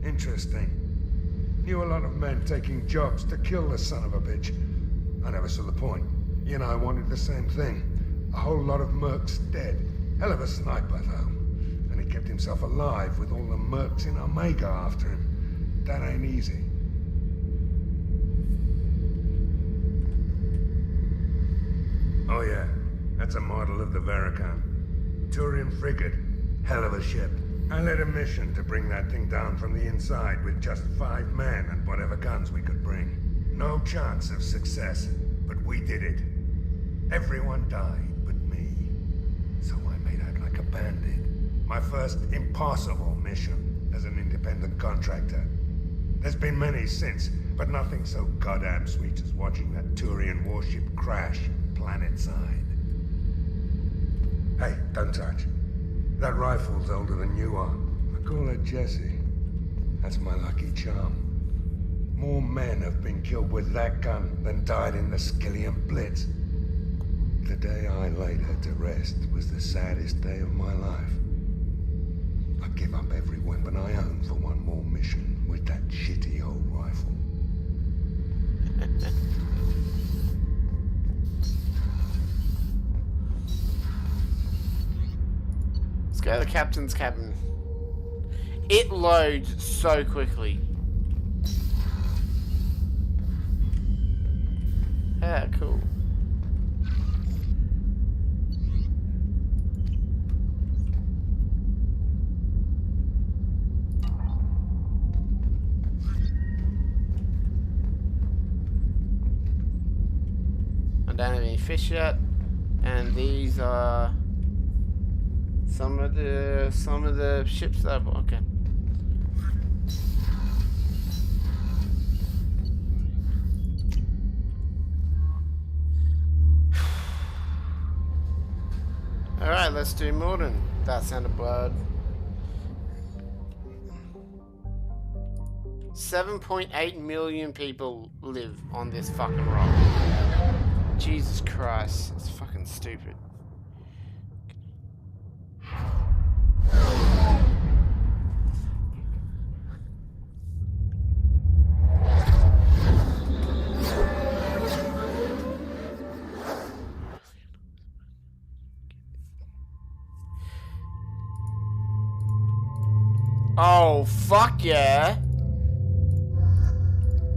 Interesting. Knew a lot of men taking jobs to kill the son of a bitch. I never saw the point. You and I wanted the same thing. A whole lot of mercs dead. Hell of a sniper, though. And he kept himself alive with all the mercs in Omega after him. That ain't easy. Oh yeah, that's a model of the Veracon. Turian frigate. Hell of a ship. I led a mission to bring that thing down from the inside with just 5 men and whatever guns we could bring. No chance of success, but we did it. Everyone died but me. So I made out like a bandit. My first impossible mission as an independent contractor. There's been many since, but nothing so goddamn sweet as watching that Turian warship crash planet-side. Hey, don't touch. That rifle's older than you are. I call her Jessie. That's my lucky charm. More men have been killed with that gun than died in the Skillian Blitz. The day I laid her to rest was the saddest day of my life. I'd give up every weapon I own for one more mission with that shitty old rifle. Let's go to the captain's cabin. It loads so quickly. Yeah, cool. I don't have any fish yet, and these are some of the ships that I bought. Okay. Alright, let's do Morden. That sounded blood. 7.8 million people live on this fucking rock. Jesus Christ, it's fucking stupid. Oh, fuck yeah.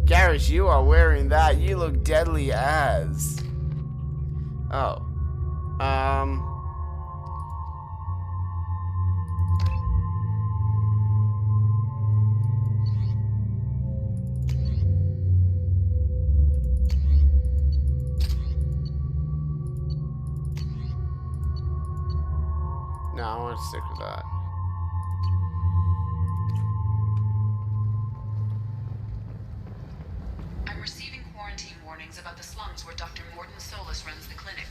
Garrus, you are wearing that. You look deadly as. Oh. No, I want to stick with that. I'm receiving quarantine warnings about the slums where Dr. Morden Solus runs the clinic.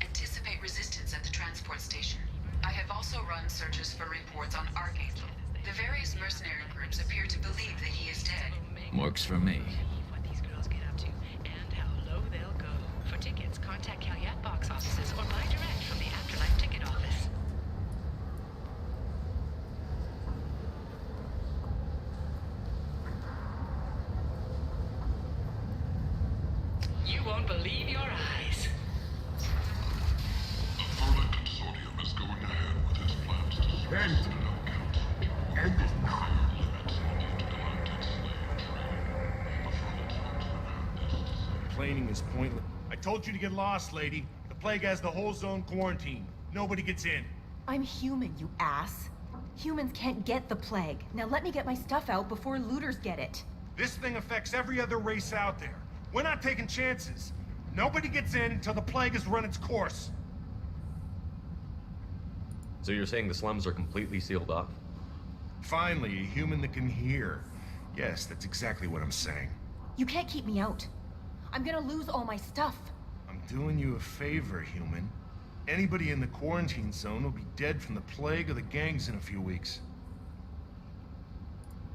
Anticipate resistance at the transport station. I have also run searches for reports on Archangel. The various mercenary groups appear to believe that he is dead. Works for me. What these girls get up to and how low they'll go. For tickets, contact Calyat box offices or buy direct from the Afterlife ticket office. You won't believe your eyes. The Further Consortium is going ahead with his plans to suppress the Citadel Council. End is not. Limits into content slave training. The Further talks prevent this. Complaining is pointless. I told you to get lost, lady. The plague has the whole zone quarantined. Nobody gets in. I'm human, you ass. Humans can't get the plague. Now let me get my stuff out before looters get it. This thing affects every other race out there. We're not taking chances. Nobody gets in until the plague has run its course. So you're saying the slums are completely sealed off? Finally, a human that can hear. Yes, that's exactly what I'm saying. You can't keep me out. I'm gonna lose all my stuff. I'm doing you a favor, human. Anybody in the quarantine zone will be dead from the plague or the gangs in a few weeks.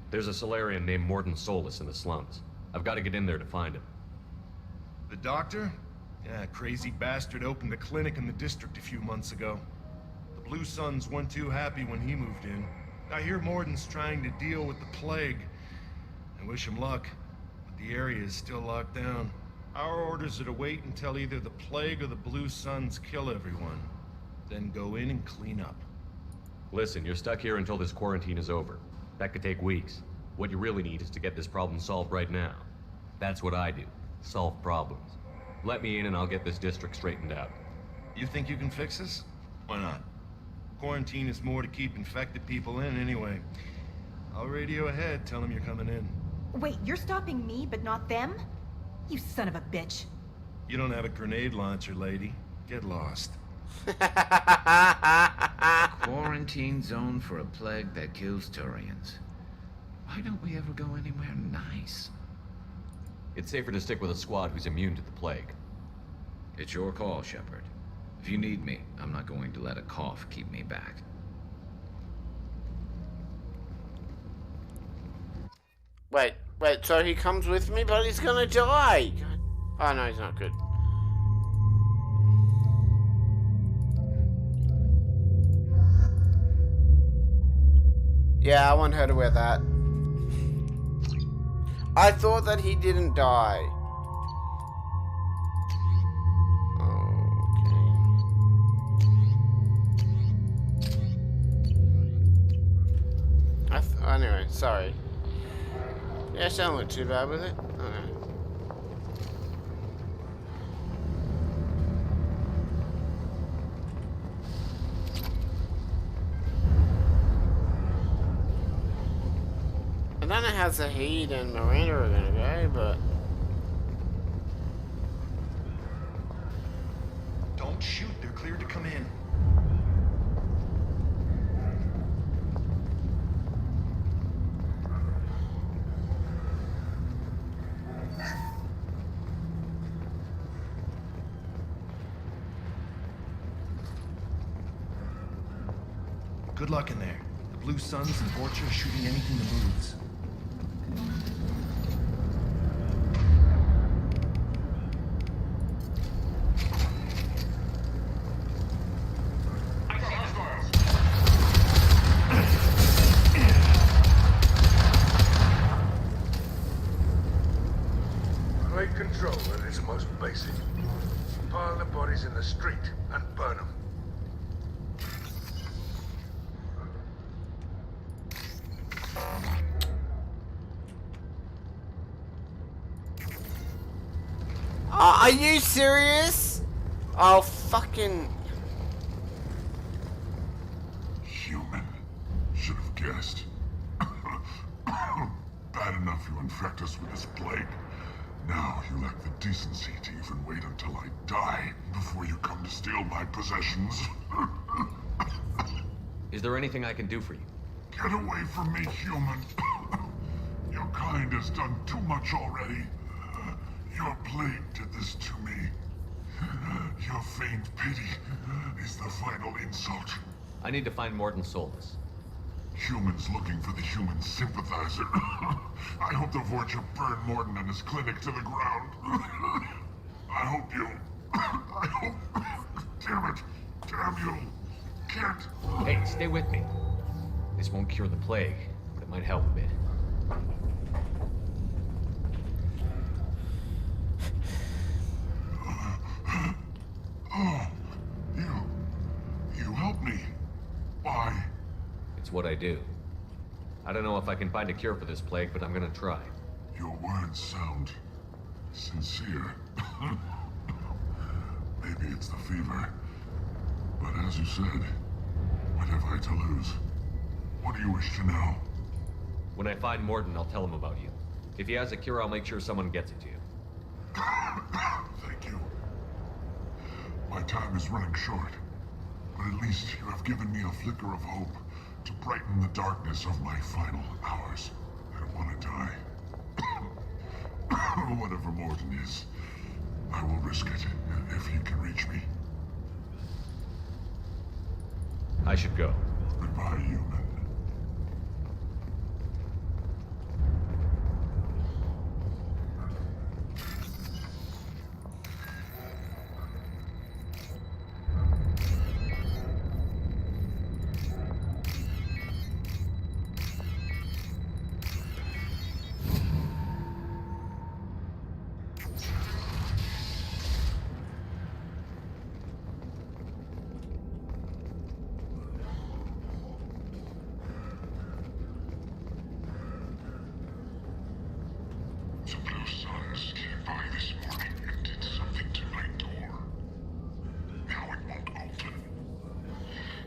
There's a Solarian named Morden Solus in the slums. I've got to get in there to find him. The doctor? Yeah, crazy bastard opened a clinic in the district a few months ago. The Blue Suns weren't too happy when he moved in. I hear Morden's trying to deal with the plague. I wish him luck, but the area is still locked down. Our orders are to wait until either the plague or the Blue Suns kill everyone. Then go in and clean up. Listen, you're stuck here until this quarantine is over. That could take weeks. What you really need is to get this problem solved right now. That's what I do. Solve problems. Let me in and I'll get this district straightened out. You think you can fix this? Why not? Quarantine is more to keep infected people in anyway. I'll radio ahead, tell them you're coming in. Wait, you're stopping me, but not them? You son of a bitch. You don't have a grenade launcher, lady. Get lost. Quarantine zone for a plague that kills Turians. Why don't we ever go anywhere nice? It's safer to stick with a squad who's immune to the plague. It's your call, Shepard. If you need me, I'm not going to let a cough keep me back. Wait, so he comes with me, but he's gonna die! Oh no, he's not good. Yeah, I want her to wear that. I thought that he didn't die. Okay. Anyway, sorry. Yeah, she don't look too bad with it. Okay. I don't know how Zahid and Miranda are gonna go, but... Don't shoot, they're cleared to come in. Good luck in there. The Blue Suns and Vorcha shooting anything that moves. Great control at its most basic. Pile the bodies in the street and burn them. Are you serious? Oh, fucking... Human. Should have guessed. Bad enough you infect us with this plague. Now you lack the decency to even wait until I die before you come to steal my possessions. Is there anything I can do for you? Get away from me, human. Your kind has done too much already. Your plague did this to me. Your feigned pity is the final insult. I need to find Morton Solus. Humans looking for the human sympathizer. I hope the Vorcha burn Morton and his clinic to the ground. I hope you... I hope... Damn it. Damn you. Can't... Hey, stay with me. This won't cure the plague, but it might help a bit. Oh, you helped me. Why? It's what I do. I don't know if I can find a cure for this plague, but I'm gonna try. Your words sound sincere. Maybe it's the fever. But as you said, what have I to lose? What do you wish to know? When I find Morton, I'll tell him about you. If he has a cure, I'll make sure someone gets it to you. Thank you. My time is running short, but at least you have given me a flicker of hope to brighten the darkness of my final hours. I don't want to die. Whatever Morton is, I will risk it if he can reach me. I should go. Goodbye, human. The Blue Suns came by this morning and did something to my door. Now it won't open.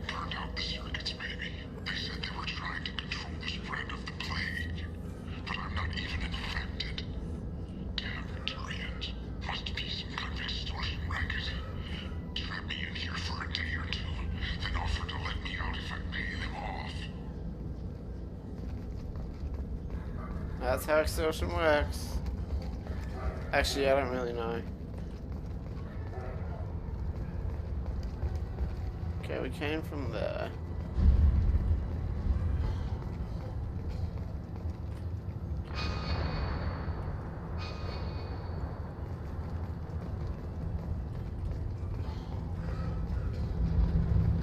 Turned out the circuits, maybe. They said they were trying to control the spread of the plague. But I'm not even infected. Damn Turians. Must be some kind of extortion racket. Trap me in here for a day or two, then offer to let me out if I pay them off. That's how extortion works. Actually, I don't really know. Okay, we came from there.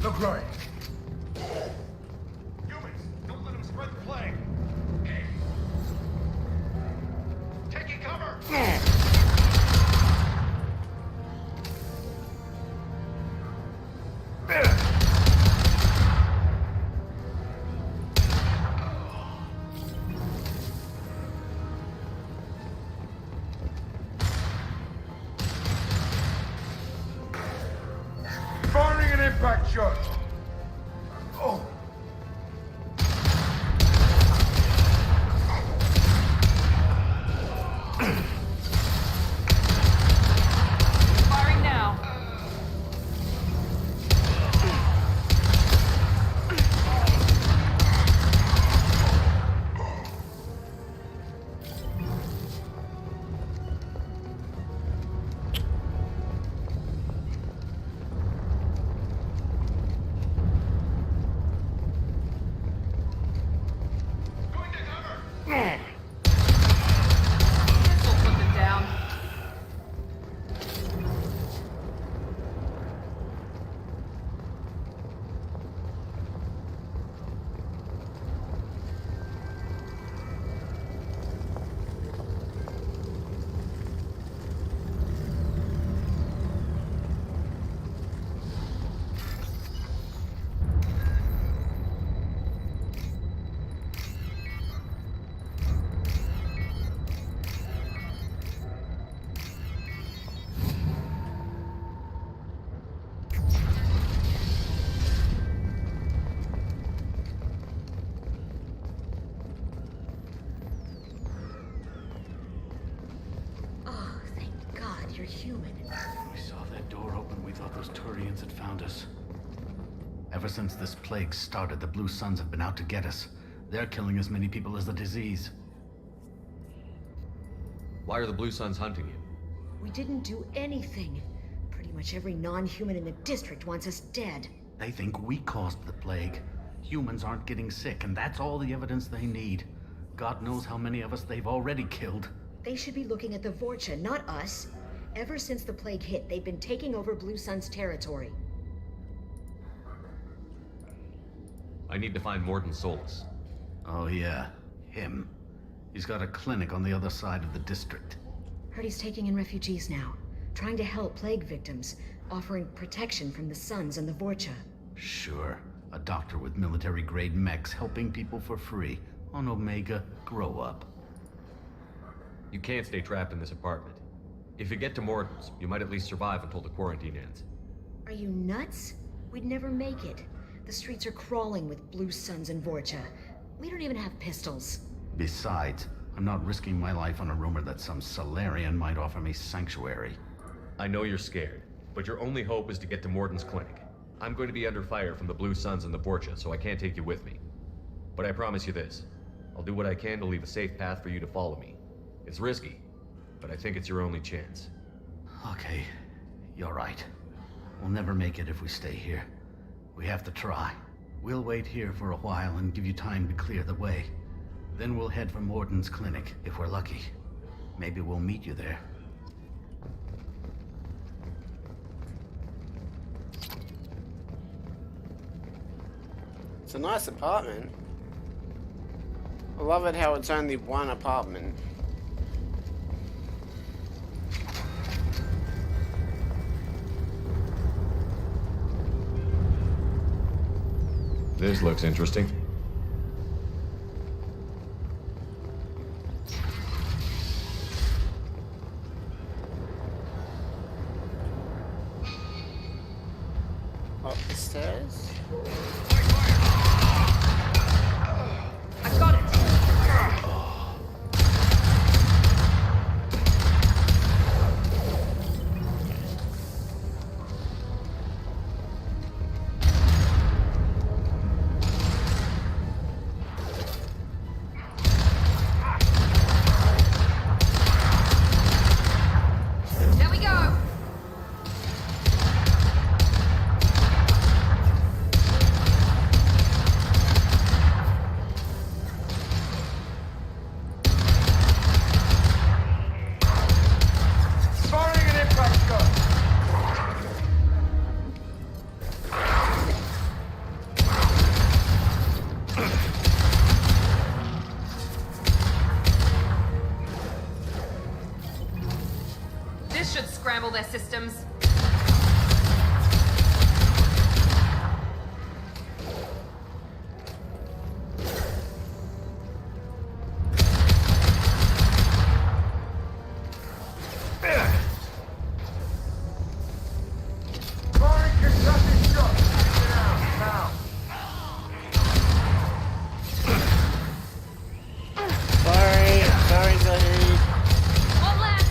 Look right. Humans, don't let them spread the plague. Taking cover. Firing an impact shot. Oh. Firing now. This'll put them down. Oh, thank God you're human. When we saw that door open, we thought those Turians had found us. Ever since this plague started, the Blue Suns have been out to get us. They're killing as many people as the disease. Why are the Blue Suns hunting you? We didn't do anything. Pretty much every non-human in the district wants us dead. They think we caused the plague. Humans aren't getting sick, and that's all the evidence they need. God knows how many of us they've already killed. They should be looking at the Vorcha, not us. Ever since the plague hit, they've been taking over Blue Sun's territory. I need to find Morden Solus. Oh yeah, him. He's got a clinic on the other side of the district. Heard he's taking in refugees now, trying to help plague victims, offering protection from the Suns and the Vorcha. Sure, a doctor with military-grade mechs helping people for free. On Omega, grow up. You can't stay trapped in this apartment. If you get to Morden's, you might at least survive until the quarantine ends. Are you nuts? We'd never make it. The streets are crawling with Blue Suns and Vorcha. We don't even have pistols. Besides, I'm not risking my life on a rumor that some Solarian might offer me sanctuary. I know you're scared, but your only hope is to get to Morden's clinic. I'm going to be under fire from the Blue Suns and the Vorcha, so I can't take you with me. But I promise you this. I'll do what I can to leave a safe path for you to follow me. It's risky, but I think it's your only chance. Okay, you're right. We'll never make it if we stay here. We have to try. We'll wait here for a while and give you time to clear the way. Then we'll head for Morden's clinic, if we're lucky. Maybe we'll meet you there. It's a nice apartment. I love it how it's only one apartment. This looks interesting. Up the stairs? I've got it! scramble their systems. Sorry, Zahid. One left.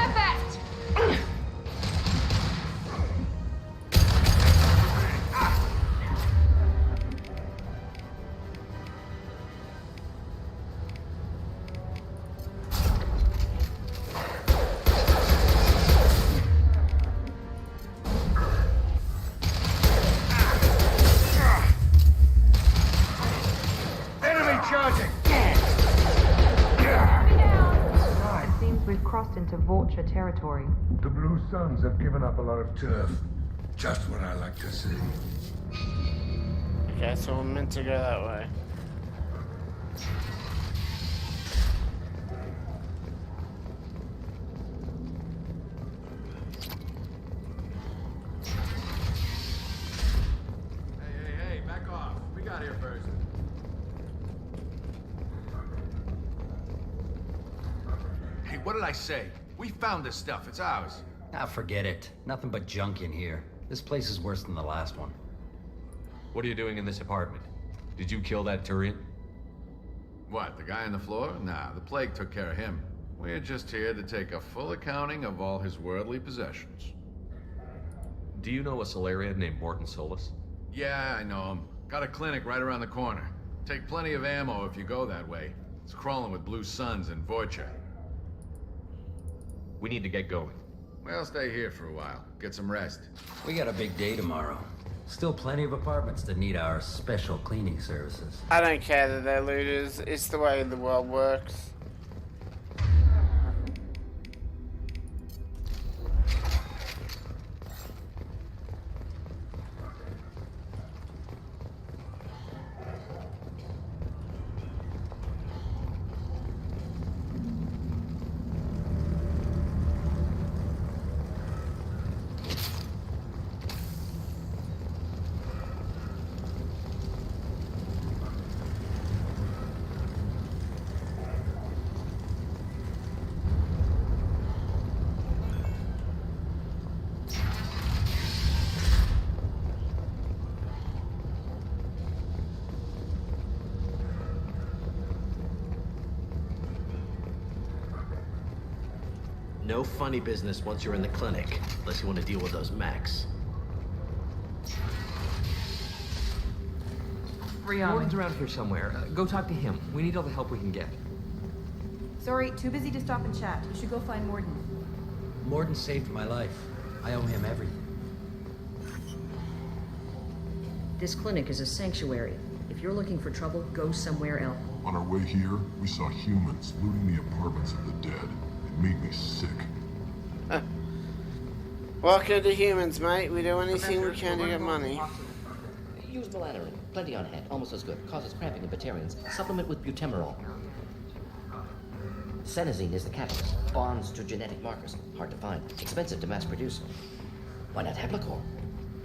Perfect. Enemy charging! It seems we've crossed into Vulture territory. The Blue Suns have given up a lot of turf. Just what I like to see. Okay, so we're meant to go that way. Hey, back off. We got here first. Hey, what did I say? We found this stuff. It's ours. Ah, forget it. Nothing but junk in here. This place is worse than the last one. What are you doing in this apartment? Did you kill that Turian? What, the guy on the floor? Nah, the plague took care of him. We're just here to take a full accounting of all his worldly possessions. Do you know a Solarian named Morton Solus? Yeah, I know him. Got a clinic right around the corner. Take plenty of ammo if you go that way. It's crawling with Blue Suns and Vorcha. We need to get going. Well, stay here for a while. Get some rest. We got a big day tomorrow. Still plenty of apartments that need our special cleaning services. I don't care that they're looters. It's the way the world works. No funny business once you're in the clinic, unless you want to deal with those mechs. Morgan's around here somewhere. Go talk to him. We need all the help we can get. Sorry, too busy to stop and chat. You should go find Morden. Morden saved my life. I owe him everything. This clinic is a sanctuary. If you're looking for trouble, go somewhere else. On our way here, we saw humans looting the apartments of the dead. It made me sick. Welcome to humans, mate. We do anything we can to get money. Use melatonin. Plenty on hand. Almost as good. Causes cramping in Batarians. Supplement with butemerol. Senesine is the catalyst. Bonds to genetic markers. Hard to find. Expensive to mass produce. Why not Heplicor?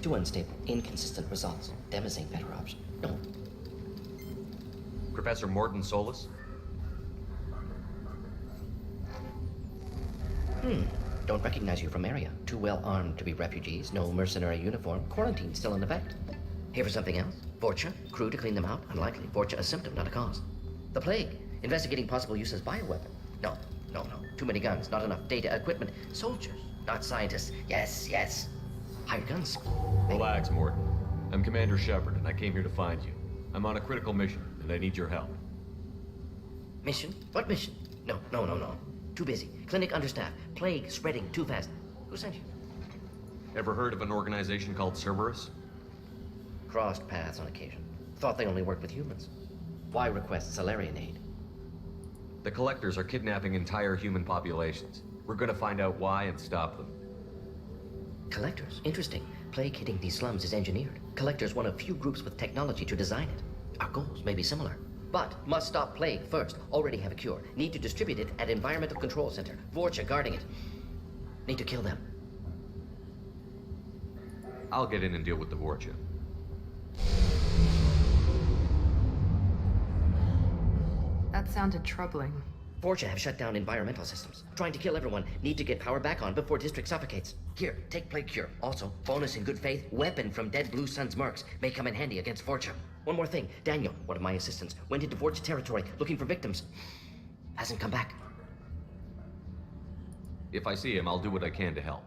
Too unstable. Inconsistent results. Demazine better option. No. Professor Morton Solus? Don't recognize you from area. Too well armed to be refugees. No mercenary uniform. Quarantine still in effect. Here for something else? Vorcha? Crew to clean them out? Unlikely. Vorcha a symptom, not a cause. The plague. Investigating possible use as bioweapon. No. Too many guns. Not enough data. Equipment. Soldiers. Not scientists. Yes. Higher guns. Relax, Morton. I'm Commander Shepard, and I came here to find you. I'm on a critical mission, and I need your help. Mission? What mission? No. Too busy. Clinic understaffed. Plague spreading too fast. Who sent you? Ever heard of an organization called Cerberus? Crossed paths on occasion. Thought they only worked with humans. Why request Salarian aid? The Collectors are kidnapping entire human populations. We're gonna find out why and stop them. Collectors? Interesting. Plague hitting these slums is engineered. Collectors one of few groups with technology to design it. Our goals may be similar. But must stop plague first. Already have a cure. Need to distribute it at Environmental Control Center. Vorcha guarding it. Need to kill them. I'll get in and deal with the Vorcha. That sounded troubling. Vorcha have shut down environmental systems. Trying to kill everyone. Need to get power back on before district suffocates. Here, take plague cure. Also, bonus in good faith, weapon from dead Blue Sun's mercs. May come in handy against Vorcha. One more thing. Daniel, one of my assistants, went into Vorcha territory looking for victims. Hasn't come back. If I see him, I'll do what I can to help.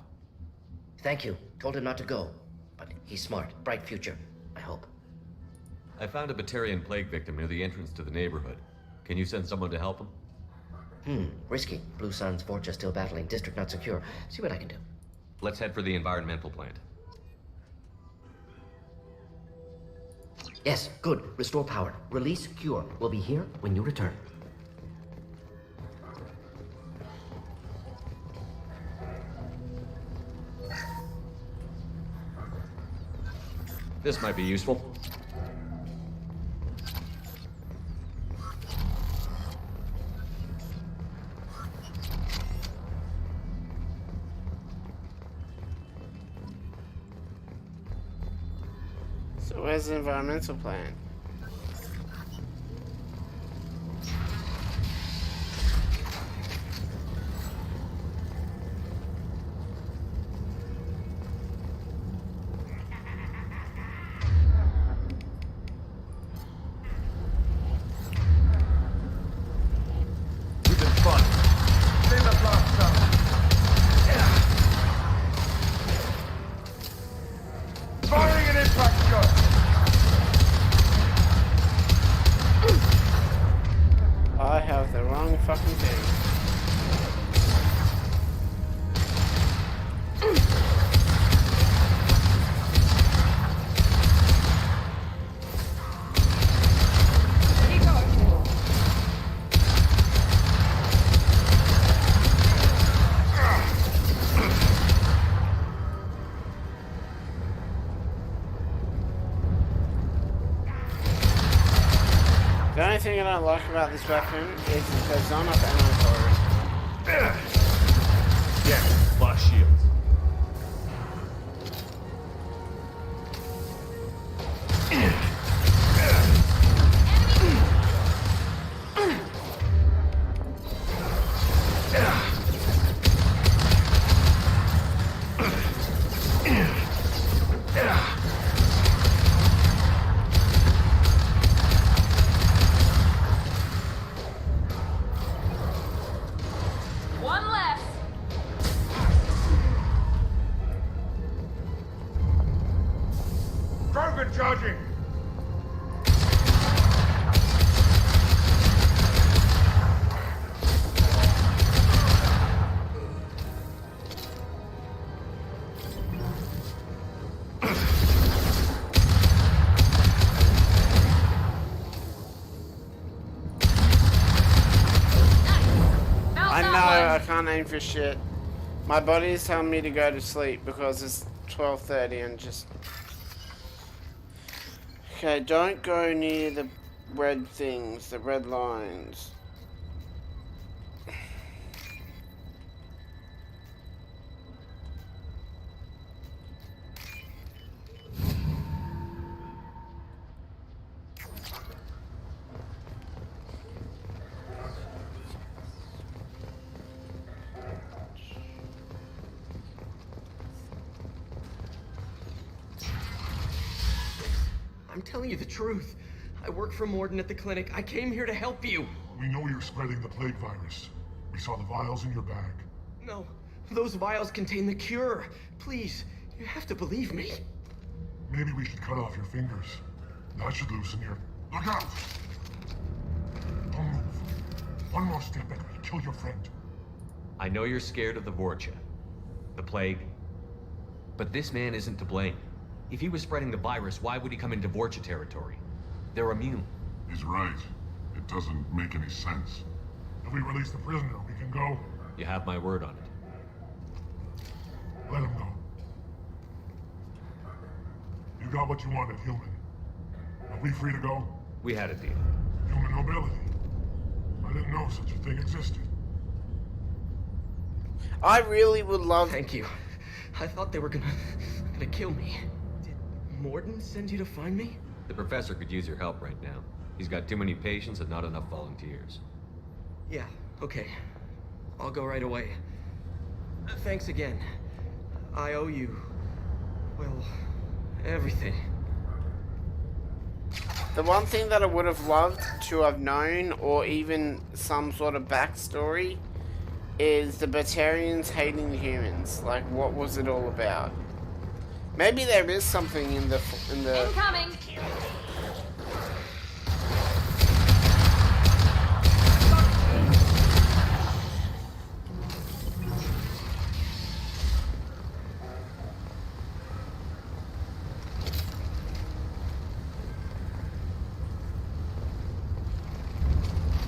Thank you. Told him not to go. But he's smart. Bright future. I hope. I found a Batarian plague victim near the entrance to the neighborhood. Can you send someone to help him? Risky. Blue Sun's Vorcha still battling. District not secure. See what I can do. Let's head for the environmental plant. Yes, good. Restore power. Release cure. We'll be here when you return. This might be useful. So where's the environmental plan? I have the wrong fucking thing. The only thing I don't like about this weapon is it goes on up ammo for it. Yeah, lost shields. One left. Krogan charging! I know, I can't aim for shit. My body is telling me to go to sleep because it's 12:30 and just... Okay, don't go near the red things, the red lines. I'm telling you the truth. I work for Morden at the clinic. I came here to help you. We know you're spreading the plague virus. We saw the vials in your bag. No, those vials contain the cure. Please, you have to believe me. Maybe we should cut off your fingers. That should loosen your... Look out! Don't move. One more step and we'll kill your friend. I know you're scared of the Vorcha, the plague, but this man isn't to blame. If he was spreading the virus, why would he come into Vorcha territory? They're immune. He's right. It doesn't make any sense. If we release the prisoner, we can go. You have my word on it. Let him go. You got what you wanted, human. Are we free to go? We had a deal. Human nobility. I didn't know such a thing existed. I really would love... Thank you. I thought they were gonna kill me. Did Morden send you to find me? The professor could use your help right now. He's got too many patients and not enough volunteers. Yeah, okay. I'll go right away. Thanks again. I owe you... well, everything. The one thing that I would have loved to have known, or even some sort of backstory, is the Batarians hating the humans. Like, what was it all about? Maybe there is something in the... Incoming!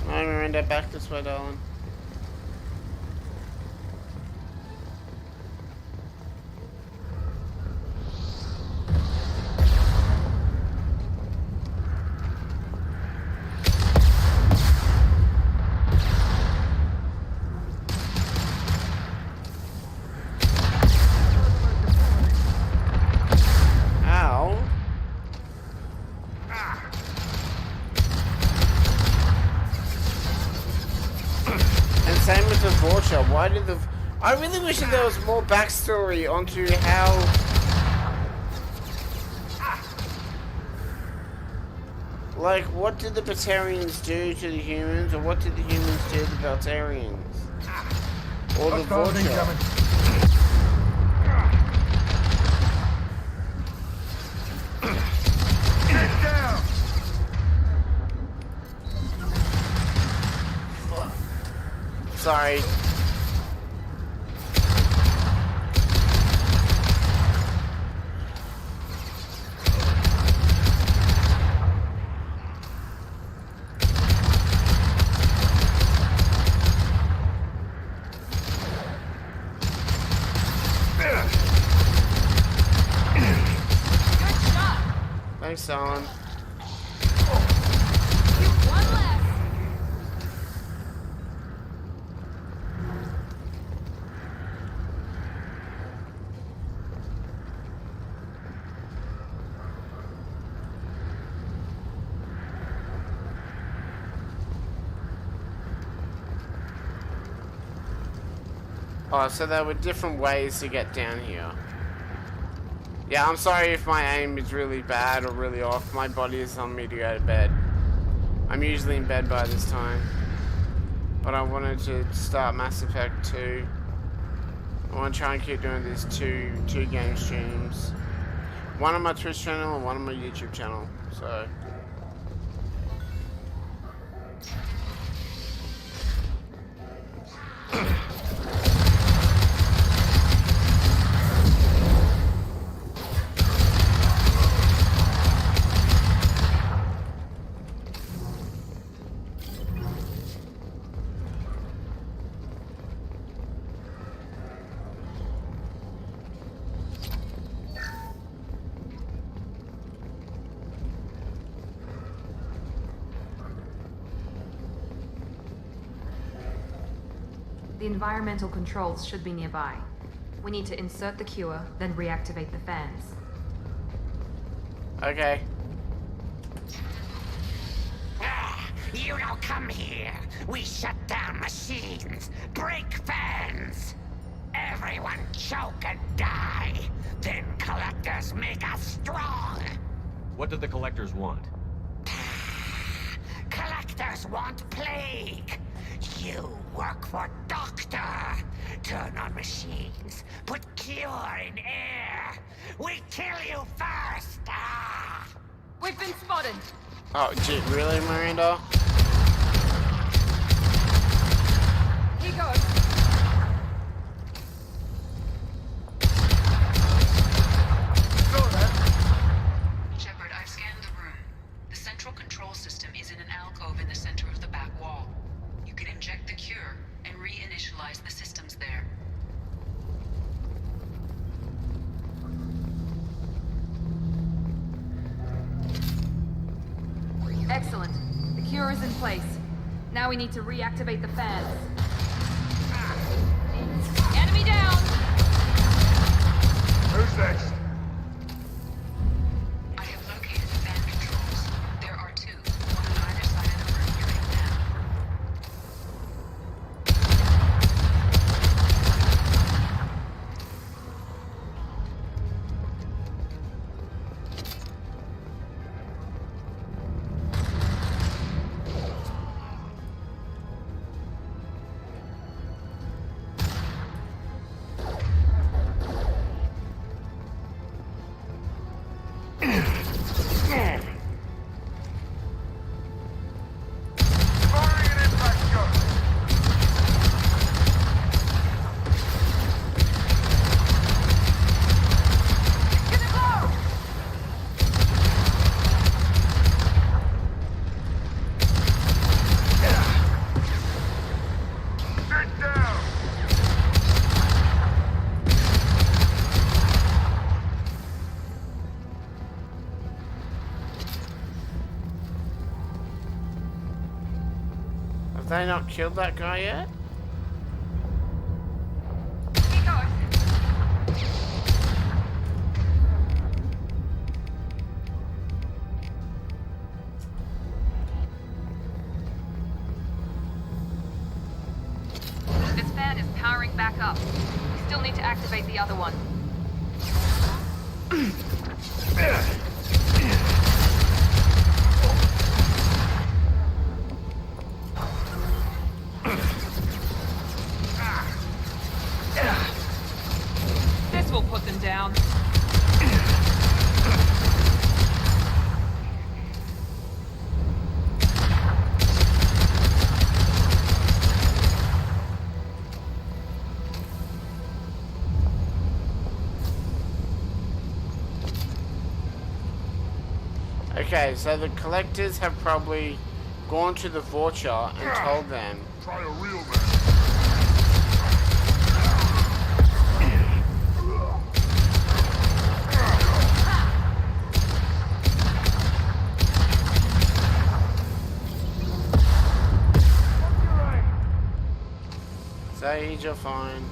Alright, Miranda, back this way, darling. Why did the... I really wish that there was more backstory onto how... Like, what did the Batarians do to the humans, or what did the humans do to the Batarians? Or the Vorcha? Get down! Sorry. Thanks, Alan. One less. Oh, so there were different ways to get down here. Yeah, I'm sorry if my aim is really bad or really off. My body is telling me to go to bed. I'm usually in bed by this time. But I wanted to start Mass Effect 2. I want to try and keep doing these two game streams. One on my Twitch channel and one on my YouTube channel. So... The environmental controls should be nearby. We need to insert the cure, then reactivate the fans. Okay. You don't come here. We shut down machines, break fans. Everyone choke and die. Then collectors make us strong. What do the collectors want? Collectors want plague. You work for Doctor. Turn on machines. Put cure in air. We kill you first. We've been spotted. Oh, gee, really, Miranda? He goes. Saw that. stabilize the systems there. Excellent. The cure is in place. Now we need to reactivate the fans. Enemy down! Who's next? I have located the fan controls. There are two, one on either side of the room you're in now. Have they not killed that guy yet? This fan is powering back up. We still need to activate the other one. This will put them down. Okay, so the collectors have probably gone to the Vorcha and told them. Try a real man. Sage, you're fine.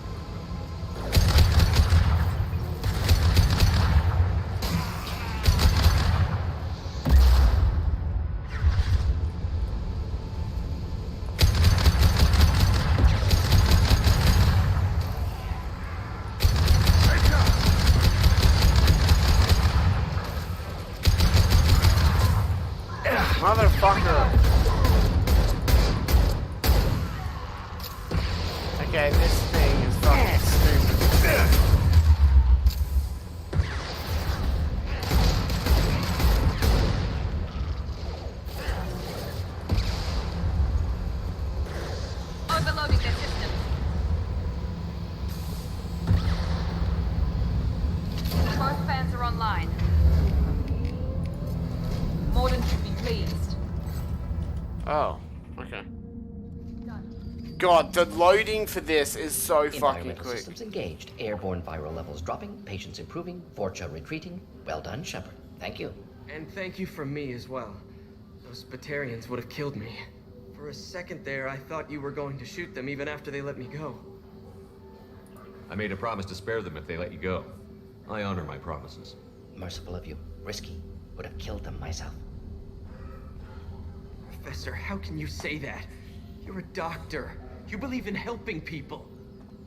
Motherfucker! Okay, this thing is fucking stupid. Overloading their systems. Both fans are online. Morden should be pleased. Oh, okay. God, the loading for this is so fucking Environmental quick. systems engaged. Airborne viral levels dropping. Patients improving. Vorcha retreating. Well done, Shepard. Thank you. And thank you from me as well. Those Batarians would have killed me. For a second there, I thought you were going to shoot them even after they let me go. I made a promise to spare them if they let you go. I honor my promises. Merciful of you. Risky. Would have killed them myself. Professor, how can you say that? You're a doctor. You believe in helping people.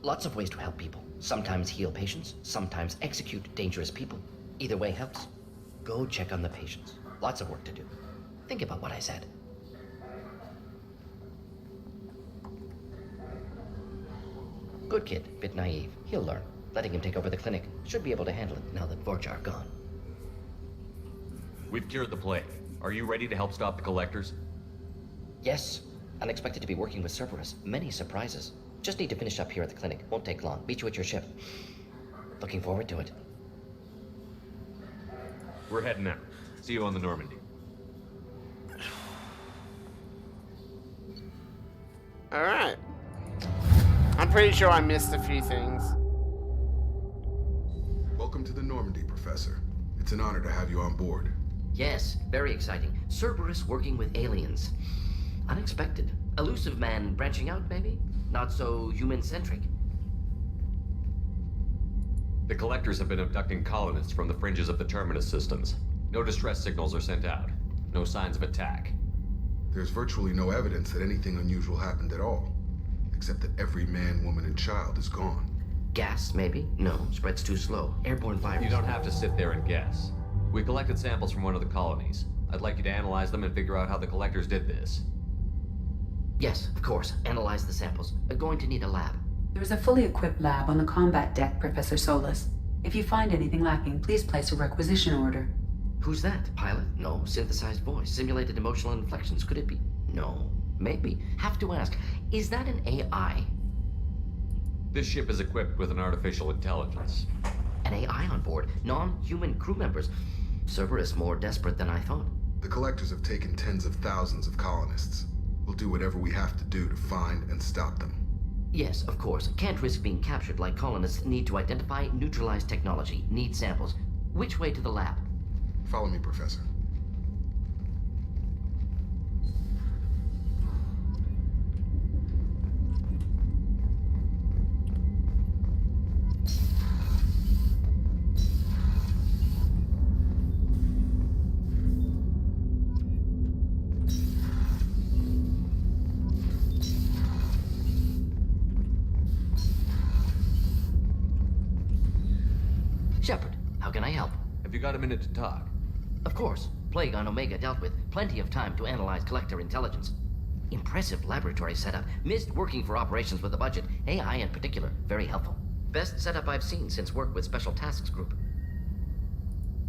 Lots of ways to help people. Sometimes heal patients, sometimes execute dangerous people. Either way helps. Go check on the patients. Lots of work to do. Think about what I said. Good kid, bit naive. He'll learn. Letting him take over the clinic. Should be able to handle it now that Vorcha are gone. We've cured the plague. Are you ready to help stop the collectors? Yes. Unexpected to be working with Cerberus. Many surprises. Just need to finish up here at the clinic. Won't take long. Meet you at your ship. Looking forward to it. We're heading out. See you on the Normandy. Alright. I'm pretty sure I missed a few things. Welcome to the Normandy, Professor. It's an honor to have you on board. Yes, very exciting. Cerberus working with aliens. Unexpected. Elusive man branching out, maybe? Not so human-centric. The collectors have been abducting colonists from the fringes of the Terminus systems. No distress signals are sent out. No signs of attack. There's virtually no evidence that anything unusual happened at all. Except that every man, woman, and child is gone. Gas, maybe? No, spreads too slow. Airborne virus. You don't have to sit there and guess. We collected samples from one of the colonies. I'd like you to analyze them and figure out how the collectors did this. Yes, of course. Analyze the samples. Going to need a lab. There's a fully equipped lab on the combat deck, Professor Solus. If you find anything lacking, please place a requisition order. Who's that? Pilot? No. Synthesized voice. Simulated emotional inflections. Could it be? No. Maybe. Have to ask. Is that an AI? This ship is equipped with an artificial intelligence. An AI on board? Non-human crew members? Cerberus more desperate than I thought. The collectors have taken tens of thousands of colonists. We'll do whatever we have to do to find and stop them. Yes, of course. Can't risk being captured like colonists. Need to identify, neutralize technology. Need samples. Which way to the lab? Follow me, Professor. Shepard, how can I help? Have you got a minute to talk? Of course. Plague on Omega dealt with. Plenty of time to analyze collector intelligence. Impressive laboratory setup. Missed working for operations with a budget. AI in particular. Very helpful. Best setup I've seen since work with Special Tasks Group.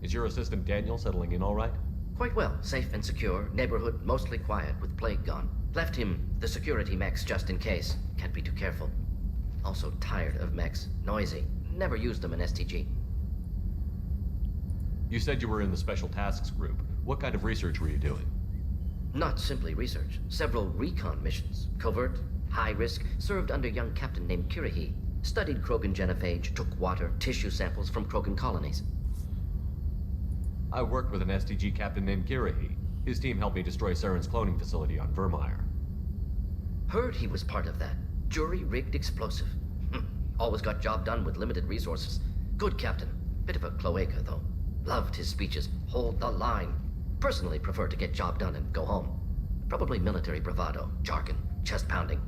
Is your assistant Daniel settling in all right? Quite well. Safe and secure. Neighborhood mostly quiet with Plague gone. Left him the security mechs just in case. Can't be too careful. Also tired of mechs. Noisy. Never used them in STG. You said you were in the Special Tasks Group. What kind of research were you doing? Not simply research. Several recon missions. Covert, high risk, served under a young captain named Kirihi. Studied Krogan genophage, took water, tissue samples from Krogan colonies. I worked with an STG captain named Kirihi. His team helped me destroy Saren's cloning facility on Vermeer. Heard he was part of that. Jury-rigged explosive. Always got job done with limited resources. Good captain. Bit of a cloaca, though. Loved his speeches. Hold the line. Personally prefer to get job done and go home. Probably military bravado, jargon, chest pounding.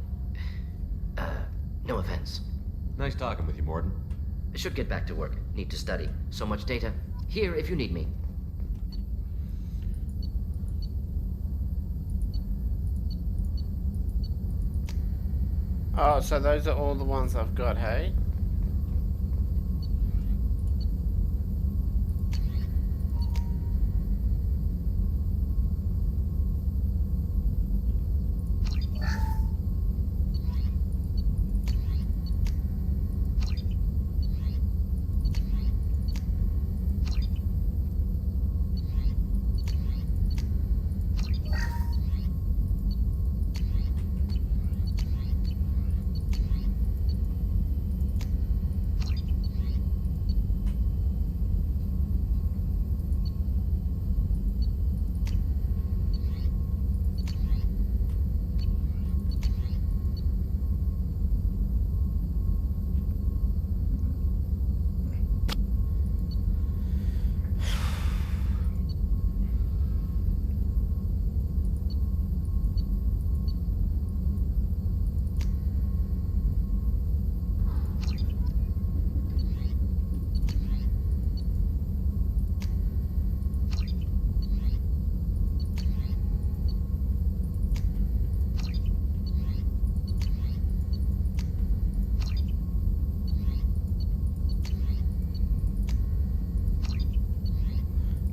No offense. Nice talking with you, Morden. Should get back to work. Need to study. So much data. Here if you need me. Oh, so those are all the ones I've got, hey?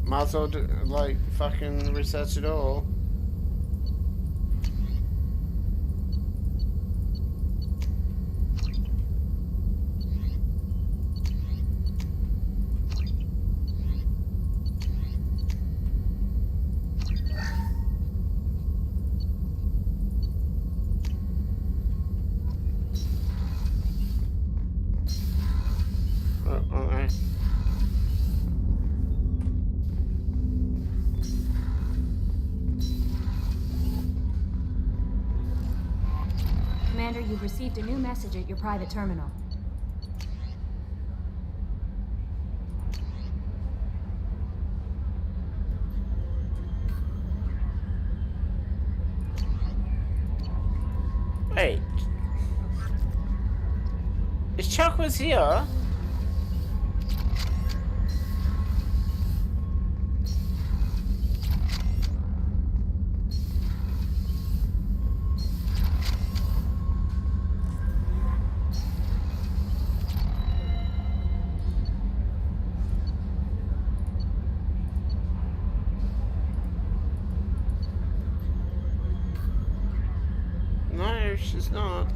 Might as well do, like, fucking research it all. you've received a new message at your private terminal. Wait. If Chuck was here... No, she's not.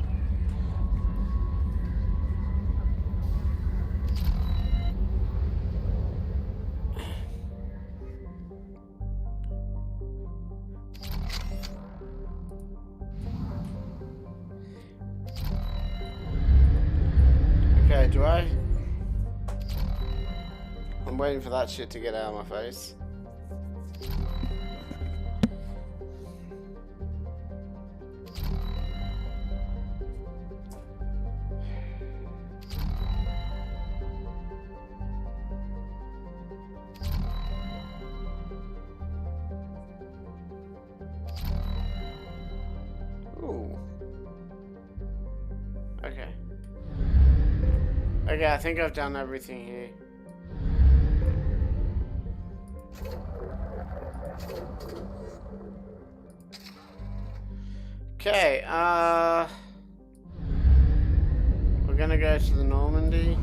Okay, do I? I'm waiting for that shit to get out of my face. Ooh. Okay. Okay, I think I've done everything here. Okay, we're gonna go to the Normandy.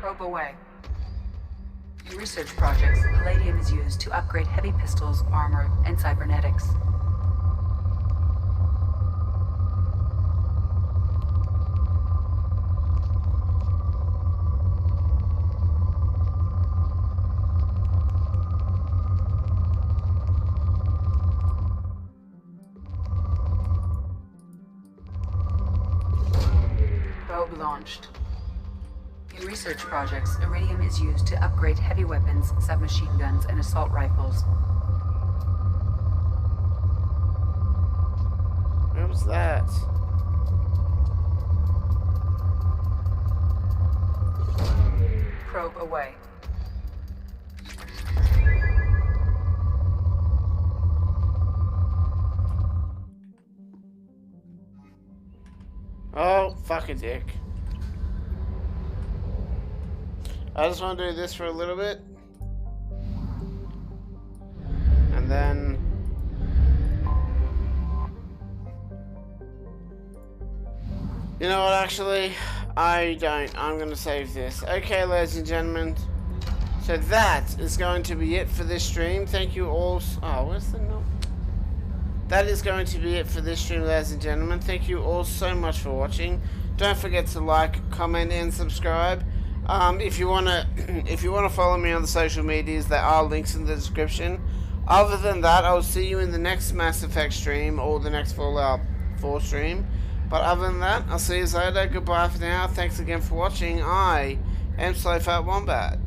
Probe away. In research projects, palladium is used to upgrade heavy pistols, armor, and cybernetics. Probe launched. In research projects, iridium is used to upgrade heavy weapons, submachine guns, and assault rifles. Where was that? Probe away. Oh, fuck a dick. I just want to do this for a little bit. And then... You know what, actually? I don't. I'm going to save this. Okay, ladies and gentlemen. So that is going to be it for this stream. Thank you all... Oh, where's the note? That is going to be it for this stream, ladies and gentlemen. Thank you all so much for watching. Don't forget to like, comment, and subscribe. If you wanna follow me on the social medias, there are links in the description. Other than that, I'll see you in the next Mass Effect stream or the next Fallout 4 stream. But other than that, I'll see you later. Goodbye for now. Thanks again for watching. I am Slowfat Wombat.